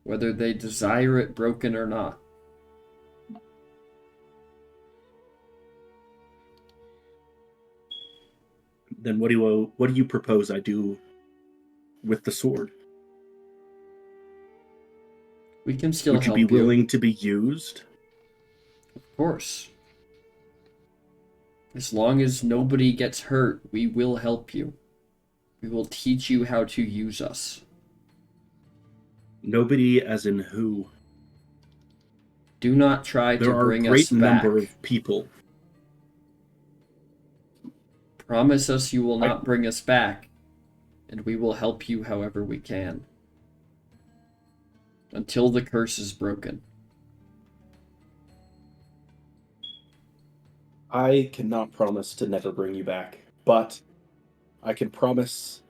Whether they desire it broken or not. Then what do you propose I do with the sword? We can still Would you help be you. willing to be used? Of course. As long as nobody gets hurt, we will help you. We will teach you how to use us. Nobody as in who? Do not try to There are a bring us great back. number of people. Promise us you will not bring us back, and we will help you however we can. Until the curse is broken. I cannot promise to never bring you back, but I can promise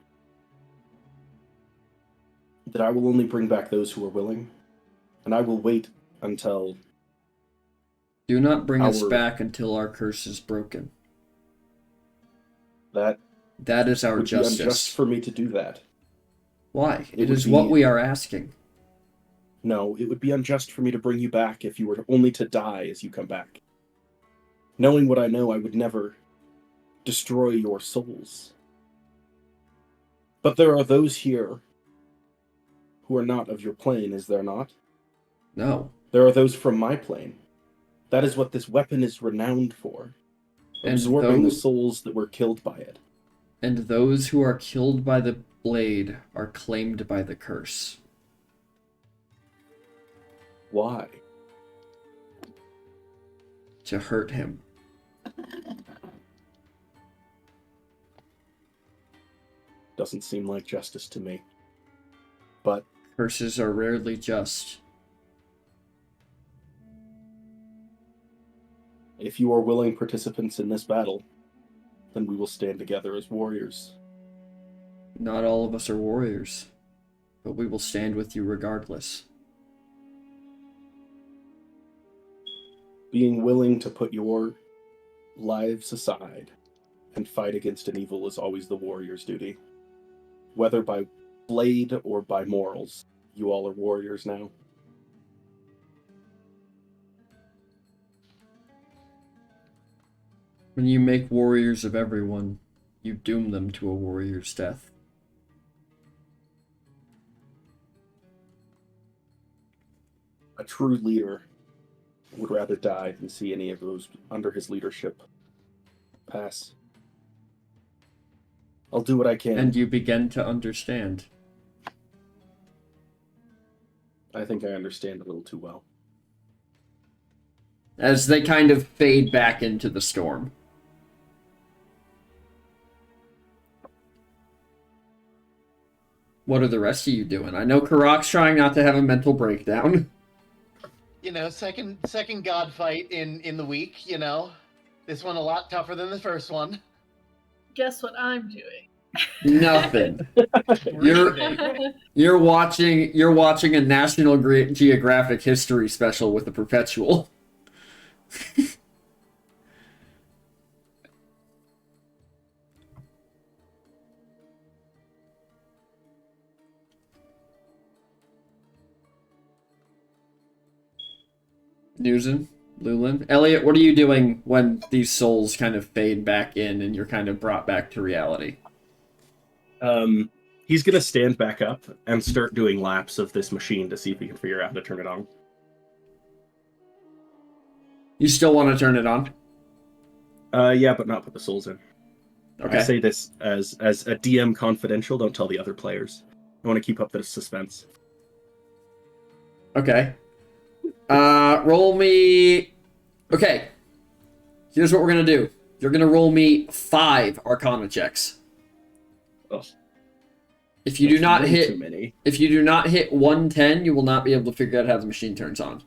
that I will only bring back those who are willing, and I will wait until... Do not bring us back until our curse is broken. That is our would justice. Be unjust for me to do that. Why? It is what we are asking. No, it would be unjust for me to bring you back if you were only to die as you come back. Knowing what I know, I would never destroy your souls. But there are those here who are not of your plane, is there not? No. There are those from my plane. That is what this weapon is renowned for. Absorbing the souls that were killed by it. And those who are killed by the blade are claimed by the curse. Why? To hurt him. Doesn't seem like justice to me. But curses are rarely just. If you are willing participants in this battle, then we will stand together as warriors. Not all of us are warriors, but we will stand with you regardless. Being willing to put your lives aside and fight against an evil is always the warrior's duty. Whether by blade or by morals, you all are warriors now. When you make warriors of everyone, you doom them to a warrior's death. A true leader would rather die than see any of those under his leadership pass. I'll do what I can. And you begin to understand. I think I understand a little too well. As they kind of fade back into the storm. What are the rest of you doing? I know Karak's trying not to have a mental breakdown. You know, second god fight in the week, you know. This one a lot tougher than the first one. Guess what I'm doing? Nothing. You're watching a National Geographic history special with the Perpetual. Newson, Lulin. Elliot, what are you doing when these souls kind of fade back in and you're kind of brought back to reality? He's gonna stand back up and start doing laps of this machine to see if he can figure out how to turn it on. You still want to turn it on? Yeah, but not put the souls in. Okay. I say this as a DM confidential, don't tell the other players. I want to keep up the suspense. Okay. Roll me... Okay. Here's what we're gonna do. You're gonna roll me 5 Arcana checks. Oh. If you do not hit... Too many. If you do not hit 110, you will not be able to figure out how the machine turns on.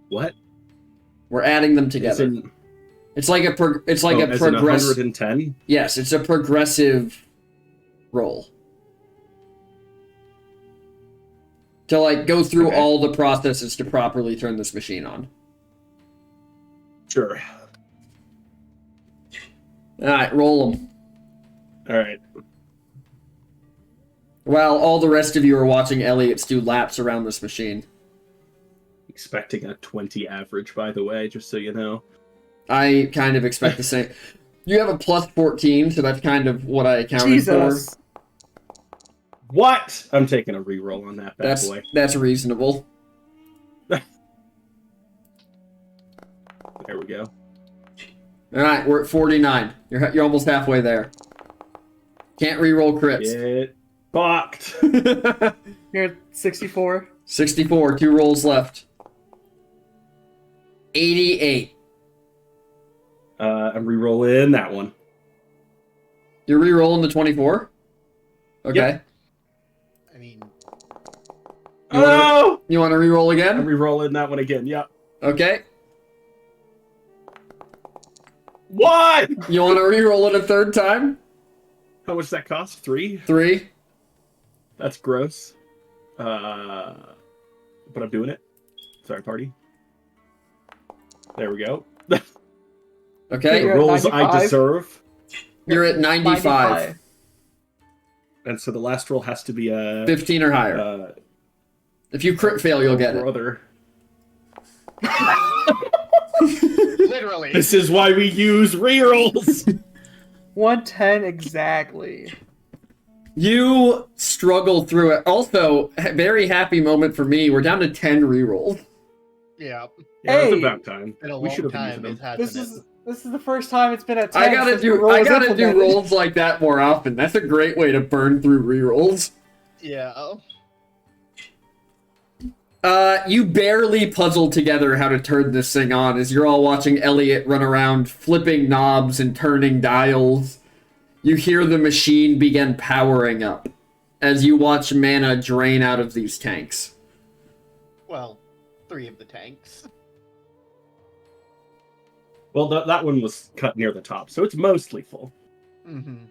What? We're adding them together. It's like a progressive... 110? Yes, it's a progressive roll. To, like, go through all the processes to properly turn this machine on. Sure. Alright, roll them. Alright. While all the rest of you are watching Elliot's do laps around this machine. Expecting a 20 average, by the way, just so you know. I kind of expect the same. You have a plus 14, so that's kind of what I accounted for. What? I'm taking a reroll on that bad boy. That's reasonable. There we go. Alright, we're at 49. You're almost halfway there. Can't reroll crits. Get fucked. You're at 64. 64, 2 rolls left. 88. I'm re-rolling that one. You're re-rolling the 24? Okay. Yep. I mean, Oh! You want to re-roll I'm again? re-rolling that one again. Yeah. Okay. What? You want to re-roll it a third time? How much does that cost? 3? 3. That's gross. But I'm doing it. Sorry, party. There we go. Okay. You're at Rolls I 95? deserve. You're at 95. And so the last roll has to be a 15 or higher. If you crit fail, you'll get it. brother. literally. This is why we use rerolls. 110 exactly. You struggle through it. Also, very happy moment for me. We're down to 10 rerolls. Yeah. Yeah, it's Hey! about time. Been a We long should have time. used It's them. happening. This is the first time it's been at 10. I gotta since the do rule was implemented. rolls like that more often. That's a great way to burn through rerolls. Yeah. You barely puzzle together how to turn this thing on as you're all watching Elliot run around flipping knobs and turning dials. You hear the machine begin powering up as you watch mana drain out of these tanks. Well, 3 of the tanks. Well, that one was cut near the top, so it's mostly full. Mm-hmm.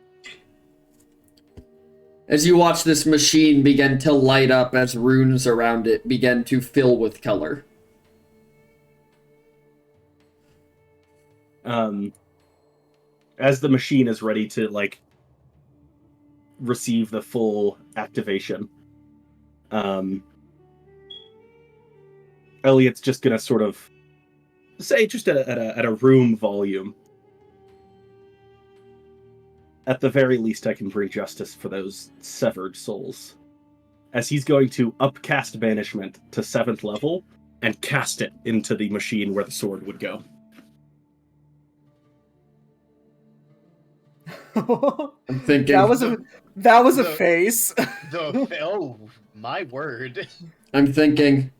As you watch this machine begin to light up as runes around it begin to fill with color. As the machine is ready to, like, receive the full activation, Elliot's just gonna sort of say, just at a room volume, at the very least I can bring justice for those severed souls. As he's going to upcast banishment to 7th level and cast it into the machine where the sword would go. I'm thinking. that was a The- face. Oh, my word. I'm thinking.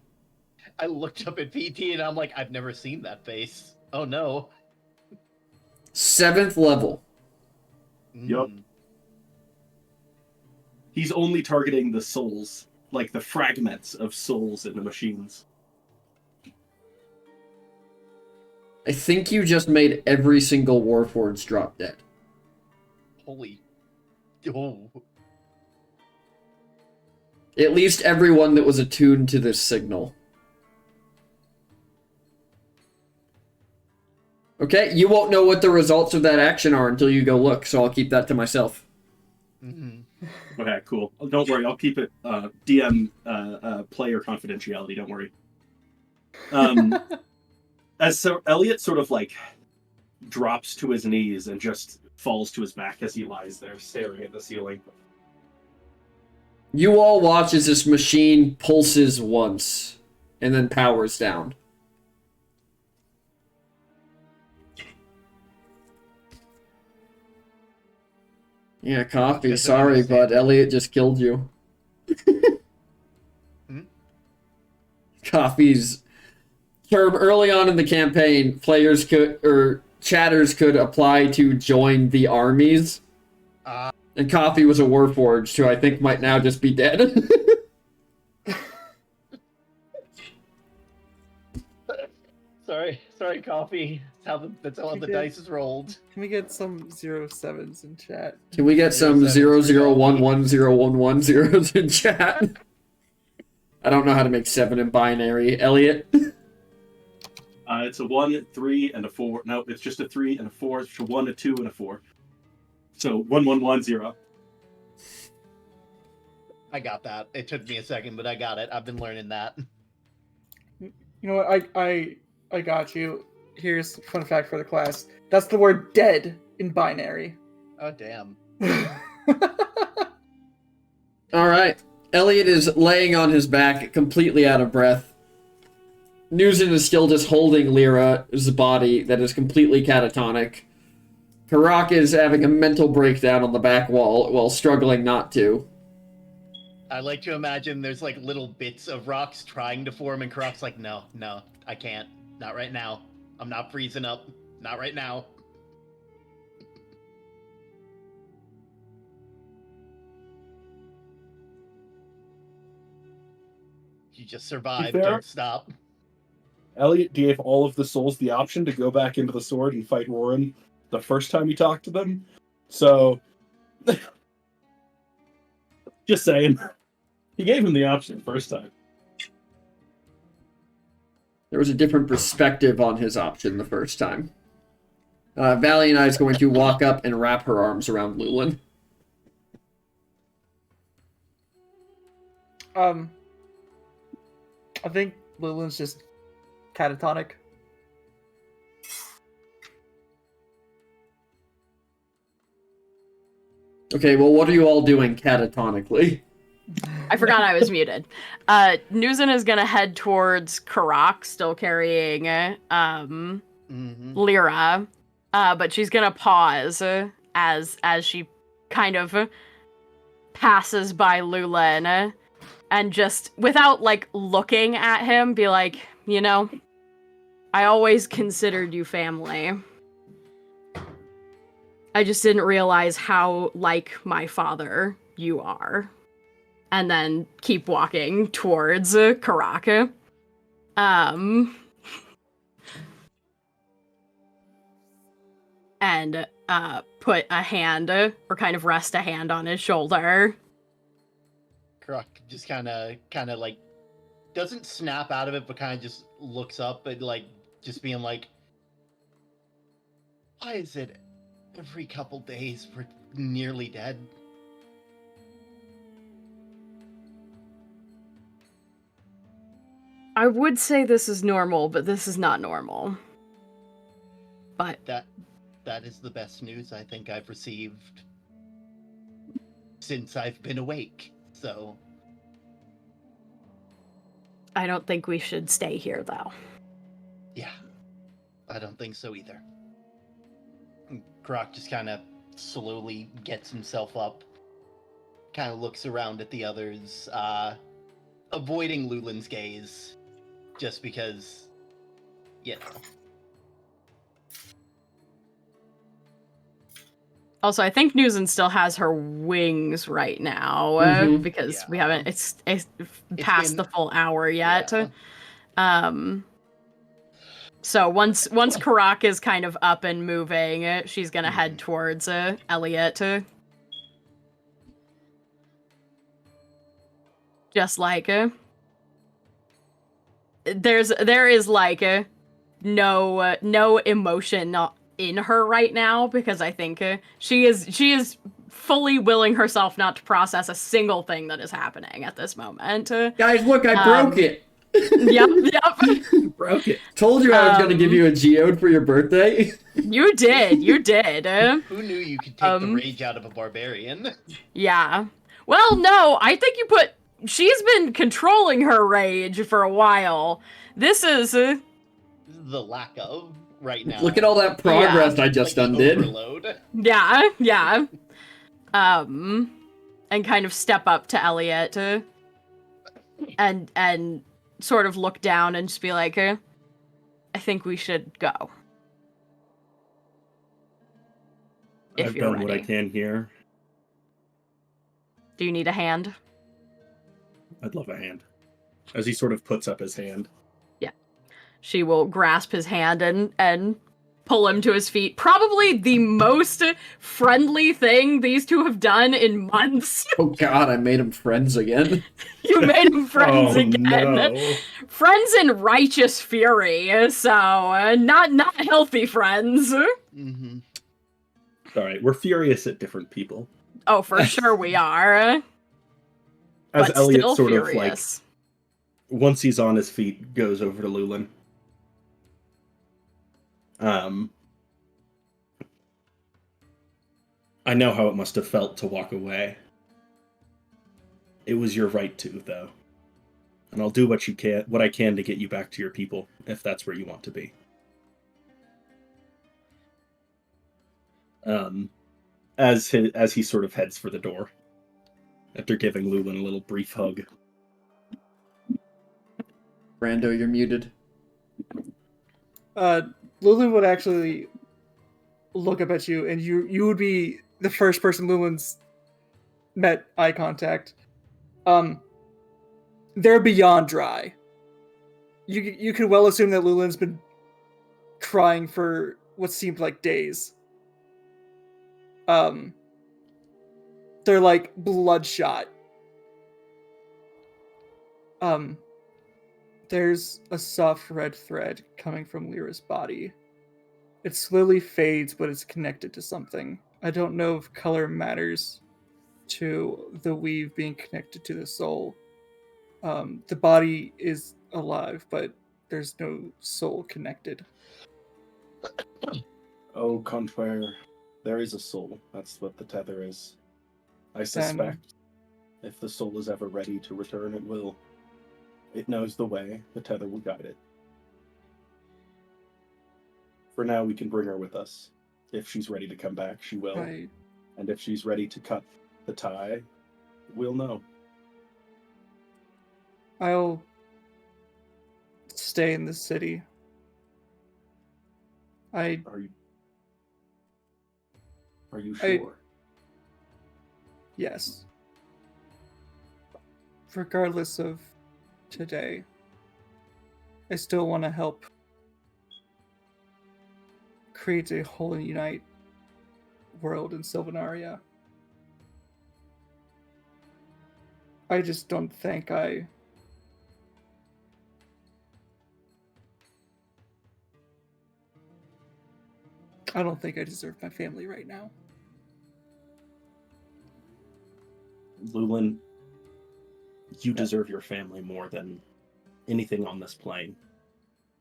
I looked up at PT and I'm like, I've never seen that face. Oh no. 7th level. Yup. Mm. He's only targeting the souls, like the fragments of souls in the machines. I think you just made every single Warforged drop dead. Holy. Oh. At least everyone that was attuned to this signal. Okay, you won't know what the results of that action are until you go look, so I'll keep that to myself. Mm-hmm. Okay, cool. Don't worry, I'll keep it DM player confidentiality, don't worry. As so Elliot sort of like drops to his knees and just falls to his back as he lies there staring at the ceiling. You all watch as this machine pulses once and then powers down. Yeah, Coffee, Doesn't sorry, understand. but Elliot just killed you. Coffee's term early on in the campaign, players could, or chatters could apply to join the armies. And Coffee was a Warforged, who I think might now just be dead. Sorry, Coffee. That's how the dice is rolled. Can we get some 07s in chat? Can we get some 00110110s in chat? I don't know how to make 7 in binary. Elliot? It's a 1, 3, and a 4. No, it's just a 3 and a 4. It's a 1, a 2, and a 4. So 1110. I got that. It took me a second, but I got it. I've been learning that. You know what? I got you. Here's a fun fact for the class. That's the word dead in binary. Oh, damn. Alright. Elliot is laying on his back, completely out of breath. Nuzin is still just holding Lyra's body that is completely catatonic. Karak is having a mental breakdown on the back wall while struggling not to. I like to imagine there's like little bits of rocks trying to form, and Karak's like, no, I can't. Not right now. I'm not freezing up. Not right now. You just survive. fair. Don't stop. Elliot gave all of the souls the option to go back into the sword and fight Warren the first time he talked to them. So, just saying, he gave him the option the first time. There was a different perspective on his option the first time. Valiant is going to walk up and wrap her arms around Lulin. I think Lulin's just catatonic. Okay, well, what are you all doing catatonically? I forgot I was muted. Nuzin is gonna head towards Karak, still carrying Lyra, but she's gonna pause as she kind of passes by Lulin, and just without like looking at him, be like, you know, I always considered you family. I just didn't realize how like my father you are. And then keep walking towards Karaka. And put a hand, or kind of rest a hand on his shoulder. Kruk just kind of like doesn't snap out of it, but kind of just looks up and like just being like, why is it every couple days we're nearly dead? I would say this is normal, but this is not normal. But that is the best news I think I've received since I've been awake. So I don't think we should stay here, though. yeah, I don't think so either. Grok just kind of slowly gets himself up, kind of looks around at the others, avoiding Lulin's gaze, just because, you know. Also, I think Nuzin still has her wings right now, because we haven't, it's past the full hour yet. Yeah. So once Karak is kind of up and moving, she's gonna head towards Elliot. Just like there is like no emotion in her right now, because I think she is fully willing herself not to process a single thing that is happening at this moment. Guys, look, I broke it! Yep. Broke it. Told you I was going to give you a geode for your birthday. You did. Who knew you could take the rage out of a barbarian? Yeah. Well, no, I think she's been controlling her rage for a while. This is the lack of right now. Look at all that progress I just like undid. Overload. Yeah. And kind of step up to Elliot and sort of look down and just be like, I think we should go. If I've you're done what I ready. can here. Do you need a hand? I'd love a hand. As he sort of puts up his hand. She will grasp his hand and pull him to his feet. Probably the most friendly thing these two have done in months. Oh god, I made them friends again. You made them friends again. No. Friends in righteous fury, so not healthy friends. Mm-hmm. All right, we're furious at different people. Oh, for sure we are. As But Elliot still sort furious. of like, once he's on his feet, goes over to Lulin. I know how it must have felt to walk away. It was your right to, though. And I'll do what I can to get you back to your people, if that's where you want to be. As he sort of heads for the door, after giving Lulin a little brief hug. Brando, you're muted. Lulin would actually look up at you, and you would be the first person Lulin's met eye contact. they're beyond dry. You could well assume that Lulin's been crying for what seemed like days. They're like bloodshot. There's a soft red thread coming from Lyra's body. It slowly fades, but it's connected to something. I don't know if color matters to the weave being connected to the soul. The body is alive, but there's no soul connected. Au contraire, there is a soul. That's what the tether is. I suspect if the soul is ever ready to return, it will. It knows the way. The tether will guide it. For now, we can bring her with us. If she's ready to come back, she will. Right. And if she's ready to cut the tie, we'll know. I'll stay in the city. Are you sure? Yes. Regardless of today, I still want to help create a whole and unite world in Sylvanaria. I just don't think I don't think I deserve my family right now. Lulin, you deserve your family more than anything on this plane.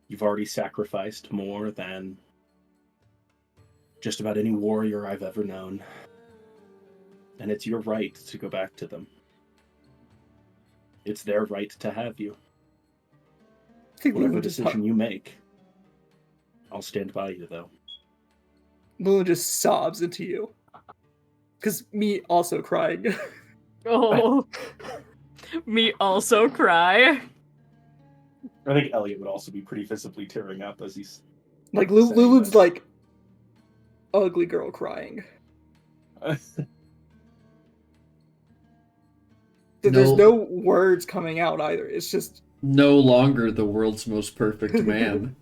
You've already sacrificed more than just about any warrior I've ever known. And it's your right to go back to them. It's their right to have you. I think Whatever Lulin just, decision you make, I'll stand by you, though. Lulin just sobs into you. Because me also crying. Oh, me also cry. I think Elliot would also be pretty visibly tearing up as he's Like, saying Lulin's this. like, ugly girl crying. There's no words coming out either. It's just No longer the world's most perfect man.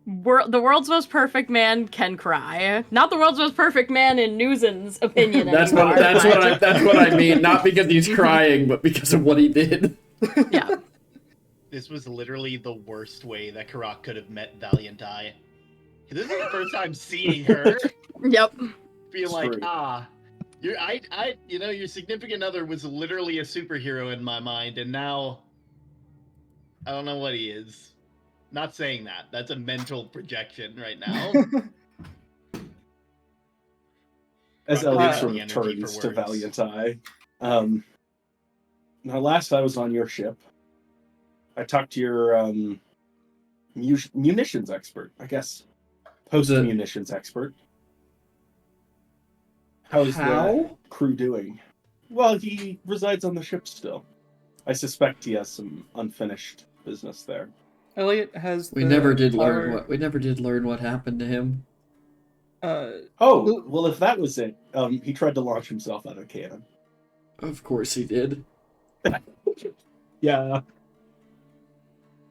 The world's most perfect man can cry. Not the world's most perfect man in Newson's opinion That's anymore. what I mean. Not because he's crying, but because of what he did. Yeah. This was literally the worst way that Karak could have met Valiant Eye. This is the first time seeing her. Yep. Being It's like, true. your significant other was literally a superhero in my mind, and now I don't know what he is. Not saying that. That's a mental projection right now. As Rock Elliot has sort the of energy turns for to words. Valiant Eye. Now, last I was on your ship, I talked to your munitions expert, I guess. Post-munitions expert. How's the crew doing? Well, he resides on the ship still. I suspect he has some unfinished business there. Elliot has. We never did learn what happened to him. Well, if that was it, he tried to launch himself out of a cannon. Of course he did. Yeah.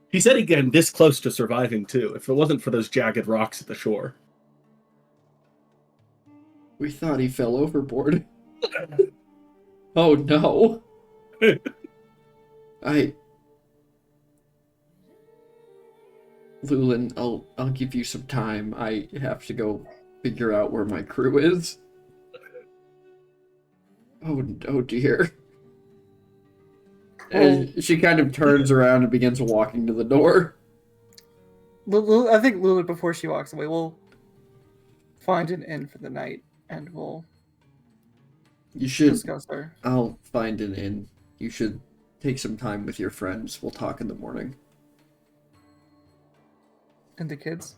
He said he'd get this close to surviving, too, if it wasn't for those jagged rocks at the shore. We thought he fell overboard. Oh no. Lulin, I'll give you some time. I have to go figure out where my crew is. Oh dear. And she kind of turns around and begins walking to the door. I think Lulin, before she walks away, will find an inn for the night, and we'll You should. discuss her. I'll find an inn. You should take some time with your friends. We'll talk in the morning. And the kids.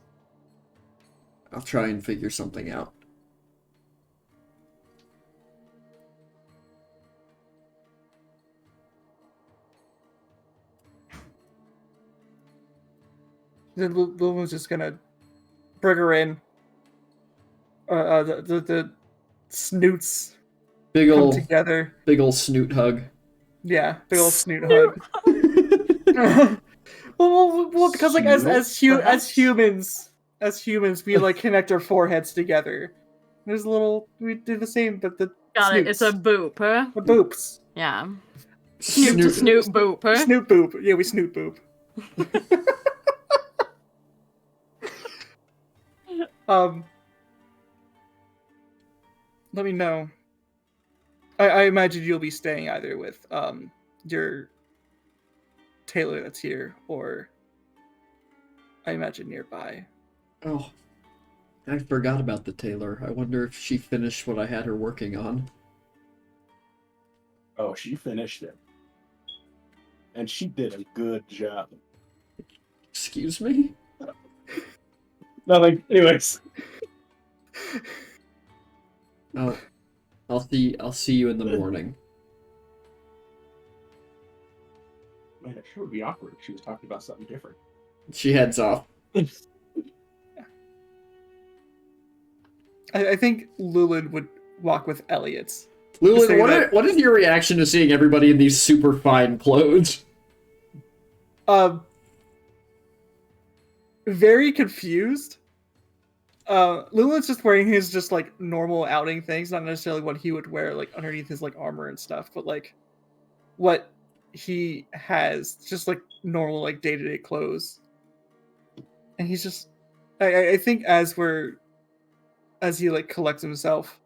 I'll try and figure something out. Then Lulin's just gonna bring her in. The snoots Big come ol' together. Big ol' snoot hug. Yeah, big old snoot hug. well, because like as humans, we like connect our foreheads together. There's a little. We do the same, but the Got snoots. it. It's a boop. The boops. Yeah. Snoot to snoot boop. Snoot boop. Yeah, we snoot boop. Let me know. I imagine you'll be staying either with your tailor that's here, or I imagine nearby. Oh, I forgot about the tailor. I wonder if she finished what I had her working on. Oh, she finished it. And she did a good job. Excuse me? Nothing. Anyways. Oh, I'll see you in the morning. Man, it sure would be awkward if she was talking about something different. She heads off. I think Lulin would walk with Elliot. Lulin, what is your reaction to seeing everybody in these super fine clothes? Very confused. Lulin's just wearing his just like normal outing things, not necessarily what he would wear like underneath his like armor and stuff, but like what he has, just like normal like day-to-day clothes. And he's just, I think as he like collects himself.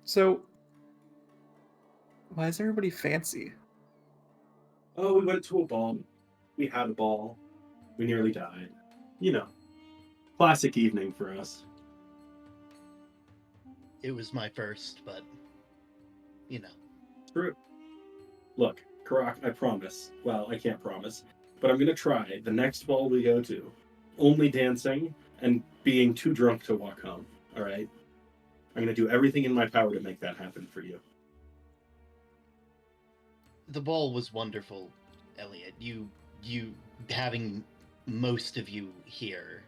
So why is everybody fancy? Oh, we went to a ball. We had a ball. We nearly died. You know, classic evening for us. It was my first, but you know. True. Look, Karak, I promise. Well, I can't promise, but I'm gonna try the next ball we go to. Only dancing and being too drunk to walk home. All right. I'm gonna do everything in my power to make that happen for you. The ball was wonderful, Elliot. You having most of you here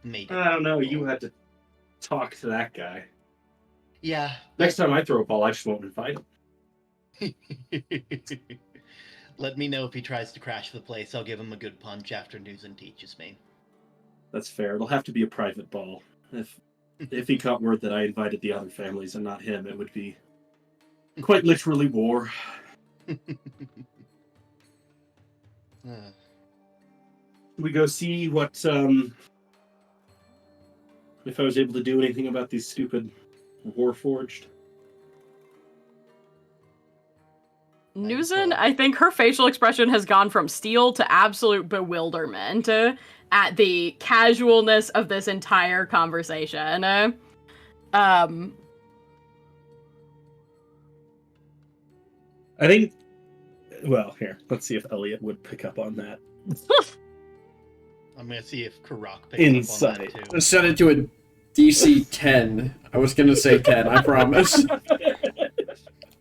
made it. I don't know. You had to talk to that guy. Yeah. Next time I throw a ball, I just won't invite him. Let me know if he tries to crash the place. I'll give him a good punch after Newson teaches me. That's fair. It'll have to be a private ball. If he caught word that I invited the other families and not him, it would be quite literally war. We go see what, if I was able to do anything about these stupid Warforged. Newson, I think her facial expression has gone from steel to absolute bewilderment at the casualness of this entire conversation. I think, well, here, let's see if Elliot would pick up on that. I'm gonna see if Karak picks up on that too. Let's set it to a DC 10. I was gonna say 10, I promise.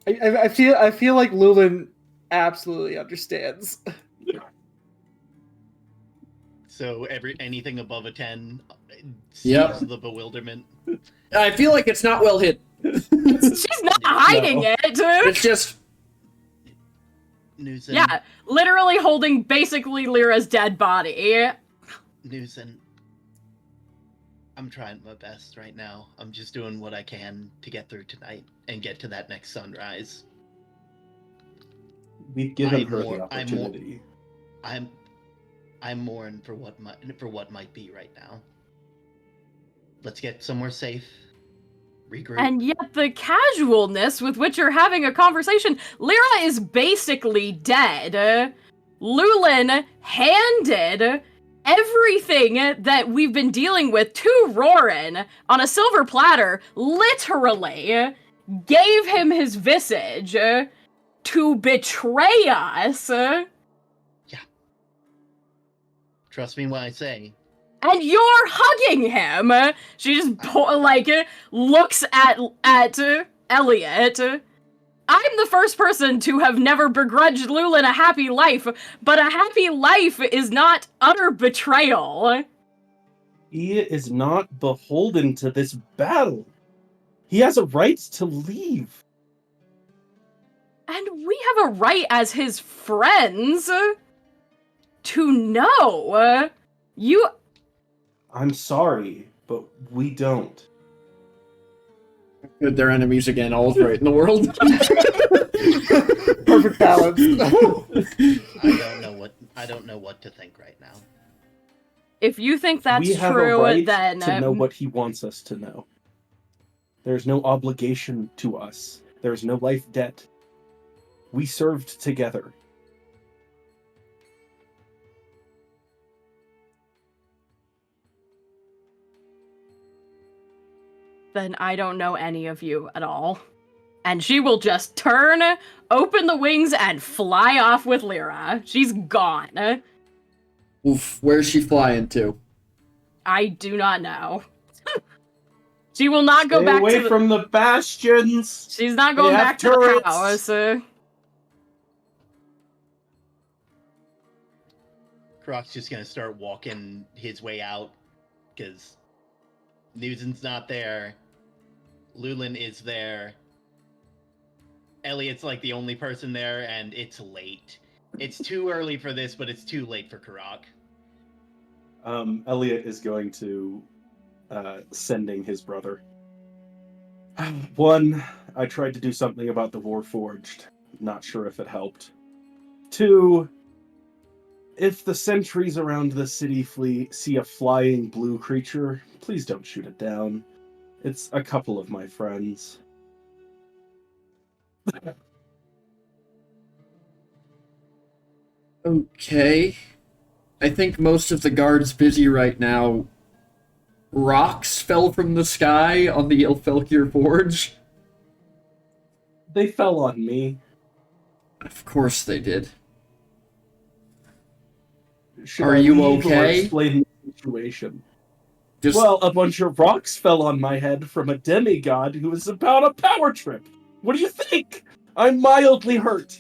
I feel like Lulin absolutely understands. So anything above a 10 Yep. sees the bewilderment. I feel like it's not well hit. She's not hiding No. it. It's just... Newson. Yeah, literally holding basically Lyra's dead body. Newson. I'm trying my best right now. I'm just doing what I can to get through tonight and get to that next sunrise. We've given her more- the opportunity. I'm mourning for what might be right now. Let's get somewhere safe. Regroup. And yet the casualness with which you're having a conversation, Lyra is basically dead. Lulin handed everything that we've been dealing with to Roran on a silver platter, literally gave him his visage to betray us. Trust me when I say. And you're hugging him. She just looks at Elliot. I'm the first person to have never begrudged Lulin a happy life, but a happy life is not utter betrayal. He is not beholden to this battle. He has a right to leave. And we have a right as his friends to know. You. I'm sorry, but we don't. Good, they're enemies again. All's right in the world. Perfect balance. I don't know what to think right now. If you think that's we have true, a right then to know what he wants us to know. There's no obligation to us. There's no life debt. We served together. then I don't know any of you at all. And she will just turn, open the wings, and fly off with Lyra. She's gone. Oof, where's she flying to? I do not know. She will not go Stay back away to from the bastions. She's not going They have back to turrets. the house. Croc's just gonna start walking his way out because Newton's not there. Lulin is there. Elliot's like the only person there, and it's late. It's too early for this, but it's too late for Karak. Elliot is going to sending his brother. One, I tried to do something about the Warforged. Not sure if it helped. Two, if the sentries around the city see a flying blue creature, please don't shoot it down. It's a couple of my friends. Okay. I think most of the guards busy right now. Rocks fell from the sky on the Ilfelkir Forge. They fell on me. Of course they did. Should Are I you leave or okay? explain the situation? Just Well, a bunch of rocks fell on my head from a demigod who was about a power trip. What do you think? I'm mildly hurt.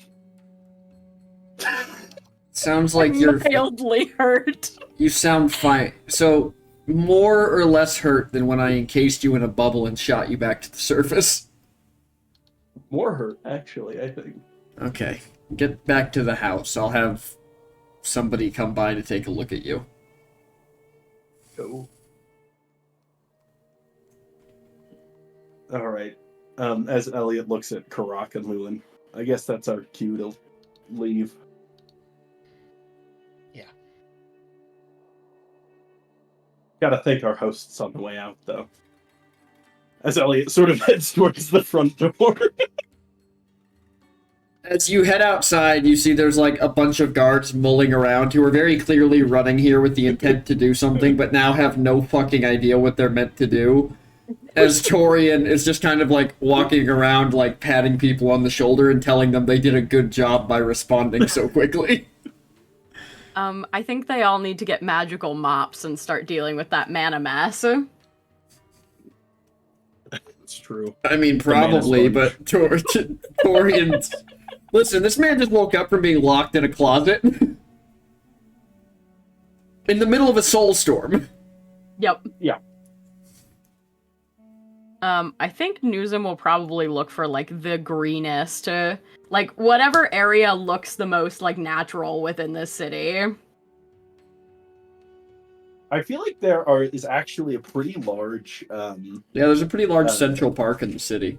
sounds like you're Mildly hurt. you sound fine. So more or less hurt than when I encased you in a bubble and shot you back to the surface. More hurt, actually, I think. Okay. Get back to the house. I'll have somebody come by to take a look at you. Go. Alright. As Elliot looks at Karak and Lulin, I guess that's our cue to leave. Yeah. Gotta thank our hosts on the way out, though. As Elliot sort of heads towards the front door. As you head outside, you see there's like a bunch of guards mulling around who are very clearly running here with the intent to do something, but now have no fucking idea what they're meant to do. As Torian is just kind of like walking around, like patting people on the shoulder and telling them they did a good job by responding so quickly. I think they all need to get magical mops and start dealing with that mana mess. It's true. I mean, probably, but Torian's... Listen, this man just woke up from being locked in a closet. In the middle of a soul storm. Yep. Yeah. I think Newsom will probably look for, like, the greenest, like, whatever area looks the most, like, natural within this city. I feel like is actually a pretty large, Yeah, there's a pretty large central park in the city.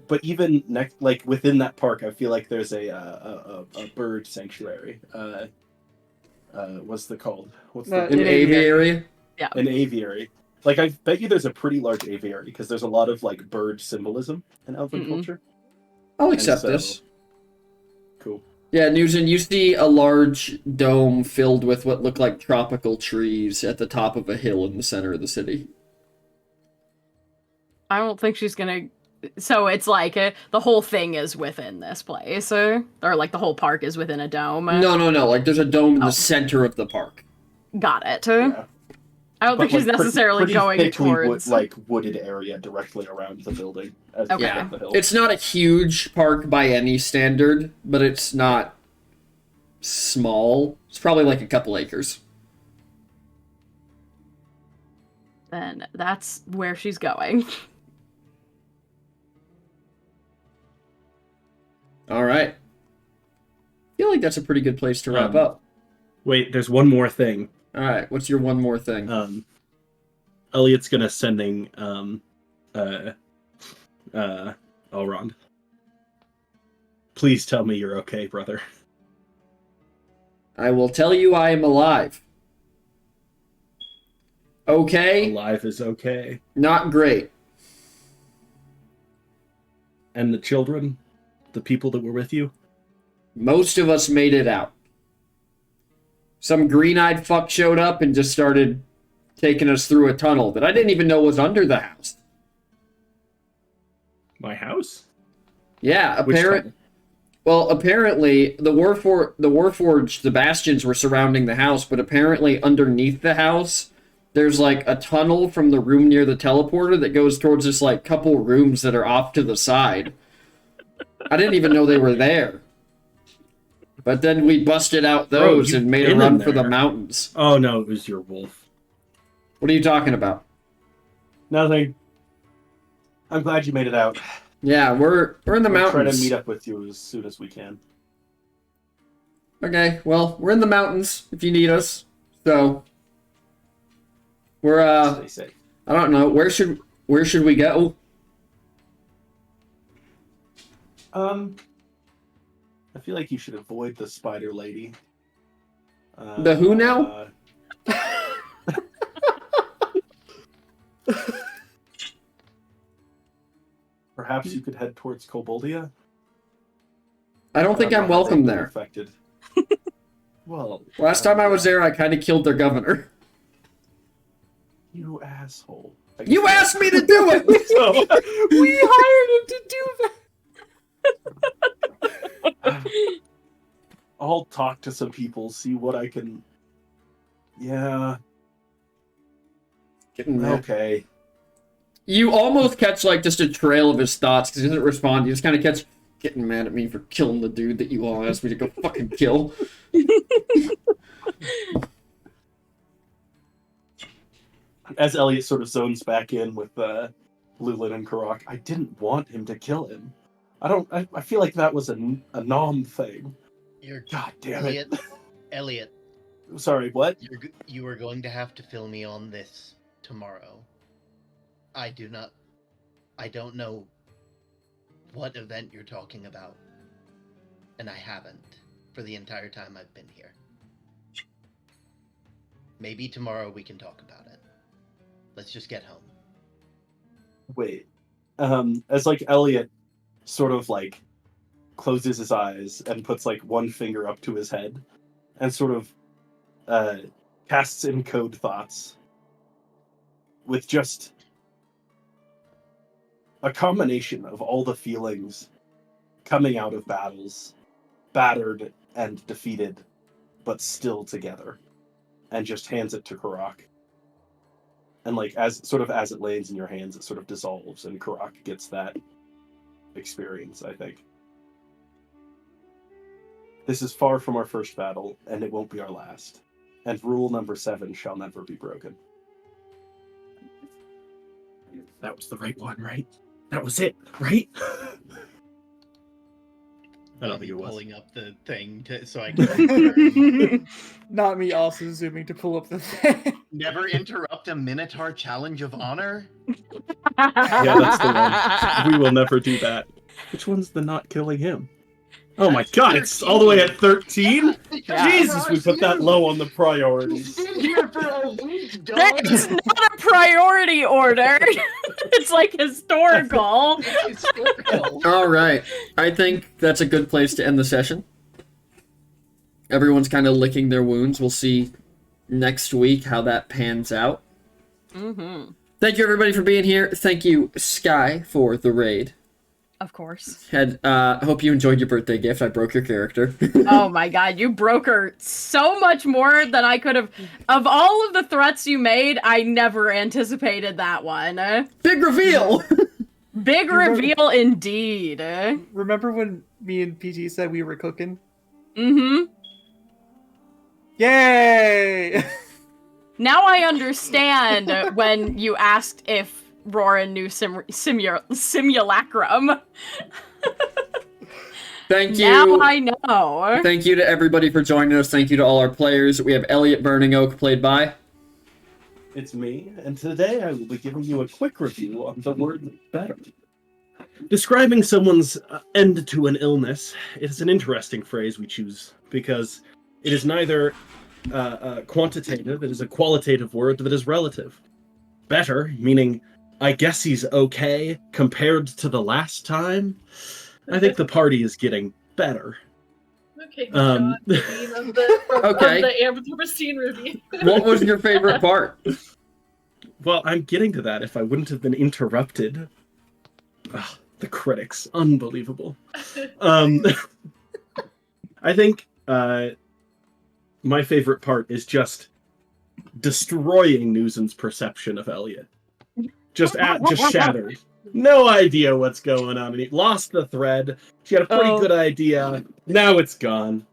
but even within that park, I feel like there's a bird sanctuary. What's it called? An aviary? Yeah. An aviary. Like, I bet you there's a pretty large aviary, because there's a lot of, like, bird symbolism in elven culture. I'll accept so- this. Cool. Yeah, Newton, you see a large dome filled with what look like tropical trees at the top of a hill in the center of the city. I don't think she's gonna... So it's like, the whole thing is within this place, or like the whole park is within a dome. No, like there's a dome in the center of the park. Got it. Yeah. I don't think she's necessarily pretty going thickly towards... wooded area directly around the building. As you Okay. get up the hill. It's not a huge park by any standard, but it's not small. It's probably like a couple acres. Then that's where she's going. All right. I feel like that's a pretty good place to wrap up. Wait, there's one more thing. All right, what's your one more thing? Elliot's gonna sending Elrond. Please tell me you're okay, brother. I will tell you I am alive. Okay. Alive is okay. Not great. And the children? The people that were with you? Most of us made it out. Some green-eyed fuck showed up and just started taking us through a tunnel that I didn't even know was under the house. My house? Yeah, Which tunnel? Well, apparently the Warforged, the bastions were surrounding the house, but apparently underneath the house, there's like a tunnel from the room near the teleporter that goes towards this like couple rooms that are off to the side. I didn't even know they were there. But then we busted out those and made a run for the mountains. Oh no, it was your wolf. What are you talking about? Nothing. I'm glad you made it out. Yeah, we're in the mountains. We'll try to meet up with you as soon as we can. Okay, well, we're in the mountains if you need us. So we're Stay safe. I don't know, where should we go? I feel like you should avoid the spider lady. The who now? Perhaps you could head towards Koboldia. I don't think I'm welcome there. Affected. Well, Last time I was there, I kind of killed their governor. You asshole. You asked me to do it! We hired him to do that! I'll talk to some people, see what I can... Yeah, Getting mad. okay. You almost catch like just a trail of his thoughts because he doesn't respond. You just kind of catch getting mad at me for killing the dude that you all asked me to go fucking kill. As Elliot sort of zones back in with Lulin and Karak, I didn't want him to kill him. I feel like that was a Nom thing. God damn it. Elliot, Sorry, what? you are going to have to fill me on this tomorrow. I don't know what event you're talking about. And I haven't for the entire time I've been here. Maybe tomorrow we can talk about it. Let's just get home. Wait. As like Elliot sort of like closes his eyes and puts like one finger up to his head and sort of casts in code thoughts with just a combination of all the feelings coming out of battles, battered and defeated, but still together, and just hands it to Karak. And like as it lands in your hands, it sort of dissolves, and Karak gets that experience, I think. This is far from our first battle, and it won't be our last. And rule number 7 shall never be broken. That was the right one, right? That was it, right? I don't think it was. Pulling up the thing so I can Not me also zooming to pull up the thing. never interrupt a Minotaur Challenge of Honor. Yeah, that's the one. We will never do that. Which one's the not killing him? Oh my god, it's all the way at 13? Yeah. Jesus, we put that low on the priorities. Been here for a week, dog. That's not a priority order. It's like historical. It's historical. All right. I think that's a good place to end the session. Everyone's kind of licking their wounds. We'll see next week how that pans out. Mm-hmm. Thank you, everybody, for being here. Thank you, Sky, for the raid. Of course. I hope you enjoyed your birthday gift. I broke your character. Oh my god, you broke her so much more than I could have. Of all of the threats you made, I never anticipated that one. Big reveal! Big reveal indeed. Remember when me and PT said we were cooking? Mm-hmm. Yay! Now I understand when you asked if Roran knew simulacrum. Thank you. Now I know. Thank you to everybody for joining us. Thank you to all our players. We have Elliot Burning Oak played by. It's me, and today I will be giving you a quick review on the word better. Describing someone's end to an illness, it is an interesting phrase we choose because it is neither quantitative, it is a qualitative word that is relative. Better, meaning, I guess he's okay compared to the last time. I think the party is getting better. Okay, good job, Dean, of the Anthropocene review. What was your favorite part? Well, I'm getting to that if I wouldn't have been interrupted. Ugh, the critics, unbelievable. I think my favorite part is just destroying Newson's perception of Elliot. Just shattered. No idea what's going on. And he lost the thread. She had a pretty good idea. Now it's gone.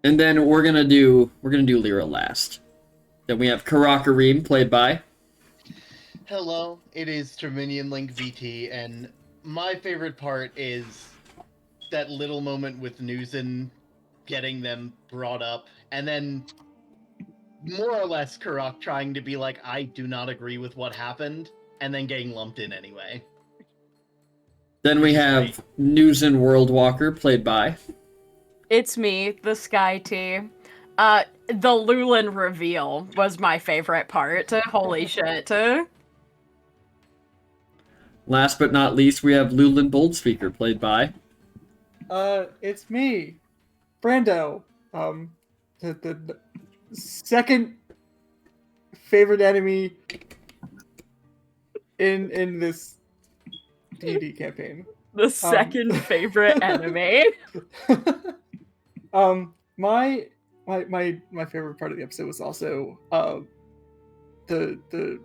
And then we're gonna do Lyra last. Then we have Karakareem played by. Hello, it is Terminian Link VT, and my favorite part is that little moment with Newson getting them brought up, and then more or less Karak trying to be like, I do not agree with what happened, and then getting lumped in anyway. Then we have Newson Worldwalker played by. It's me, the Sky T. The Lulin reveal was my favorite part. Holy shit. Last but not least, we have Lulin Boldspeaker played by. It's me, Brando. The second favorite enemy in this D&D campaign. The second favorite enemy. My favorite part of the episode was also the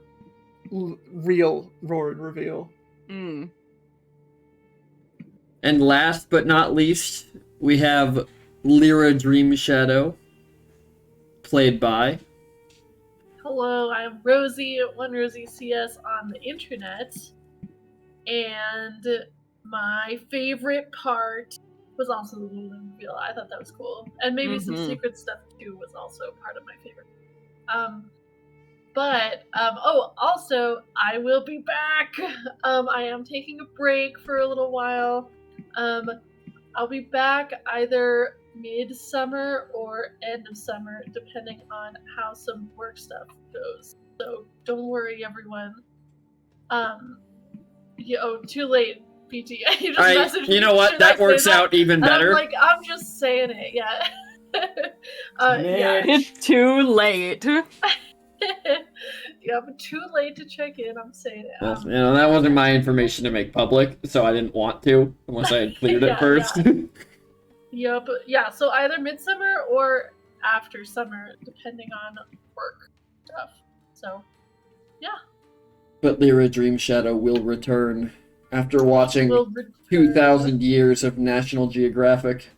real Roarin reveal. Mm. And last but not least, we have Lyra Dream Shadow played by. Hello, I'm Rosie at One Rosie CS on the internet, and my favorite part was also the Lulin reveal. I thought that was cool, and maybe some secret stuff too was also part of my favorite. Also, I will be back. I am taking a break for a little while. I'll be back either mid-summer or end of summer, depending on how some work stuff goes. So don't worry, everyone. Too late, PT. You just messaged me. You know what? That works out even better. I'm just saying it. Yeah. Yeah. It's too late. Yeah, but too late to check in. I'm saying it. Well, that wasn't my information to make public, so I didn't want to, unless I had cleared it first. Yeah. But yeah, so either midsummer or after summer, depending on work stuff. So, yeah. But Lyra Dream Shadow will return after watching 2,000 years of National Geographic.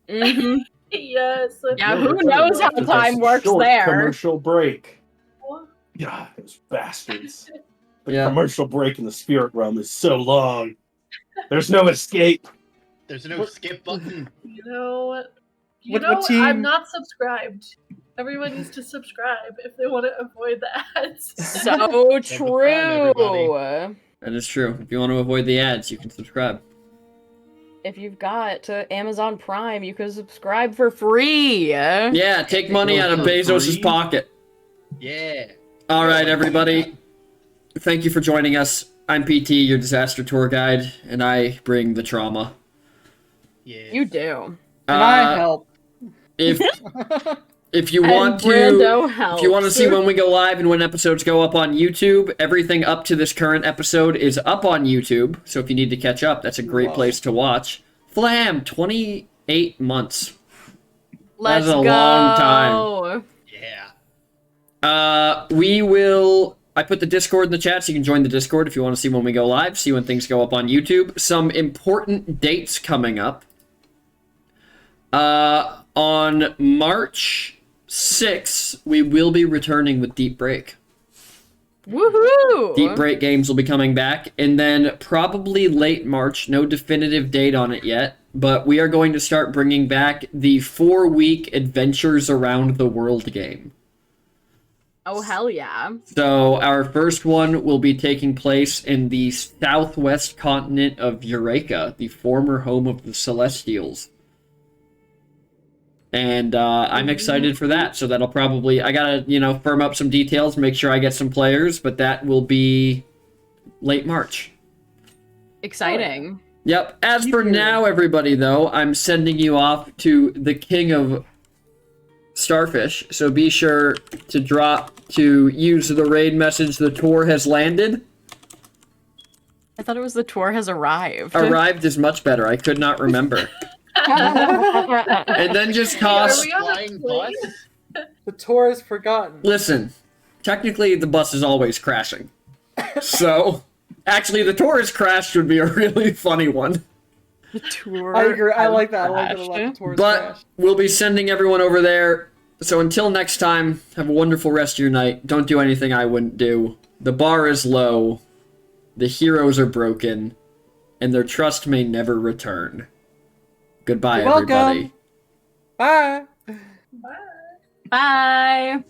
Mm-hmm. Yes. Yeah, who knows how time works there? Commercial break. God, those bastards. The commercial break in the spirit realm is so long. There's no escape. There's no skip button. What team? I'm not subscribed. Everyone needs to subscribe if they want to avoid the ads. So true. That is true. If you want to avoid the ads, you can subscribe. If you've got Amazon Prime, you can subscribe for free. Yeah, take money out of Bezos' pocket. Yeah. All right, everybody. Thank you for joining us. I'm PT, your disaster tour guide, and I bring the trauma. Yeah. You do. And I help. If you want to, if you want to see when we go live and when episodes go up on YouTube, everything up to this current episode is up on YouTube. So if you need to catch up, that's a great place to watch. Flam, 28 months. Let's That's a long time. Yeah. I put the Discord in the chat, so you can join the Discord if you want to see when we go live, see when things go up on YouTube. Some important dates coming up. On March 6th, we will be returning with Deep Break. Woohoo! Deep Break games will be coming back, and then probably late March, no definitive date on it yet, but we are going to start bringing back the 4-week Adventures Around the World game. Oh, hell yeah. So our first one will be taking place in the southwest continent of Eureka, the former home of the Celestials. And I'm excited for that. So that'll probably, I gotta, firm up some details, make sure I get some players, but that will be late March. Exciting. Yep. As for now, everybody, though, I'm sending you off to the king of Starfish. So be sure to use the raid message, the tour has landed. I thought it was the tour has arrived. Arrived is much better. I could not remember. And then just toss. Are we on a Flying bus? The tour is forgotten. Listen, technically the bus is always crashing. So, actually, the tour has crashed would be a really funny one. The tour. I agree. I has like that. I like that a lot. crashed. The tour is But crashed. we'll be sending everyone over there. So until next time, have a wonderful rest of your night. Don't do anything I wouldn't do. The bar is low. The heroes are broken. And their trust may never return. Goodbye, You're welcome. everybody. Bye. Bye. Bye.